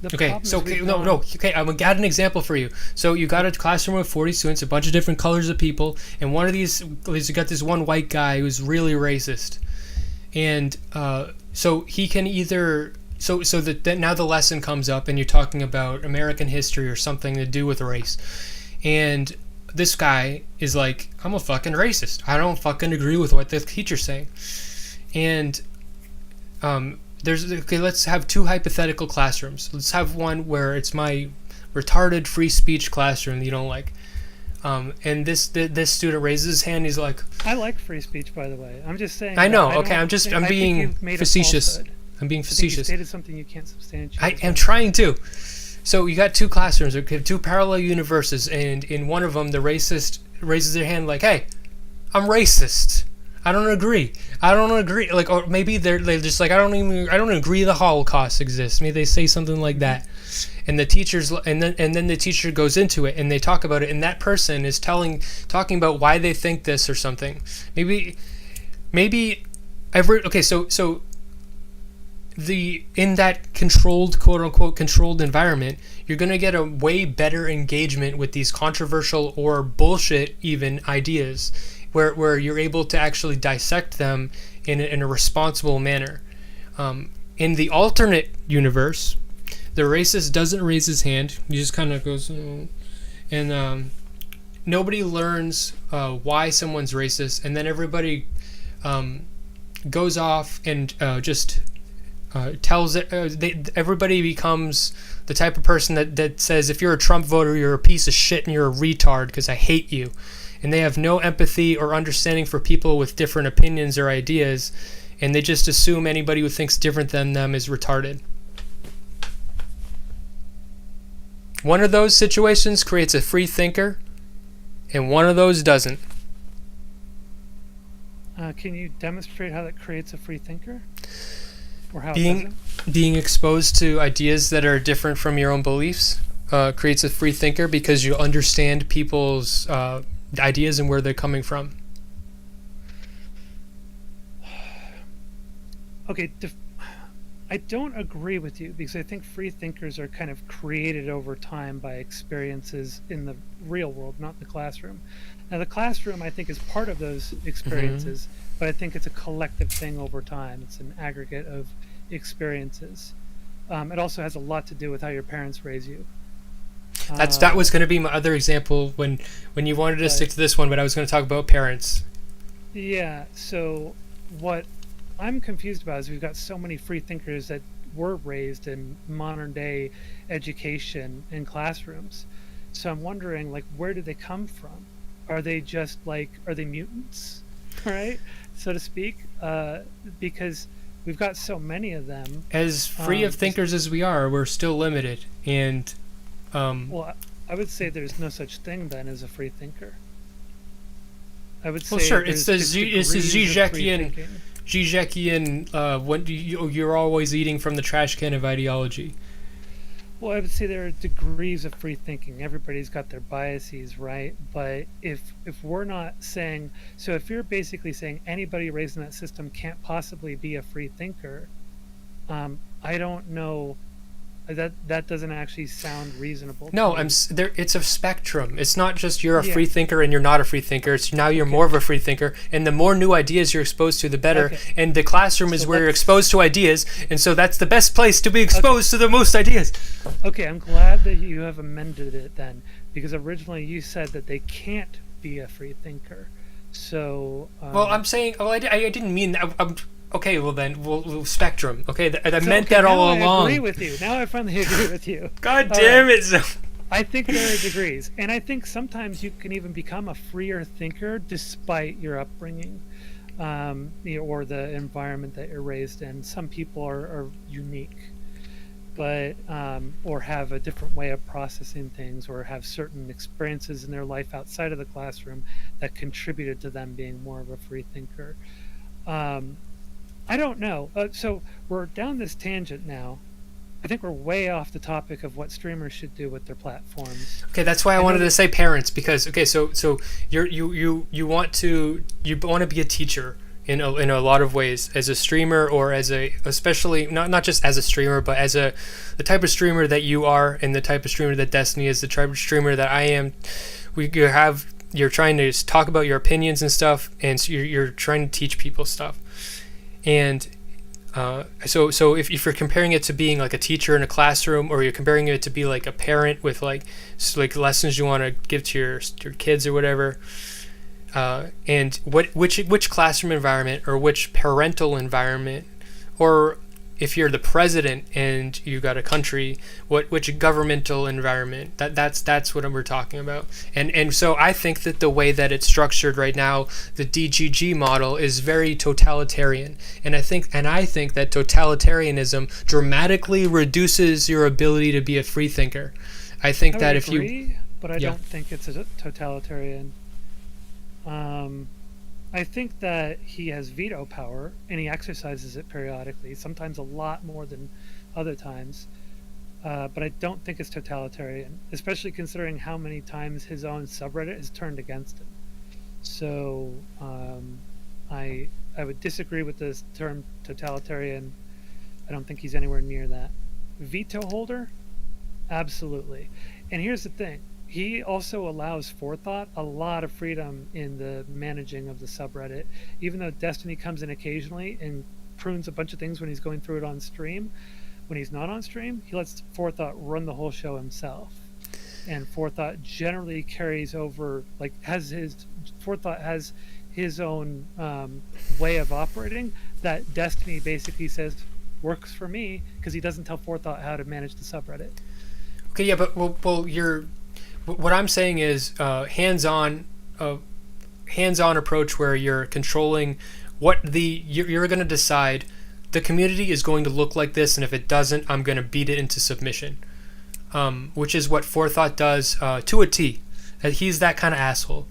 the okay, problem so is we've no, gone- no. Okay, I'm gonna got an example for you. So you got a classroom of 40 students, a bunch of different colors of people, and one of these, you got this one white guy who's really racist, and so he can either so that now the lesson comes up, and you're talking about American history or something to do with race, and this guy is like, I'm a fucking racist. I don't fucking agree with what the teacher's saying, and okay, let's have two hypothetical classrooms. Let's have one where it's my retarded free speech classroom that you don't like. And this student raises his hand. He's like, I like free speech, by the way. I'm just saying. I know. that I Okay, don't think- I'm I think being you've made a facetious. falsehood. I'm being I think you facetious. stated something you can't substantiate. I am trying to. So you got two classrooms, okay, two parallel universes, and in one of them, the racist raises their hand like, "Hey, I'm racist. I don't agree. I don't agree." Like, or maybe they're just like, I don't agree the Holocaust exists. Maybe they say something like that, and the teachers, and then the teacher goes into it, and they talk about it, and that person is talking about why they think this or something. Maybe okay, so in that controlled, quote unquote controlled environment, you're going to get a way better engagement with these controversial or bullshit even ideas, where you're able to actually dissect them in a responsible manner. In the alternate universe, the racist doesn't raise his hand. He just kind of goes, and nobody learns why someone's racist, and then everybody goes off and just tells it. Everybody becomes the type of person that says, if you're a Trump voter, you're a piece of shit and you're a retard because I hate you. And they have no empathy or understanding for people with different opinions or ideas, and they just assume anybody who thinks different than them is retarded. One of those situations creates a free thinker, and one of those doesn't. Can you demonstrate how that creates a free thinker? Or how it Being exposed to ideas that are different from your own beliefs creates a free thinker because you understand people's ideas and where they're coming from. Okay, I don't agree with you because I think free thinkers are kind of created over time by experiences in the real world, not the classroom. Now, the classroom, I think, is part of those experiences, but I think it's a collective thing over time. It's an aggregate of experiences. It also has a lot to do with how your parents raise you. That was going to be my other example when you wanted to stick to this one, but I was going to talk about parents. Yeah, so what I'm confused about is we've got so many free thinkers that were raised in modern day education in classrooms. So I'm wondering, like, where did they come from? Are they just are they mutants, right, so to speak? Because we've got so many of them. As free of thinkers as we are, we're still limited. And well, I would say there's no such thing then as a free thinker. I would say, well, sure, it's the degrees of free Zizekian. thinking. Zizekian, when you're always eating from the trash can of ideology. Well, I would say there are degrees of free thinking. Everybody's got their biases, right? But if we're not saying, so if you're basically saying anybody raised in that system can't possibly be a free thinker, I don't know. That doesn't actually sound reasonable. No, it's a spectrum. It's not just you're a Yeah. free thinker and you're not a free thinker. It's now you're more of a free thinker, and the more new ideas you're exposed to, the better. Okay. And the classroom is So where you're let's- exposed to ideas, and so that's the best place to be exposed to the most ideas. Okay, I'm glad that you have amended it then, because originally you said that they can't be a free thinker. So Well, I'm saying, I didn't mean that. Okay, well then, we'll spectrum. Okay, I so, meant okay, that now all I along. agree with you. Now I finally agree with you. God All damn right. it! So. I think there are degrees, and I think sometimes you can even become a freer thinker despite your upbringing. or the environment that you're raised in. Some people are unique, but or have a different way of processing things, or have certain experiences in their life outside of the classroom that contributed to them being more of a free thinker. I don't know. So we're down this tangent now. I think we're way off the topic of what streamers should do with their platforms. Okay, that's why I wanted to say parents, because so you want to be a teacher in a lot of ways as a streamer, or as a, especially not just as a streamer, but as the type of streamer that you are, and the type of streamer that Destiny is, the type of streamer that I am. You're trying to talk about your opinions and stuff, and so you're trying to teach people stuff. And so if you're comparing it to being like a teacher in a classroom, or you're comparing it to be like a parent with like lessons you want to give to your kids or whatever, and which classroom environment, or which parental environment, or if you're the president and you got a country, which governmental environment, that's what we're talking about. And so I think that the way that it's structured right now, the DGG model, is very totalitarian, and I think that totalitarianism dramatically reduces your ability to be a free thinker. I think that if you, but I don't think it's a totalitarian. I think that he has veto power, and he exercises it periodically, sometimes a lot more than other times. But I don't think it's totalitarian, especially considering how many times his own subreddit has turned against him. So I would disagree with this term totalitarian. I don't think he's anywhere near that. Veto holder? Absolutely. And here's the thing. He also allows forethought, a lot of freedom in the managing of the subreddit. Even though Destiny comes in occasionally and prunes a bunch of things when he's going through it on stream, when he's not on stream, he lets forethought run the whole show himself. And forethought generally carries over, like forethought has his own way of operating that Destiny basically says works for me, because he doesn't tell forethought how to manage the subreddit. Okay, yeah, but what I'm saying is hands-on approach, where you're controlling what you're going to decide the community is going to look like this, and if it doesn't, I'm going to beat it into submission, which is what Forethought does to a T. He's that kind of asshole,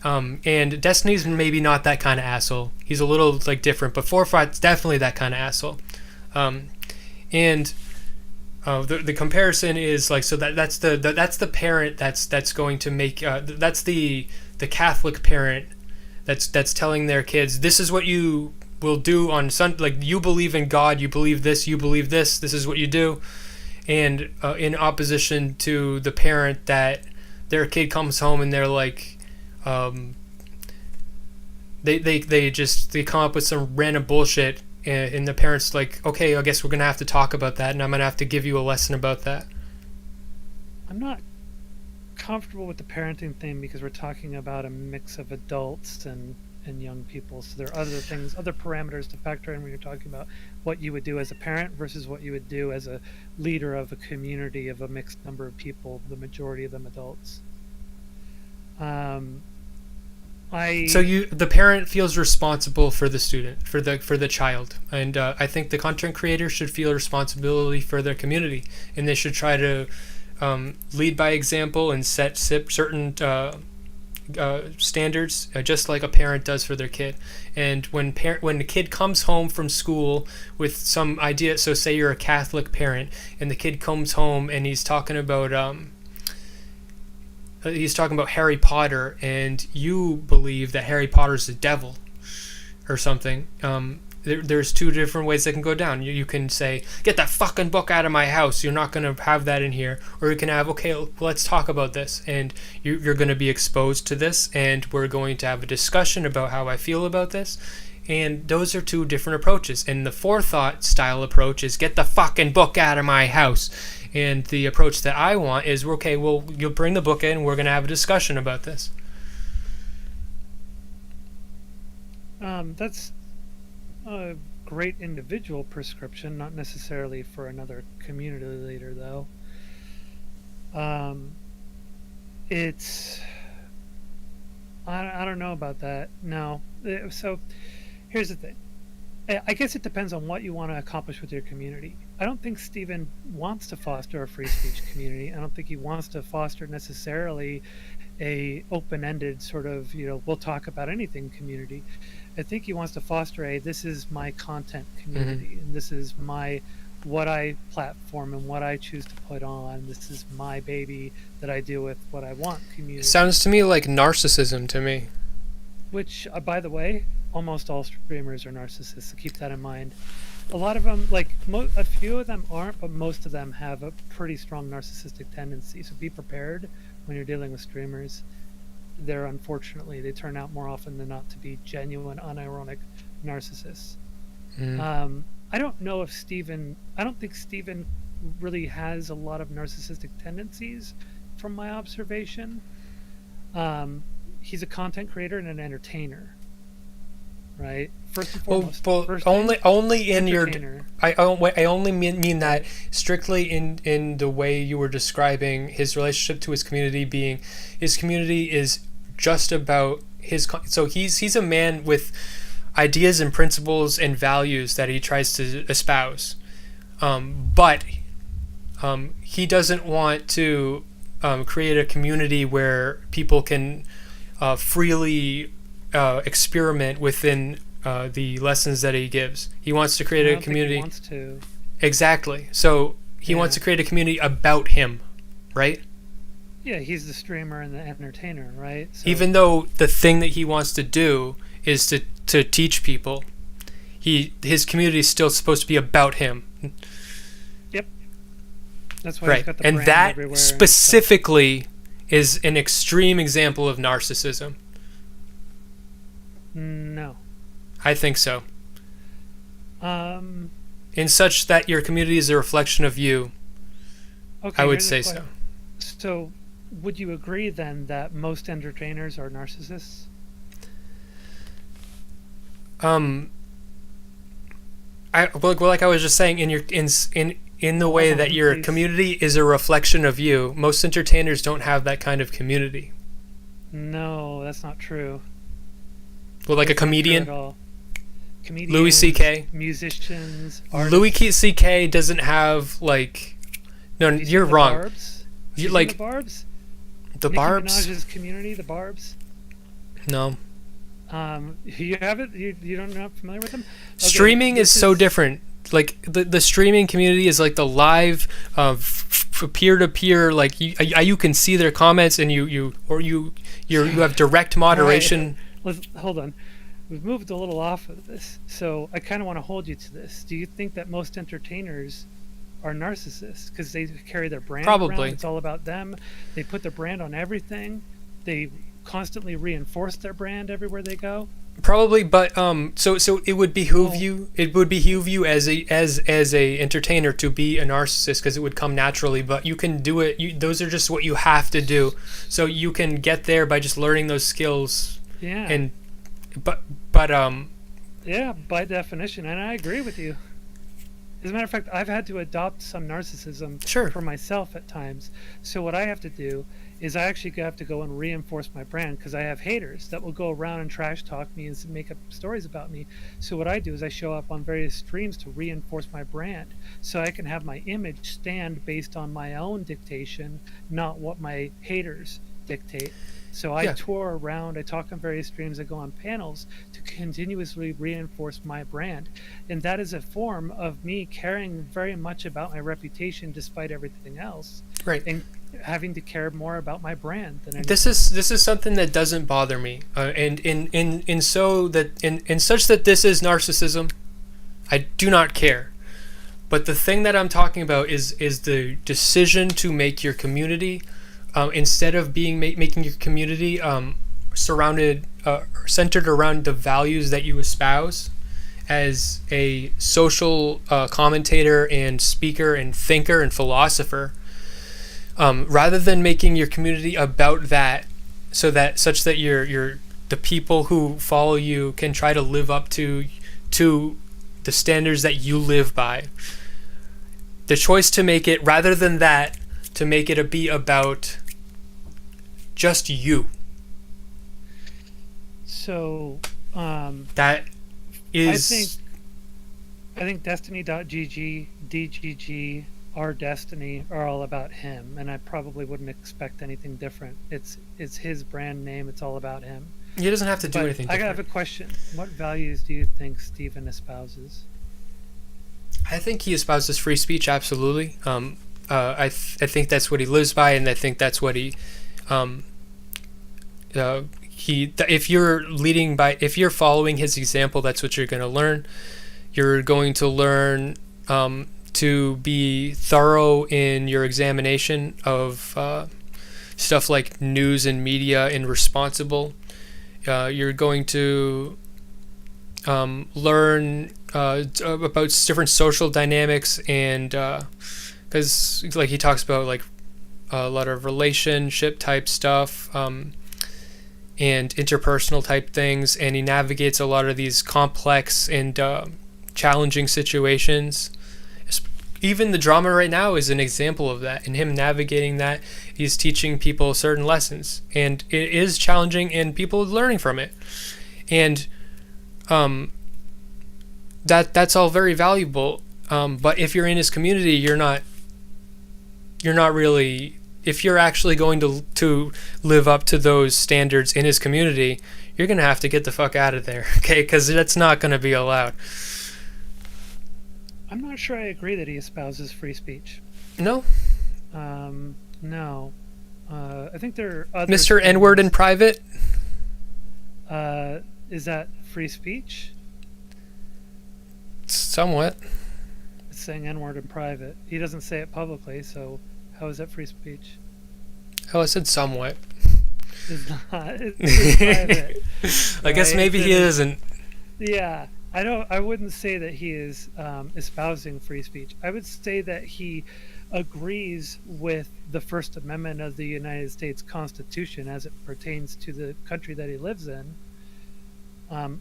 and Destiny's maybe not that kind of asshole. He's a little different, but Forethought's definitely that kind of asshole, and. The comparison is so that's the parent that's going to make that's the Catholic parent that's telling their kids, this is what you will do on Sunday. You believe in God, you believe this, this is what you do, and in opposition to the parent that their kid comes home and they're they come up with some random bullshit. And the parents okay, I guess we're gonna have to talk about that, and I'm gonna have to give you a lesson about that. I'm not comfortable with the parenting thing, because we're talking about a mix of adults and young people. So there are other things, other parameters to factor in when you're talking about what you would do as a parent versus what you would do as a leader of a community of a mixed number of people, the majority of them adults. So the parent feels responsible for the student, for the child, and I think the content creator should feel responsibility for their community, and they should try to lead by example and set certain standards, just like a parent does for their kid. And when the kid comes home from school with some idea, so say you're a Catholic parent, and the kid comes home and he's talking about Harry Potter, and you believe that Harry Potter's the devil or something. There's two different ways that can go down. You can say, get that fucking book out of my house, you're not going to have that in here. Or you can have, okay, let's talk about this, and you're going to be exposed to this, and we're going to have a discussion about how I feel about this. And those are two different approaches. And the Forethought style approach is, get the fucking book out of my house. And the approach that I want is, okay, well, you'll bring the book in, we're going to have a discussion about this. That's a great individual prescription, not necessarily for another community leader, though. I don't know about that. No. So here's the thing. I guess it depends on what you want to accomplish with your community. I don't think Stephen wants to foster a free speech community. I don't think he wants to foster necessarily a open-ended sort of, we'll talk about anything community. I think he wants to foster this is my content community, and this is what I platform and what I choose to put on. This is my baby that I deal with what I want community. It sounds to me like narcissism to me. Which, by the way, almost all streamers are narcissists, so keep that in mind. A lot of them, like a few of them aren't, but most of them have a pretty strong narcissistic tendency. So be prepared when you're dealing with streamers. Unfortunately, they turn out more often than not to be genuine, unironic narcissists. I don't know if I don't think Stephen really has a lot of narcissistic tendencies from my observation. He's a content creator and an entertainer, right? First and foremost. Only in your. I only mean that strictly in the way you were describing his relationship to his community being, his community is just about his. So he's a man with ideas and principles and values that he tries to espouse, but he doesn't want to create a community where people can freely experiment within the lessons that he gives. He wants to create a community. He wants to. Exactly. So he wants to create a community about him, right? Yeah, he's the streamer and the entertainer, right? So, even though the thing that he wants to do is to teach people, his community is still supposed to be about him. Yep. That's why he's got the and brand that everywhere specifically is an extreme example of narcissism. No. I think so. In such that your community is a reflection of you. Okay, I would say so. So, would you agree then that most entertainers are narcissists? Like I was just saying, in the way that your community is a reflection of you, most entertainers don't have that kind of community. No, that's not true. Well, like a comedian. Comedians, Louis C.K. musicians, artists. Louis C.K. doesn't have like. No, you're wrong. Barbs? You like the Barbs? The Nicki Barbs? Minaj's community, the Barbs. No. You have it. You're not familiar with them. Okay, streaming is so different. Like the streaming community is like the live, peer-to-peer. Like you can see their comments and you have direct moderation. Right. Hold on. We've moved a little off of this, so I kind of want to hold you to this. Do you think that most entertainers are narcissists because they carry their brand Probably around? It's all about them. They put their brand on everything. They constantly reinforce their brand everywhere they go. Probably, but so it would behoove you. It would behoove you as a entertainer to be a narcissist because it would come naturally. But you can do it. Those are just what you have to do. So you can get there by just learning those skills. Yeah. And but yeah, by definition, and I agree with you. As a matter of fact, I've had to adopt some narcissism for myself at times. So what I have to do is I actually have to go and reinforce my brand because I have haters that will go around and trash talk me and make up stories about me. So what I do is I show up on various streams to reinforce my brand so I can have my image stand based on my own dictation, not what my haters dictate. So I tour around, I talk on various streams, I go on panels to continuously reinforce my brand. And that is a form of me caring very much about my reputation despite everything else. Right. And having to care more about my brand than anything. This is something that doesn't bother me. And in such that this is narcissism, I do not care. But the thing that I'm talking about is the decision to make your community instead of making your community centered around the values that you espouse as a social commentator and speaker and thinker and philosopher, rather than making your community about that, such that the people who follow you can try to live up to the standards that you live by. The choice to make it, rather than that, to make it be about just you. So that is. I think Destiny.gg, DGG, Our Destiny are all about him, and I probably wouldn't expect anything different. It's his brand name. It's all about him. He doesn't have to do But anything I different. have a question. What values do you think Stephen espouses? I think he espouses free speech, absolutely. I think that's what he lives by, and I think that's what he if you're following his example, that's what you're going to learn. You're going to learn to be thorough in your examination of stuff like news and media and responsible. You're going to learn about different social dynamics, and because like he talks about like a lot of relationship type stuff and interpersonal type things, and he navigates a lot of these complex and challenging situations. Even the drama right now is an example of that, and him navigating that. He's teaching people certain lessons, and it is challenging, and people are learning from it, and that's all very valuable. But if you're in his community, you're not really. If you're actually going to live up to those standards in his community, you're gonna have to get the fuck out of there, okay? Because that's not gonna be allowed. I'm not sure I agree that he espouses free speech. No. No. I think there are other Mr. N-word in private. Is that free speech? Somewhat. It's saying N-word in private. He doesn't say it publicly, so how is that free speech? Oh, I said somewhat. It's not. It's private. I guess maybe he isn't. Yeah. I wouldn't say that he is espousing free speech. I would say that he agrees with the First Amendment of the United States Constitution as it pertains to the country that he lives in.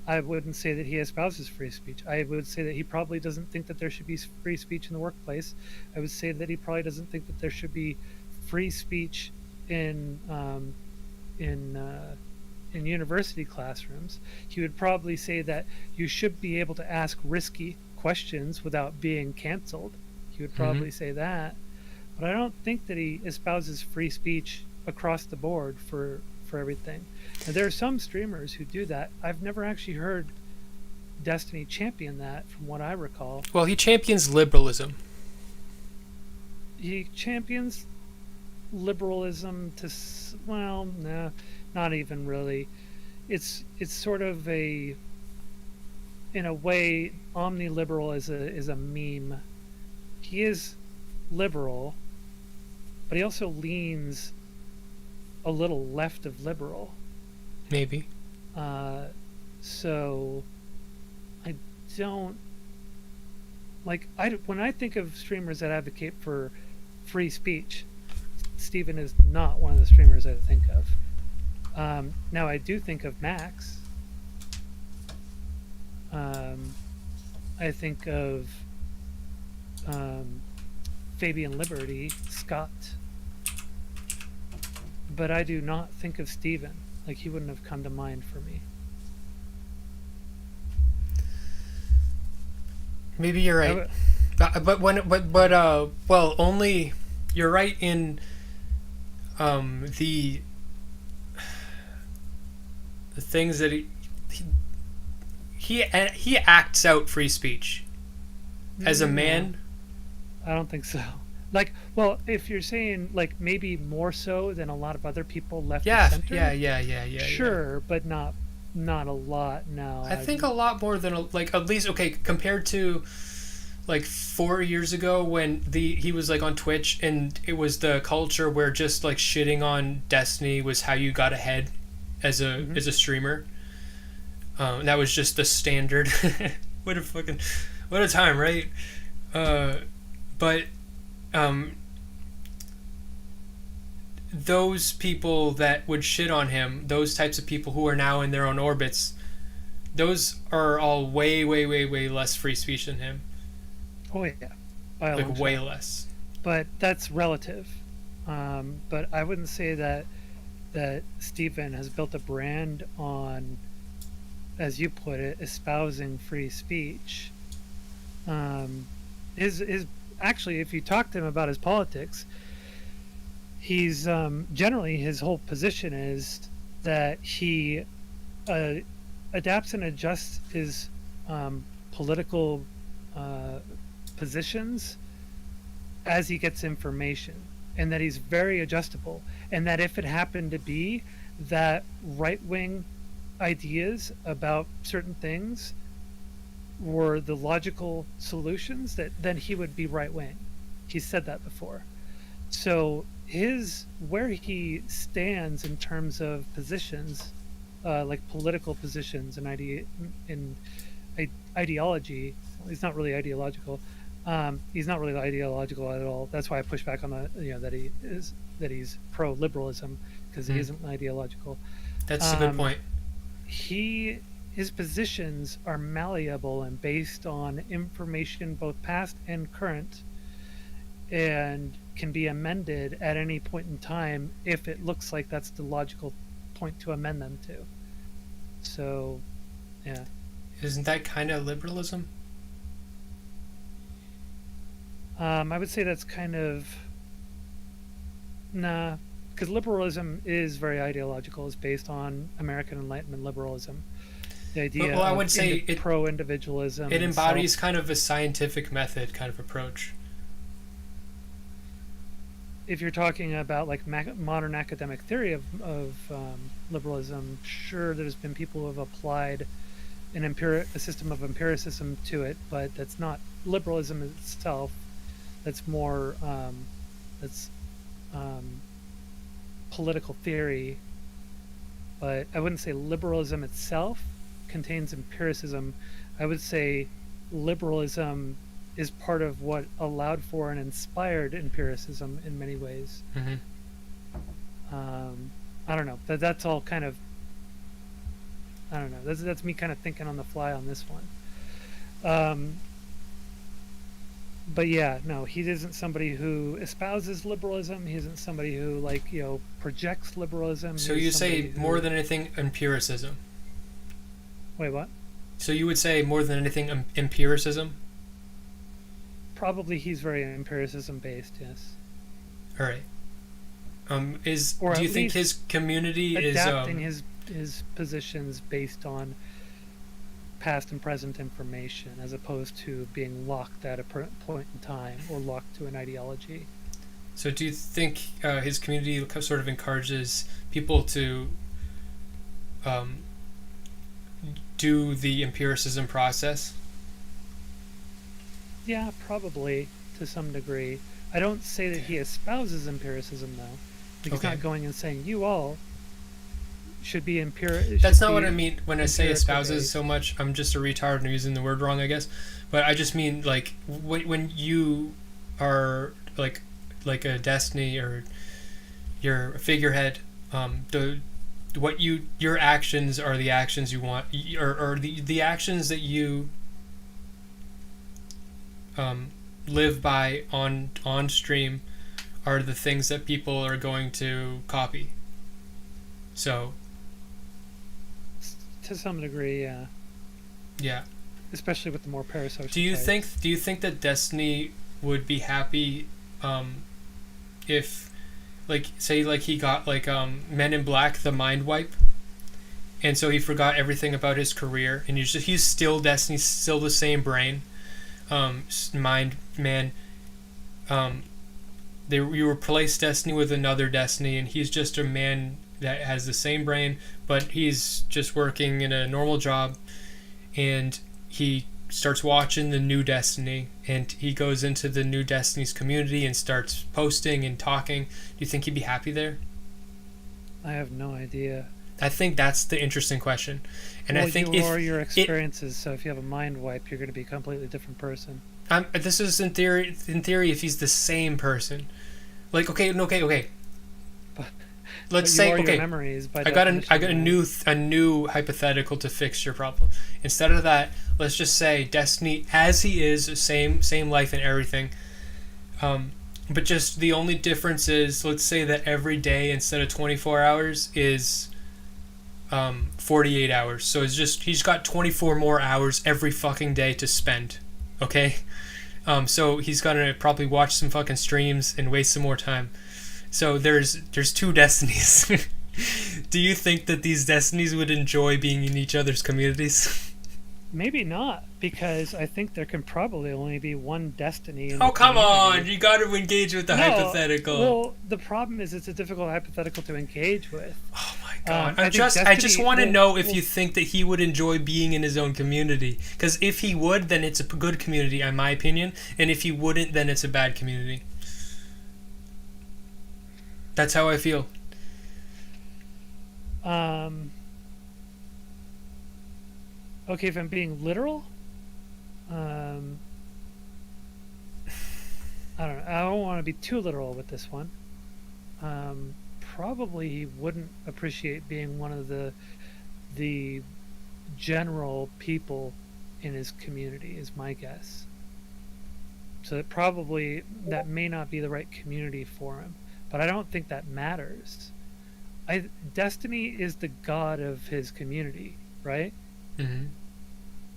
I wouldn't say that he espouses free speech. I would say that he probably doesn't think that there should be free speech in the workplace. I would say that he probably doesn't think that there should be free speech in university classrooms. He would probably say that you should be able to ask risky questions without being canceled. He would probably say that. But I don't think that he espouses free speech across the board for everything. And there are some streamers who do that. I've never actually heard Destiny champion that, from what I recall. Well, he champions liberalism. He champions liberalism to, well, no, not even really. It's sort of in a way, omni-liberal is a meme. He is liberal, but he also leans a little left of liberal. Maybe. So I don't like. When I think of streamers that advocate for free speech, Steven is not one of the streamers I think of. Now I do think of Max. I think of Fabian Liberty, Scott. But I do not think of Steven. Like, he wouldn't have come to mind for me. Maybe you're right. Well, only you're right in the things that he acts out free speech as a man. I don't think so. Like, well, if you're saying like maybe more so than a lot of other people left of center. Yeah. Sure, but not a lot. No, I think a lot more than like at least compared to like 4 years ago when he was like on Twitch and it was the culture where just like shitting on Destiny was how you got ahead as a streamer. That was just the standard. What a time, right? But those people that would shit on him, those types of people who are now in their own orbits, those are all way less free speech than him. Oh yeah, by a long way shot. less. But that's relative. But I wouldn't say that Steven has built a brand on as you put it, espousing free speech. His actually, if you talk to him about his politics, he's generally, his whole position is that he adapts and adjusts his political positions as he gets information, and that he's very adjustable, and that if it happened to be that right-wing ideas about certain things were the logical solutions, that then he would be right-wing. He said that before. So where he stands in terms of positions, like political positions and ideology, he's not really ideological. He's not really ideological at all. That's why I push back on that he's pro-liberalism, because he isn't ideological. That's a good point. His positions are malleable and based on information, both past and current, and can be amended at any point in time if it looks like that's the logical point to amend them to. So, yeah. Isn't that kind of liberalism? I would say that's kind of... Nah, because liberalism is very ideological. It's based on American Enlightenment liberalism. The idea I would say pro-individualism. It embodies kind of a scientific method kind of approach. If you're talking about like modern academic theory of liberalism, sure, there's been people who have applied a system of empiricism to it, but that's not liberalism itself. That's more political theory. But I wouldn't say liberalism itself contains empiricism. I would say liberalism is part of what allowed for and inspired empiricism in many ways. Mm-hmm. I don't know. That's all kind of... I don't know. That's me kind of thinking on the fly on this one. But yeah, no, he isn't somebody who espouses liberalism. He isn't somebody who, like, projects liberalism. So you say more than anything empiricism. Wait, what? So you would say more than anything empiricism? Probably he's very empiricism based, yes. All right. Do you think his community is adapting his positions based on past and present information, as opposed to being locked at a point in time or locked to an ideology? So do you think his community sort of encourages people to do the empiricism process? Yeah, probably to some degree. I don't say that he espouses empiricism, though. Like, he's not going and saying, you all should be empirical. That's not what I mean when I say espouses so much. I'm just a retard and using the word wrong, I guess. But I just mean, like, when you are like a destiny, or you're a figurehead, your actions are the actions you want, or the actions that you live by on stream are the things that people are going to copy. So to some degree, yeah. Yeah. Especially with the more parasocial. Do you think that Destiny would be happy if, like, say, like, he got, like, Men in Black, the mind wipe, and so he forgot everything about his career, and he's still Destiny, still the same brain, mind man. You replace Destiny with another Destiny, and he's just a man that has the same brain, but he's just working in a normal job, and he starts watching the new Destiny, and he goes into the new Destiny's community and starts posting and talking. Do you think he'd be happy there? I have no idea. I think that's the interesting question. And I think are your experiences, so if you have a mind wipe, you're going to be a completely different person. This is in theory, if he's the same person. Like, okay. Let's say, okay, memories, I got a new hypothetical to fix your problem. Instead of that, let's just say Destiny as he is, same life and everything. But just the only difference is, let's say that every day instead of 24 hours is 48 hours. So he's got 24 more hours every fucking day to spend. Okay? So he's gonna probably watch some fucking streams and waste some more time. So there's 2 destinies. Do you think that these destinies would enjoy being in each other's communities? Maybe not, because I think there can probably only be one destiny. Oh, come on! You got to engage with the hypothetical. Well, the problem is it's a difficult hypothetical to engage with. Oh my god! I just want to know if you think that he would enjoy being in his own community. Because if he would, then it's a good community, in my opinion. And if he wouldn't, then it's a bad community. That's how I feel. Okay, if I'm being literal, I don't know. I don't want to be too literal with this one. Probably he wouldn't appreciate being one of the general people in his community, is my guess. So that may not be the right community for him. But I don't think that matters. Destiny is the god of his community, right? Mm-hmm.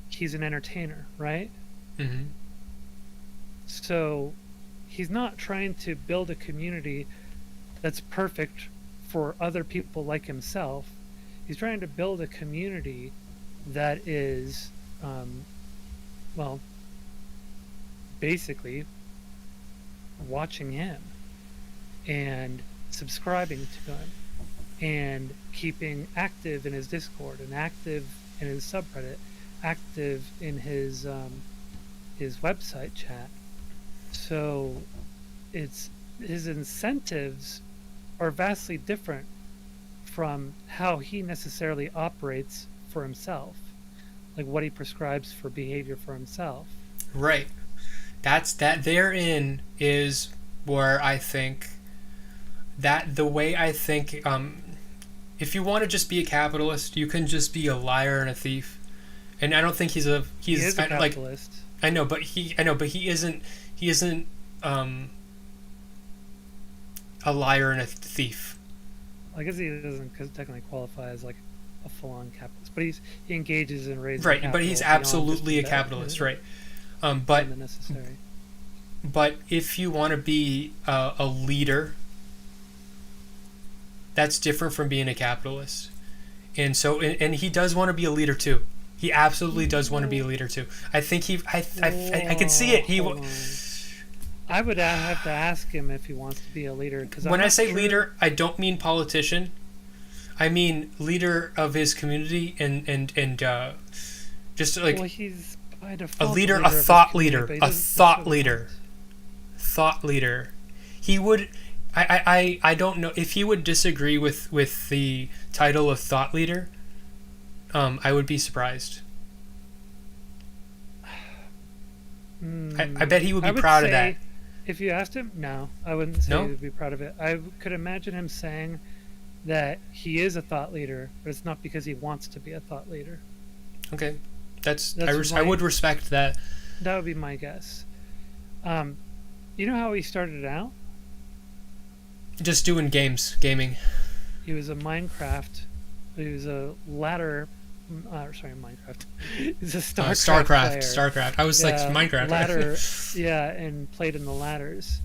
He's an entertainer, right? Mm-hmm. So he's not trying to build a community that's perfect for other people like himself. He's trying to build a community that is, basically watching him and subscribing to him and keeping active in his Discord and active in his subreddit, active in his website chat. So his incentives are vastly different from how he necessarily operates for himself, like what he prescribes for behavior for himself. Right. Therein is where I think that the way I think, if you want to just be a capitalist, you can just be a liar and a thief. And I don't think he is a capitalist. But he isn't a liar and a thief. I guess he doesn't technically qualify as like a full-on capitalist, but he engages in raising capital. But he's absolutely a capitalist, right? But if you want to be a leader, that's different from being a capitalist. And so, and he does want to be a leader too. He absolutely does want to be a leader too. I think I can see it. I would have to ask him if he wants to be a leader. Because when I say leader, I don't mean politician. I mean leader of his community and just like he's by default a leader, a thought leader. He would. I don't know if he would disagree with the title of thought leader. I would be surprised. I bet he would be proud of that. If you asked him, no, I wouldn't say he would be proud of it. I could imagine him saying that he is a thought leader, but it's not because he wants to be a thought leader. Okay, I would respect that. That would be my guess. You know how he started out? Just doing gaming. He was a Minecraft. He was a ladder. Minecraft. He's a StarCraft. I was like Minecraft. Ladder. Yeah, and played in the ladders.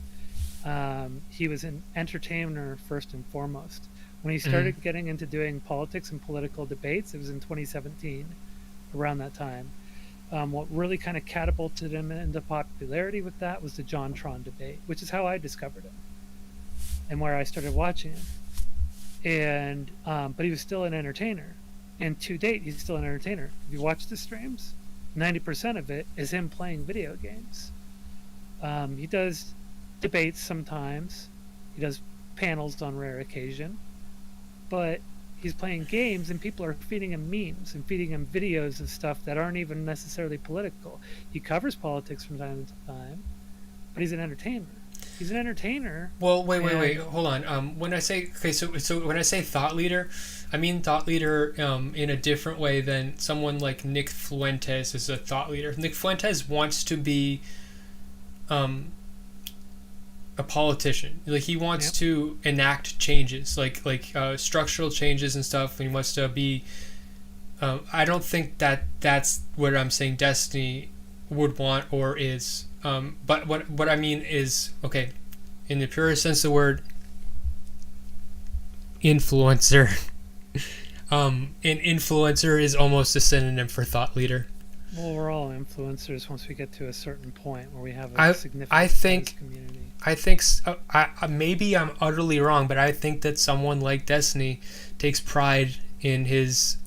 He was an entertainer first and foremost. When he started getting into doing politics and political debates, it was in 2017, around that time. What really kind of catapulted him into popularity with that was the JonTron debate, which is how I discovered him and where I started watching him. And but he was still an entertainer, and to date he's still an entertainer. If you watch the streams, 90% of it is him playing video games. He does debates sometimes, he does panels on rare occasion, but he's playing games and people are feeding him memes and feeding him videos of stuff that aren't even necessarily political. He covers politics from time to time, but he's an entertainer. He's an entertainer. Well, wait, hold on. When I say so when I say thought leader, I mean thought leader in a different way than someone like Nick Fuentes is a thought leader. Nick Fuentes wants to be a politician. Like he wants Yep. to enact changes, like structural changes and stuff. And he wants to be. I don't think that that's what I'm saying. Destiny would want or is. But what I mean is, okay, in the purest sense of the word, influencer. An influencer is almost a synonym for thought leader. Well, we're all influencers once we get to a certain point where we have a significant I think community. I think maybe I'm utterly wrong, but I think that someone like Destiny takes pride in his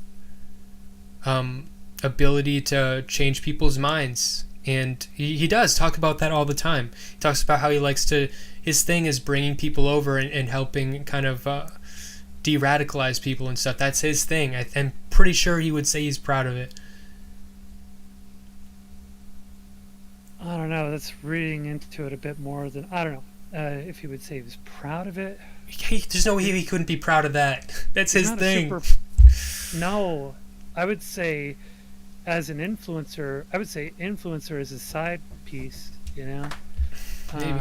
ability to change people's minds, and he does talk about that all the time. He talks about how he likes to. His thing is bringing people over and helping kind of de-radicalize people and stuff. That's his thing. I'm pretty sure he would say he's proud of it. I don't know. That's reading into it a bit more than I don't know if he would say he was proud of it. There's no way he couldn't be proud of that. That's his thing. No, I would say as an influencer, I would say influencer is a side piece. You know, Maybe.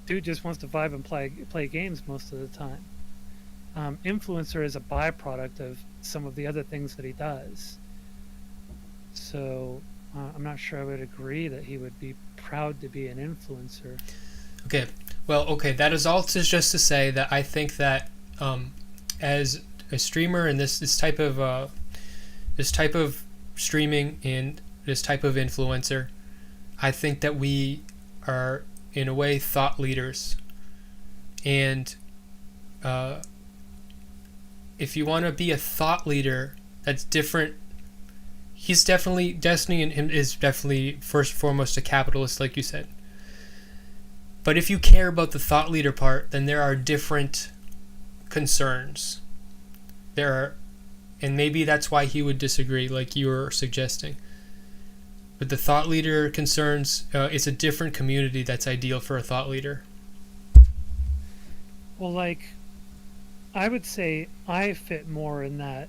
Dude just wants to vibe and play games most of the time. Influencer is a byproduct of some of the other things that he does. So. I'm not sure I would agree that he would be proud to be an influencer. Okay, well, okay, that is all just to say that I think that as a streamer and this type of streaming and this type of influencer, I think that we are in a way thought leaders, and if you want to be a thought leader, that's different. He's definitely, Destiny and him is definitely first and foremost a capitalist, like you said. But if you care about the thought leader part, then there are different concerns. And maybe that's why he would disagree, like you were suggesting. But the thought leader concerns, it's a different community that's ideal for a thought leader. Well, like, I would say I fit more in that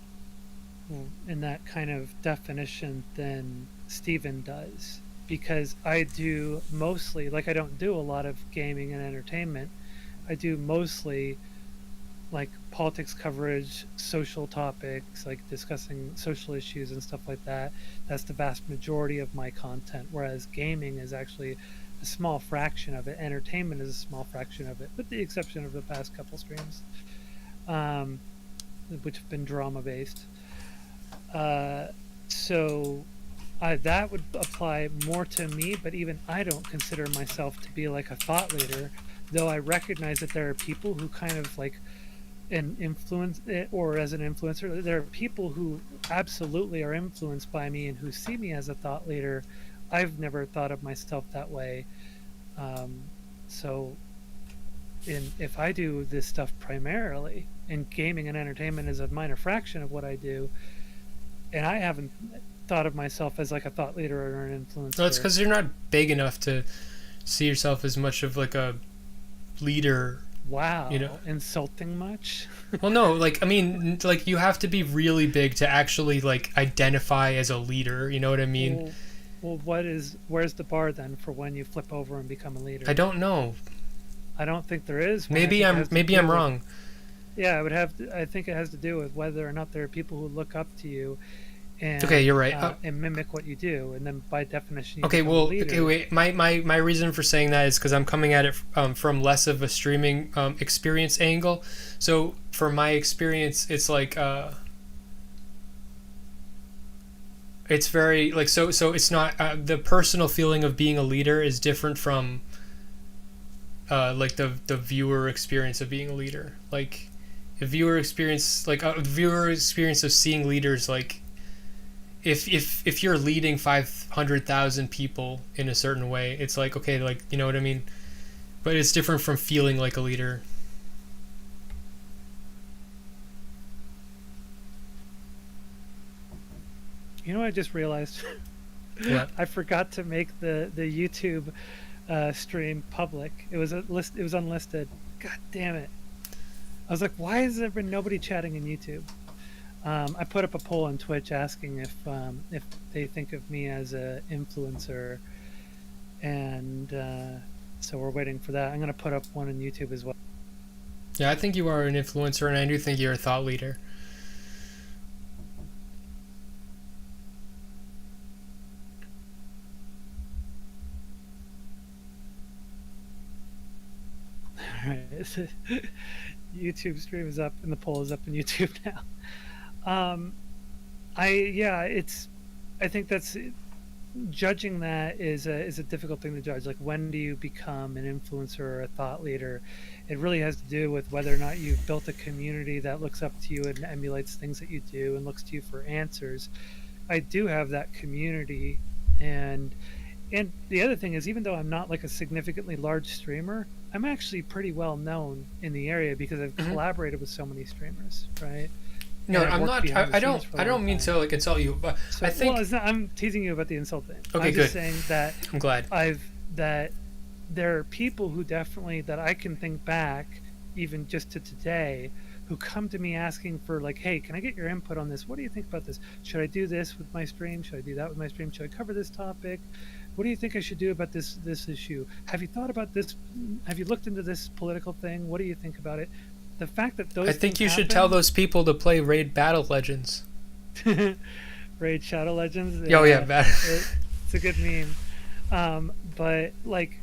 kind of definition than Steven does, because I do mostly, like, I don't do a lot of gaming and entertainment. I do mostly like politics coverage, social topics, like discussing social issues and stuff like that. That's the vast majority of my content, whereas gaming is actually a small fraction of it. Entertainment is a small fraction of it, with the exception of the past couple streams, which have been drama based. So that would apply more to me, but even I don't consider myself to be like a thought leader, though I recognize that there are people who kind of like an influence, or as an influencer, there are people who absolutely are influenced by me and who see me as a thought leader. I've never thought of myself that way. If I do this stuff primarily, and gaming and entertainment is a minor fraction of what I do, and I haven't thought of myself as like a thought leader or an influencer. Well, it's because you're not big enough to see yourself as much of like a leader. Wow, you know, insulting much? Well, no, like, I mean, like, you have to be really big to actually like identify as a leader, you know what I mean? Well, where's the bar then for when you flip over and become a leader? I don't know. I don't think there is one. Maybe I'm wrong. Yeah, I think it has to do with whether or not there are people who look up to you and okay, you're right. And mimic what you do, and then by definition okay, well, okay, wait, my reason for saying that is because I'm coming at it from less of a streaming experience angle. So for my experience, it's like it's very like so it's not the personal feeling of being a leader is different from like the viewer experience of being a leader. Like a viewer experience of seeing leaders, like if you're leading 500,000 people in a certain way, it's like, okay, like, you know what I mean? But it's different from feeling like a leader. You know what I just realized? What? I forgot to make the YouTube stream public. It was unlisted. God damn it. I was like, why has there been nobody chatting in YouTube? I put up a poll on Twitch asking if they think of me as an influencer, and So we're waiting for that. I'm going to put up one on YouTube as well. Yeah, I think you are an influencer, and I do think you're a thought leader. All right. YouTube stream is up, and the poll is up on YouTube now. I think that's judging that is a difficult thing to judge. Like, when do you become an influencer or a thought leader? It really has to do with whether or not you've built a community that looks up to you and emulates things that you do and looks to you for answers. I do have that community, and the other thing is, even though I'm not like a significantly large streamer, I'm actually pretty well known in the area because I've collaborated with so many streamers, right? No, I'm not. I don't mean to like insult you, but so, I think. Well, it's not, I'm teasing you about the insult thing. Okay, I'm just saying that I'm glad. That there are people who definitely, that I can think back, even just to today, who come to me asking for, like, hey, can I get your input on this? What do you think about this? Should I do this with my stream? Should I do that with my stream? Should I cover this topic? What do you think I should do about this issue? Have you thought about this? Have you looked into this political thing? What do you think about it? The fact that those I think you should tell those people to play Raid Battle Legends. Raid Shadow Legends? Oh, yeah. It's a good meme. But, like,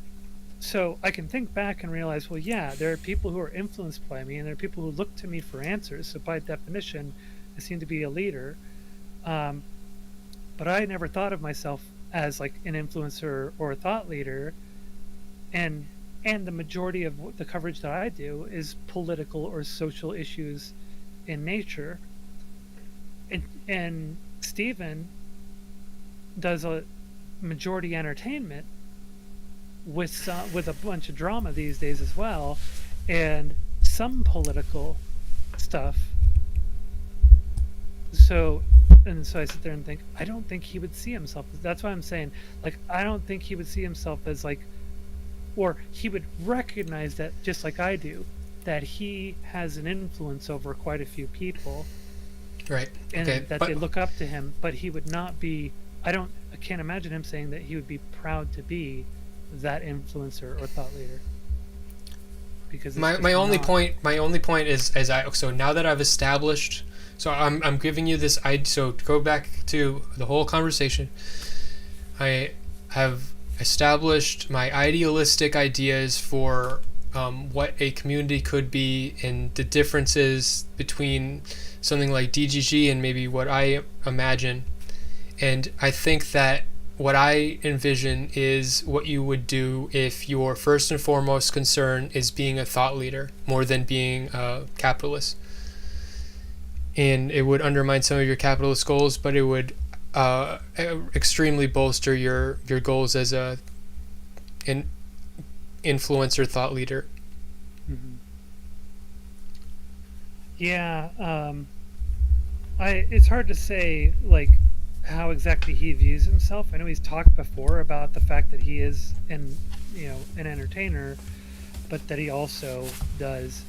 so I can think back and realize, well, yeah, there are people who are influenced by me, and there are people who look to me for answers. So by definition, I seem to be a leader. But I never thought of myself as, like, an influencer or a thought leader. And the majority of the coverage that I do is political or social issues in nature. And Steven does a majority entertainment with a bunch of drama these days as well, and some political stuff. So I sit there and think, I don't think he would see himself. That's why I'm saying, like, I don't think he would see himself as, like, or he would recognize that, just like I do, that he has an influence over quite a few people, right? And that they look up to him. But he would not be. I can't imagine him saying that he would be proud to be that influencer or thought leader. Because my only point is, so now that I've established, so I'm giving you this. So to go back to the whole conversation, I have established my idealistic ideas for what a community could be, and the differences between something like DGG and maybe what I imagine. And I think that what I envision is what you would do if your first and foremost concern is being a thought leader more than being a capitalist. And it would undermine some of your capitalist goals, but it would extremely bolster your goals as an influencer thought leader. Mm-hmm. Yeah, it's hard to say, like, how exactly he views himself. I know he's talked before about the fact that he is an entertainer, but that he also does,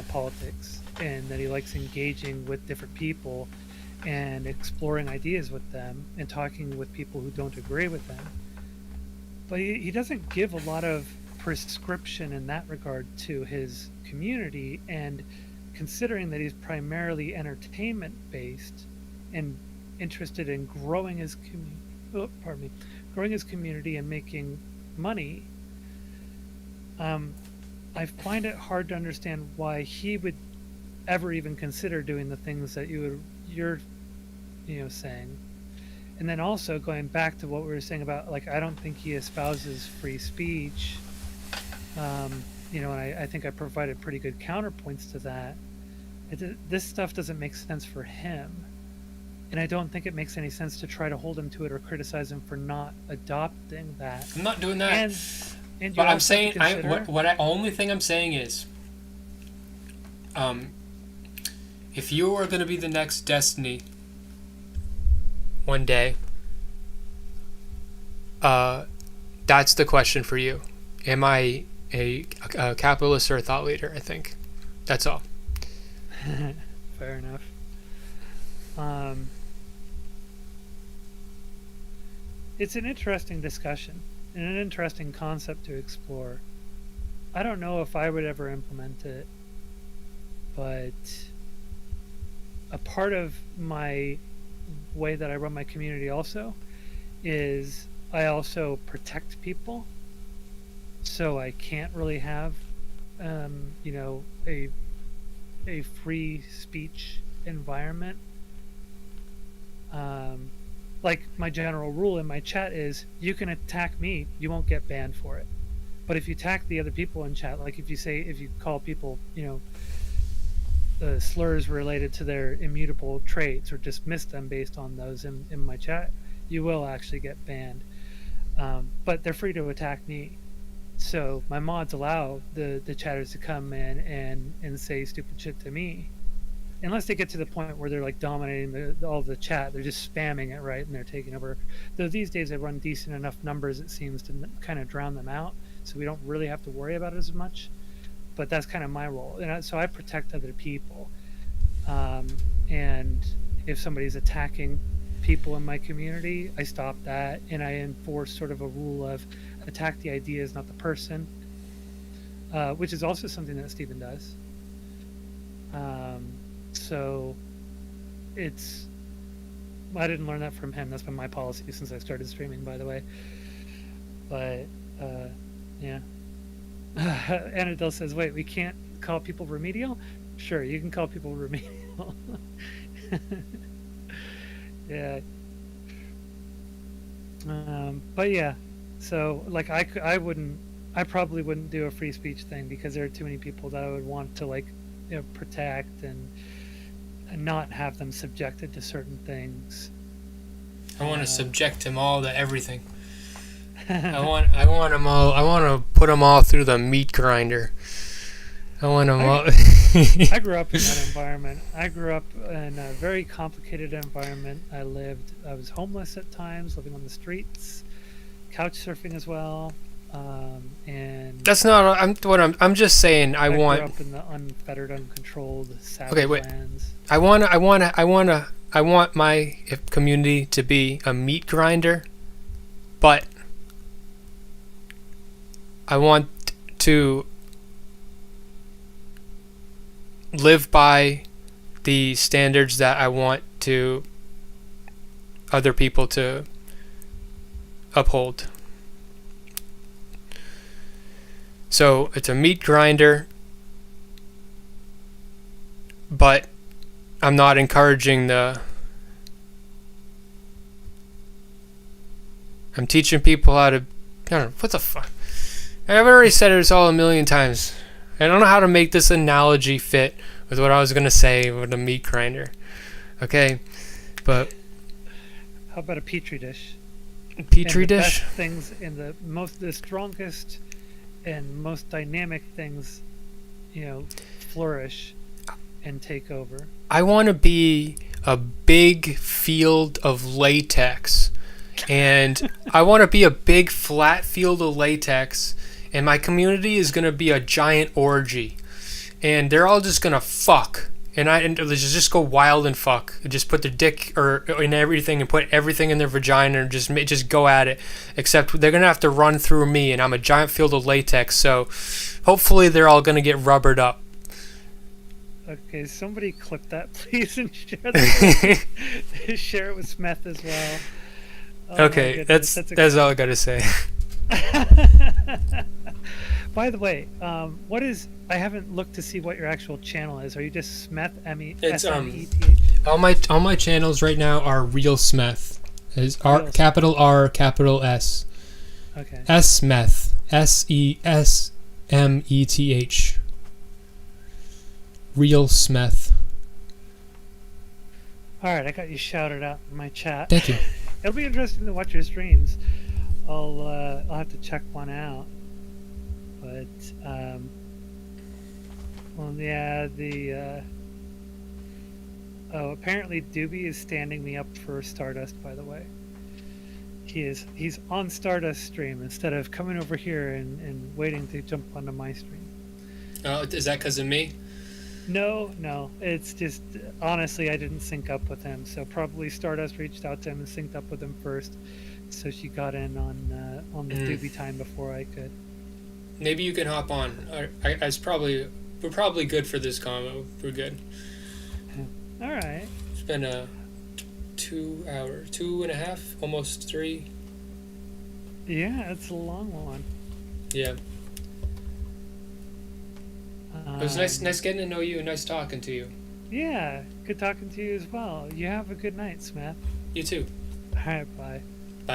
politics, and that he likes engaging with different people and exploring ideas with them and talking with people who don't agree with them. But he doesn't give a lot of prescription in that regard to his community, and considering that he's primarily entertainment based and interested in growing his community and making money, I find it hard to understand why he would ever even consider doing the things that you're saying. And then also going back to what we were saying about, like, I don't think he espouses free speech. And I think I provided pretty good counterpoints to that. This stuff doesn't make sense for him. And I don't think it makes any sense to try to hold him to it or criticize him for not adopting that. I'm not doing that. And but I'm saying, only thing I'm saying is, if you are going to be the next Destiny one day, that's the question for you. Am I a capitalist or a thought leader? I think that's all. Fair enough. It's an interesting discussion. an interesting concept to explore. I don't know if I would ever implement it, but a part of my way that I run my community also is I also protect people. So I can't really have, you know, a free speech environment. Like my general rule in my chat is you can attack me, you won't get banned for it. But if you attack the other people in chat, like if you call people, you know, slurs related to their immutable traits or dismiss them based on those in my chat, you will actually get banned. But they're free to attack me. So my mods allow the chatters to come in and say stupid shit to me. Unless they get to the point where they're like dominating all of the chat, they're just spamming it, right? And they're taking over. Though these days I run decent enough numbers, it seems to kind of drown them out. So we don't really have to worry about it as much. But that's kind of my role. And so I protect other people. And if somebody's attacking people in my community, I stop that. And I enforce sort of a rule of attack the ideas, not the person, which is also something that Stephen does. So it's, I didn't learn that from him. That's been my policy since I started streaming, by the way. But yeah. Anadil says, wait, we can't call people remedial? Sure, you can call people remedial. Yeah. But yeah, so like I probably wouldn't do a free speech thing because there are too many people that I would want to, like, you know, protect and not have them subjected to certain things. I want to subject them all to everything. I want them all. I want to put them all through the meat grinder. I want them all. I grew up in that environment. I grew up in a very complicated environment. I was homeless at times, living on the streets, couch surfing as well. And that's not. I'm just saying. I grew want. up in the unfettered, uncontrolled savage Okay, wait. lands. I want my community to be a meat grinder, but I want to live by the standards that I want to other people to uphold. So it's a meat grinder, but I'm not encouraging I'm teaching people how to, I don't know, what the fuck? I've already said it all a million times. I don't know how to make this analogy fit with what I was going to say with a meat grinder. Okay? But how about a petri dish? Petri dish? Best things in the strongest and most dynamic things, you know, flourish and take over. I want to be a big field of latex. And I want to be a big flat field of latex. And my community is going to be a giant orgy. And they're all just going to fuck. And just go wild and fuck. Just put their dick in everything and put everything in their vagina and just go at it. Except they're going to have to run through me. And I'm a giant field of latex. So hopefully they're all going to get rubbered up. Okay, somebody clip that, please, and share that. Share it with Smeth as well. Oh, okay, that's all I got to say. By the way, I haven't looked to see what your actual channel is. Are you just Smeth? It's S-M-E-T-H? all my channels right now are Real Smeth. Is R capital R capital S. Okay. Smeth. SESMETH. Real Smeth. All right, I got you shouted out in my chat. Thank you. It'll be interesting to watch your streams. I'll have to check one out. But well, yeah, apparently Doobie is standing me up for Stardust, by the way. He's on Stardust stream instead of coming over here and waiting to jump onto my stream. Oh, is that because of me? No. It's just honestly, I didn't sync up with him, so probably Stardust reached out to him and synced up with him first. So she got in on the doobie time before I could. Maybe you can hop on. We're probably good for this combo. We're good. All right. It's been a 2 hour, 2.5, almost 3. Yeah, it's a long one. Yeah. It was nice getting to know you and nice talking to you. Yeah, good talking to you as well. You have a good night, Smeth. You too. All right, bye.